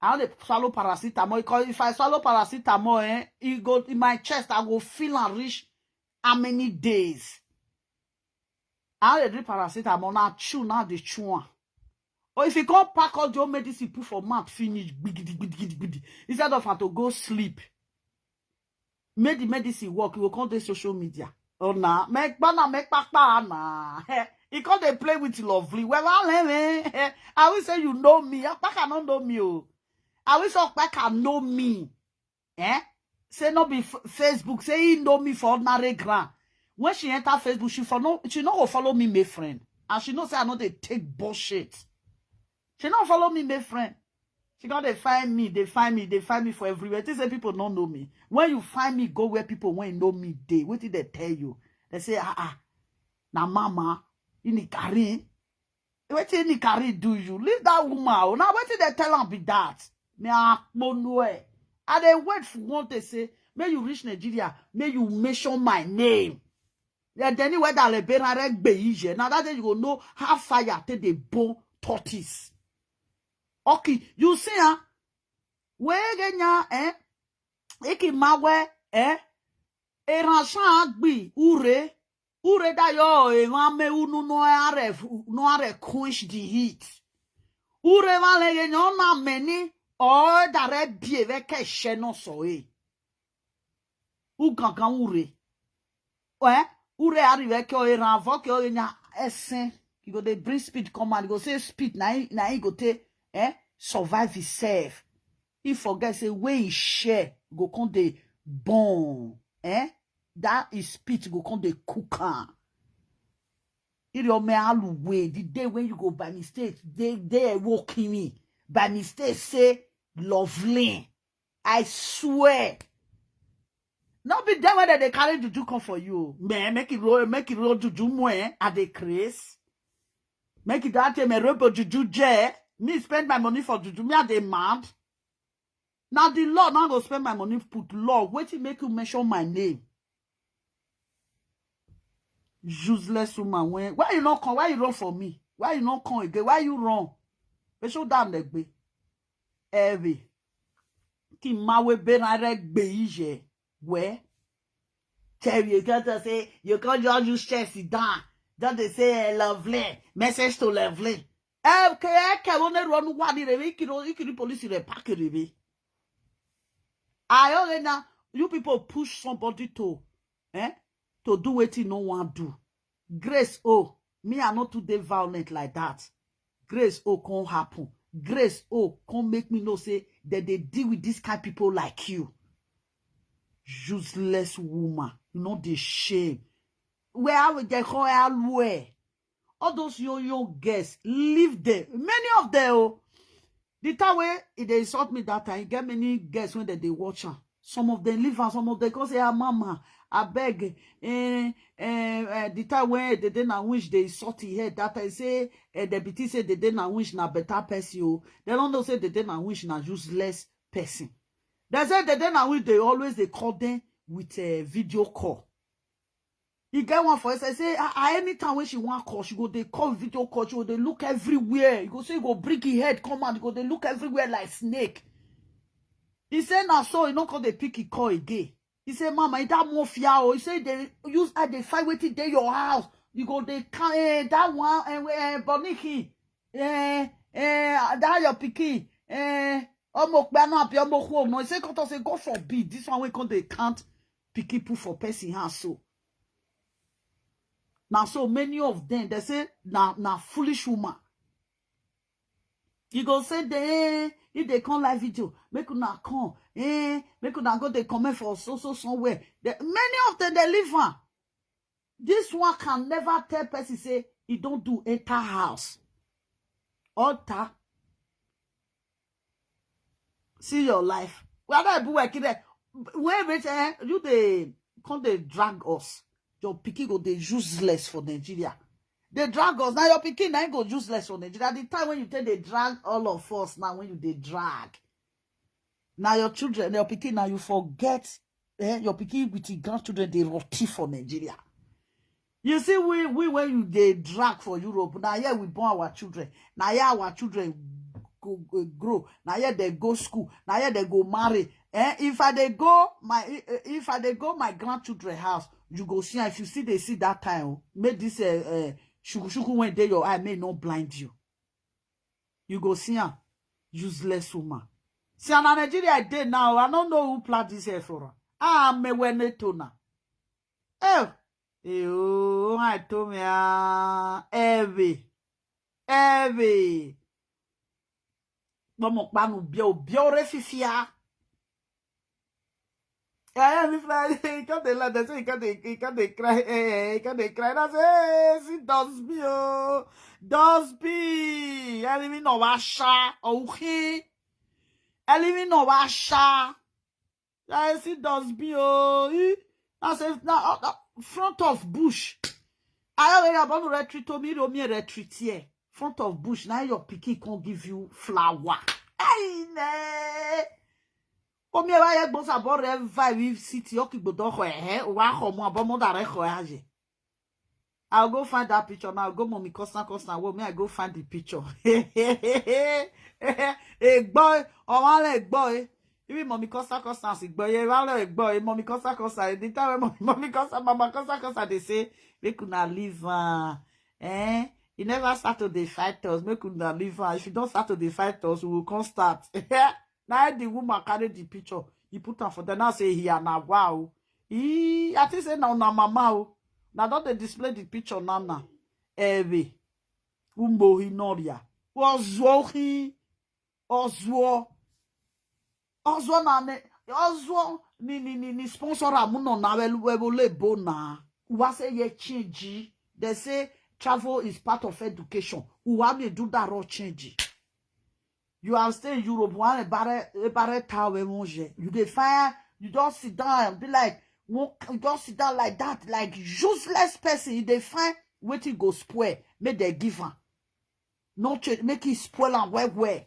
know they swallow paracetamol because if I swallow paracetamol, it go in my chest. I go feel and reach how many days. I know they drink paracetamol now. Chew now they chew. Or if you can't pack all your medicine, put for mouth finish. Instead of her to go sleep. Make the medicine work, you will come to social media. Oh na, make papa na. He can't they play with lovely. Well, I will say you know me. Okpaika don't know me. Oh. I wish Okpaika know me. Eh? Say no be Facebook. Say he know me for ordinary grand. When she enter Facebook, she no go follow me, my friend. And she know say I know they take bullshit. She not follow me, my friend. She got they find me for everywhere. They say people don't know me. When you find me, go where people when know me. What did they tell you? They say, na mama, ini carry. What did ini carry do you? Leave that woman. Now what did they tell her be that? Me monue. And they wait for one to say, may you reach Nigeria, may you mention my name. Yeah, then anyway that le berarek beige. Now that you go know how fire take the bone tortoise. Okay, you see, we genya, eki mawe, eranchan agbi, ure da yo, mame unu no are quench the heat. Ure vale genya na meni, da re bieve ke sheno soe. U gangan ure. Ure arrive ke o eranvo ke o genya esen. You go they bring speed command, you go say speed, na he go te, survive himself. He forget say where he share go come the bon, that is speed go come the cooker. It your me all way the day when you go by mistake, they walking me by mistake say lovely. I swear. Not be them whether they carry juju come for you. Man, make it roll juju more at the craze. Make it that me rope juju je. Me spend my money for juju. Me a demand. Now the law now go spend my money put law. Wait till make you mention my name. Useless woman. Why you not come? Why you run for me? Why you not come again? Why you run? We show down the way. Every. Ki mawe benarek beige. Where? Tell you can't say you can't just use Chelsea down. Don't they say lovely? Message to lovely. Okay, run one in police in a packet. I already now you people push somebody to do what you no want do. Grace, me are not today violent like that. Grace, can't happen. Grace, can't make me know say that they deal with these kind of people like you. Useless woman, not the shame. Where would they call where? All those young girls, leave them. Many of them, the time where they insult me that time, you get many girls when they watch her. Some of them leave and some of them come say, mama, I beg. The time where they didn't wish they insult her that time, say, the BT say they didn't wish na better person. They don't know say they didn't wish na useless person. They say they didn't wish they call them with a video call. You get one for us. I say, anytime when she want call, she go they call video call. She go they look everywhere. You go say you go break your head, come out. You go they look everywhere like snake. He say now so you don't call the pick call again. He say, mama, is that mafia? He say they use they fight with it in your house. You go they can that one Boniki that your picky no. He say God forbid this one we call they can't picky put for person house so. Now, so many of them, they say, na foolish woman. You go say, if they come live video, make una come, make una go, they comment for so somewhere. Many of them, they live on. This one can never tell person, say, he don't do enter house. Alter. See your life. Well, I be working there. Where, you they come, they drag us. Your pikin go they useless for Nigeria. They drag us. Now your pikin now go useless for Nigeria. The time when you take they drag all of us now when you they drag. Now your children, your pikin now you forget your pikin with the grandchildren they roti for Nigeria. You see we when you they drag for Europe. Now here we born our children. Now here our children go grow. Now here they go school. Now here they go marry. If I go my grandchildren house, you go see, if you see they see that time, make this shuku when they your eye may not blind you. You go see her, useless woman. See, in Nigeria day now, I don't know who planned this here for her. Me when they tona. Oh, I told me, heavy. Maman, pas nous bien refifia. And if like, quand they like, they quand they cry, that's it does be, does be. Elle even no washa, okay. Elle even no washa. Yes, it does be, that's it, now, front of bush. I already about to retreat to me, retreat here. Front of bush, now your picky can't give you flower. Hey, ne. Omi eba ye gbon sabo revive city o ki gbodo ho wa ho mo abo mo dare ho aje. I'll go find that picture now. I'll go mommy constant wo me I go find the picture. Eh boy, o wa le boy. Even mommy constant boy ye wa le boy, mommy constant the time mommy constant mama constant they say make una leave you never start to the fight us, make una leave if you don't start to the fight us, we will come start. Now the woman carried the picture. He put on for them. Now say here now. Wow. I think say now mama. Now don't they display the picture now. Ewe. Umbo hinoria. Ozwo na ne. Ozwo ni sponsor amuno na webole bona. Uwa say ye change. They say travel is part of education. Uwa me do that raw change. You are staying in Europe, one a barre tower manger. You define, you don't sit down and be like, you don't sit down like that, like useless person. You define what it go spoil, make they give her. No change, make it spoil and where.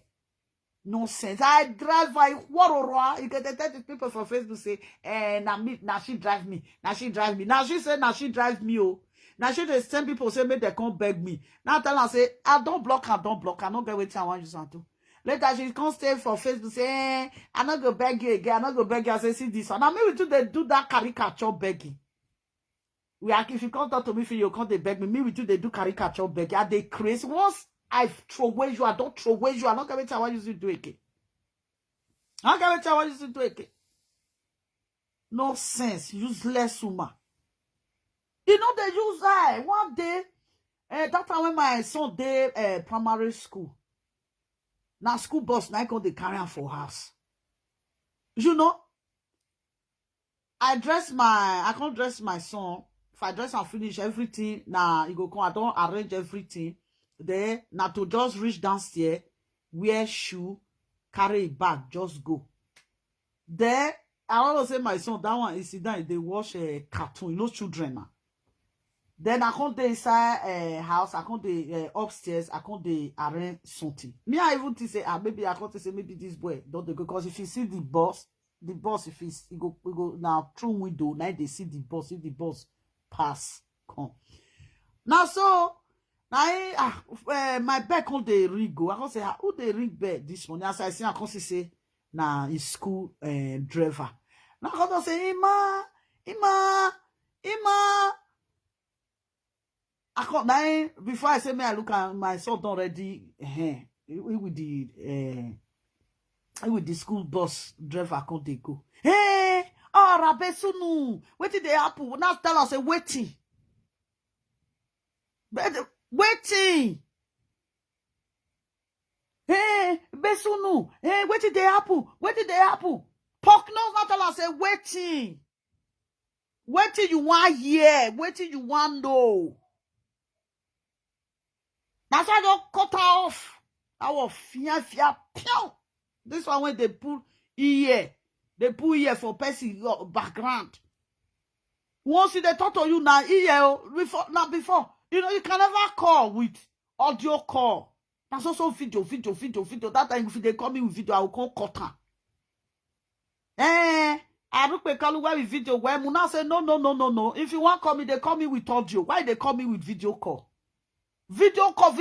Nonsense. I drive by what you get the people for Facebook say, now she drive me. Now she drive me. Now she said, now she drive me. Oh. Now she just send people say, make they come beg me. Now tell her say, I don't block. I don't get what I want you to do. Later she can't stay for Facebook say, I'm not gonna beg you again. I'm not gonna beg you. I say, see this one. Now maybe too they do that caricature begging. We are if you can't talk to me, if you can't they beg me. Maybe too they do caricature begging. Are they crazy? Once I throw away you, I don't throw away you. I'm not gonna tell what you do again. I'm not gonna tell what you do again. No sense, useless woman. You know they use that one day. That time when my son did primary school. Now school bus now they carry him for house. You know, I can't dress my son. If I dress and finish everything, now you go come, I don't arrange everything. Then now to just reach downstairs, wear shoe, carry a bag, just go. Then I want to say my son, that one is sit down, they watch a cartoon, you know, children now. Then I come dey inside house, I come dey upstairs, I come dey arrange something. Me, I even think say, maybe I come to say maybe this boy don't they go, because if you see the boss, if he go now through window, now they see the boss, if the boss pass, come. Now so now my bed come dey ring go. I come say, who dey ring bed this morning? As I see, I come say, nah, his school driver. Now I come say, Ima. I can't now before I say me I look at my son already with the school bus driver come they go. Hey, oh Rabesunu, what did they happen? Now tell us waiting. Waiting. Hey, Besunu, hey, what did they happen? What did they happen? Pork nose not tell us waiting. Waiting you want hear, waiting you want know. That's why I don't cut off our fear. This one when they put ear, for person background. Once they talk to you now, ear before. You know, you can never call with audio call. That's also video. That time if they call me with video, I will call cutter. I look at call with video. Where Muna say no. If you want to call me, they call me with audio. Why they call me with video call? Video call.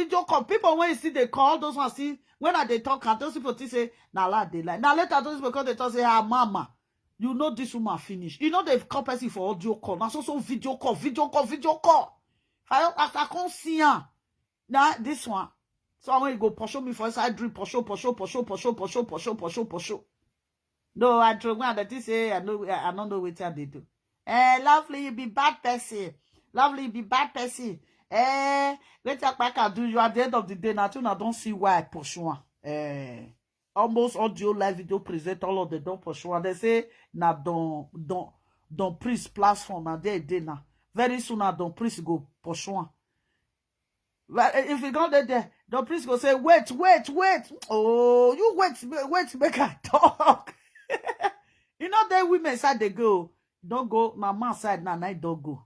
People when you see they call, those ones see when they talk, and those people say, nah, they like. Now later those people they talk say, mama, you know this woman finish. You know they've called person for audio call. Now so video call. I can't see her. Now this one. So when you go push me for inside dream, push. No, I drink one that say I don't know what they do. Lovely, you be bad person. Lovely be bad person. Let Okpaika do you at the end of the day. Now, I don't see why I pursue one. Almost audio live video present all of the don't pursue one. They say na don't priest platform na there now. Very soon na don't priest go pursue one. If you go there, the priest go say, wait. Oh, you wait, make I talk. You know, the women side they go. Don't go. Now, man side now, night don't go.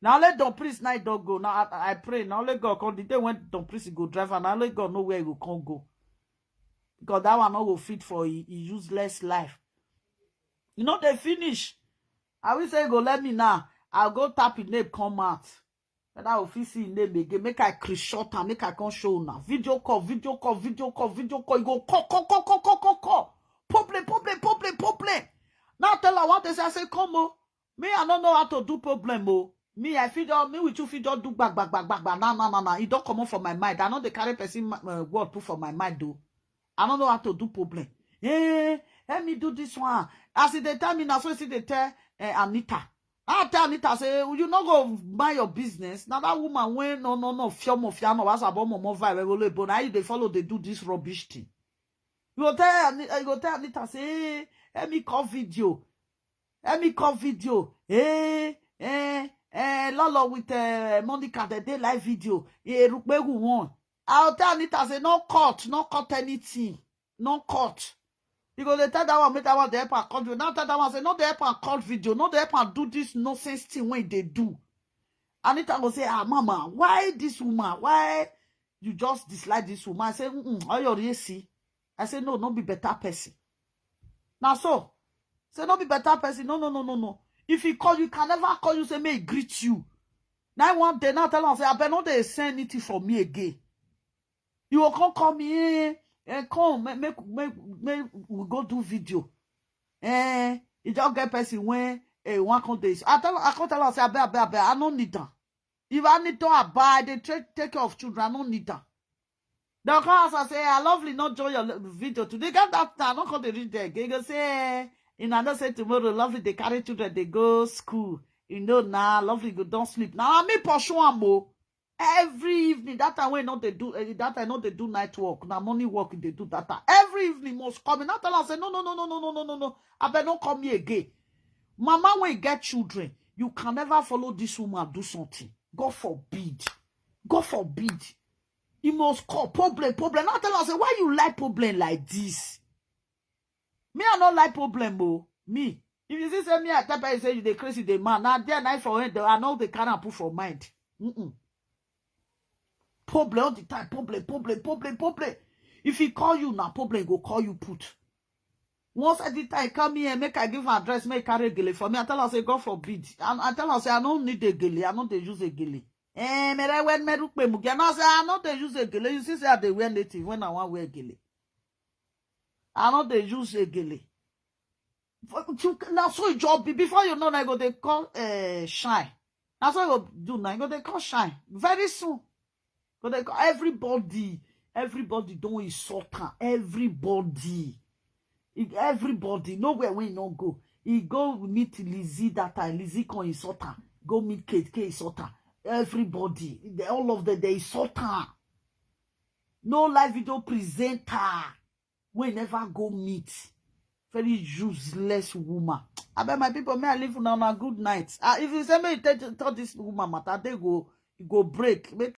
Now, let the priest night don't go. Now, I pray. Now, let God come. The day when the priest go drive, and now let God know where he can't go. Because that one not go fit for he useless life. You know, they finish. I will say, go let me now. I'll go tap his name, come out. And I will see name again. Make I create short and make I can show now. Video call. You go call. Problem. Now tell her what they say. I say, come on. Me, I don't know how to do problem. Oh. Me, I feel me with you feel do back. Nah. It don't come on from my mind. I know the carry person word put for my mind though. I don't know how to do problem. Let me do this one. As they tell me now, so they tell Anita. I tell Anita, say, you not go mind your business. Now that woman, when no, fiamo, was about more viral, but now they follow, they do this rubbish thing. You go tell Anita, say, let me call video. Lolo with Monica, the day live video. I'll tell Anita, say, no cut anything. No cut. Because they tell that one, make that one, they help and cut video. Now tell that one, say, no, they help and cut video. No, they help and do this nonsense thing when they do. Anita will say, mama, why this woman? Why you just dislike this woman? I say, all you really see. I say, no be better person. Now so, say, no be better person. No. If he call you, can never call you, say, may he greet you. Now one day, now tell him, say, I better not they send anything for me again. You will come call me, and come, make we go do video. You just get person when one come days. I can't tell her, say, I don't need that. If I need to abide, they take care of children, I don't need that. The cause I say, I lovely not join your video today. Get that time, not come to read there. They go say, in another say tomorrow, lovely they carry children, they go school. You know now, lovely go don't sleep. Now I me pursue am mo. Every evening, that time when not they do that I know they do night work. Now morning work they do that time. Every evening must come. Now tell her say no. I better not come here again. Mama, when you get children, you can never follow this woman do something. God forbid. You must call problem. Now tell her say why you like problem like this? Me I not like problem, oh. Me. If you see say me, I tell you say you the crazy the man. Now there night for him, I know they can't put for mind. Problem all the time. Problem. If he call you now, problem go call you put. Once at the time come here, make I give address, make carry gele for me. I tell her say God forbid. I tell her say I don't need a gele. I know they use a gele. Me when me look me mugia. Now say I know they use a gele. You see say they wear native when I want wear gele. I know they use a gele. Now so job before you know I go they call shine. That's what I go do now. I go they call shine very soon. Go they call everybody don't insult her. Everybody, nowhere when you not go. He go meet Lizzie that time. Lizzie can insult her. Go meet Kate insult her. Everybody, all of them they insult her. No live video presenter. We never go meet. Very useless woman. I bet my people may I live on a good night. If you say me tell this woman matter, they go break. Make